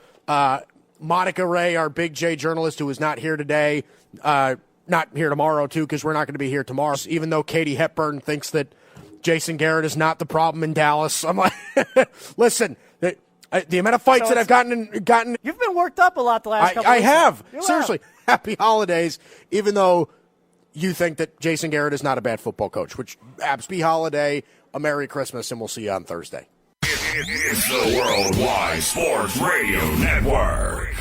Speaker 2: Monica Ray, our Big J journalist who is not here today, not here tomorrow, too, because we're not going to be here tomorrow, even though Katie Hepburn thinks that Jason Garrett is not the problem in Dallas. I'm like, listen, the amount of fights that I've gotten.
Speaker 3: You've been worked up a lot the last couple
Speaker 2: I
Speaker 3: weeks.
Speaker 2: have.
Speaker 3: You
Speaker 2: Seriously, happy holidays, even though you think that Jason Garrett is not a bad football coach, which happy holiday, a Merry Christmas, and we'll see you on Thursday.
Speaker 1: It's the Worldwide Sports Radio Network.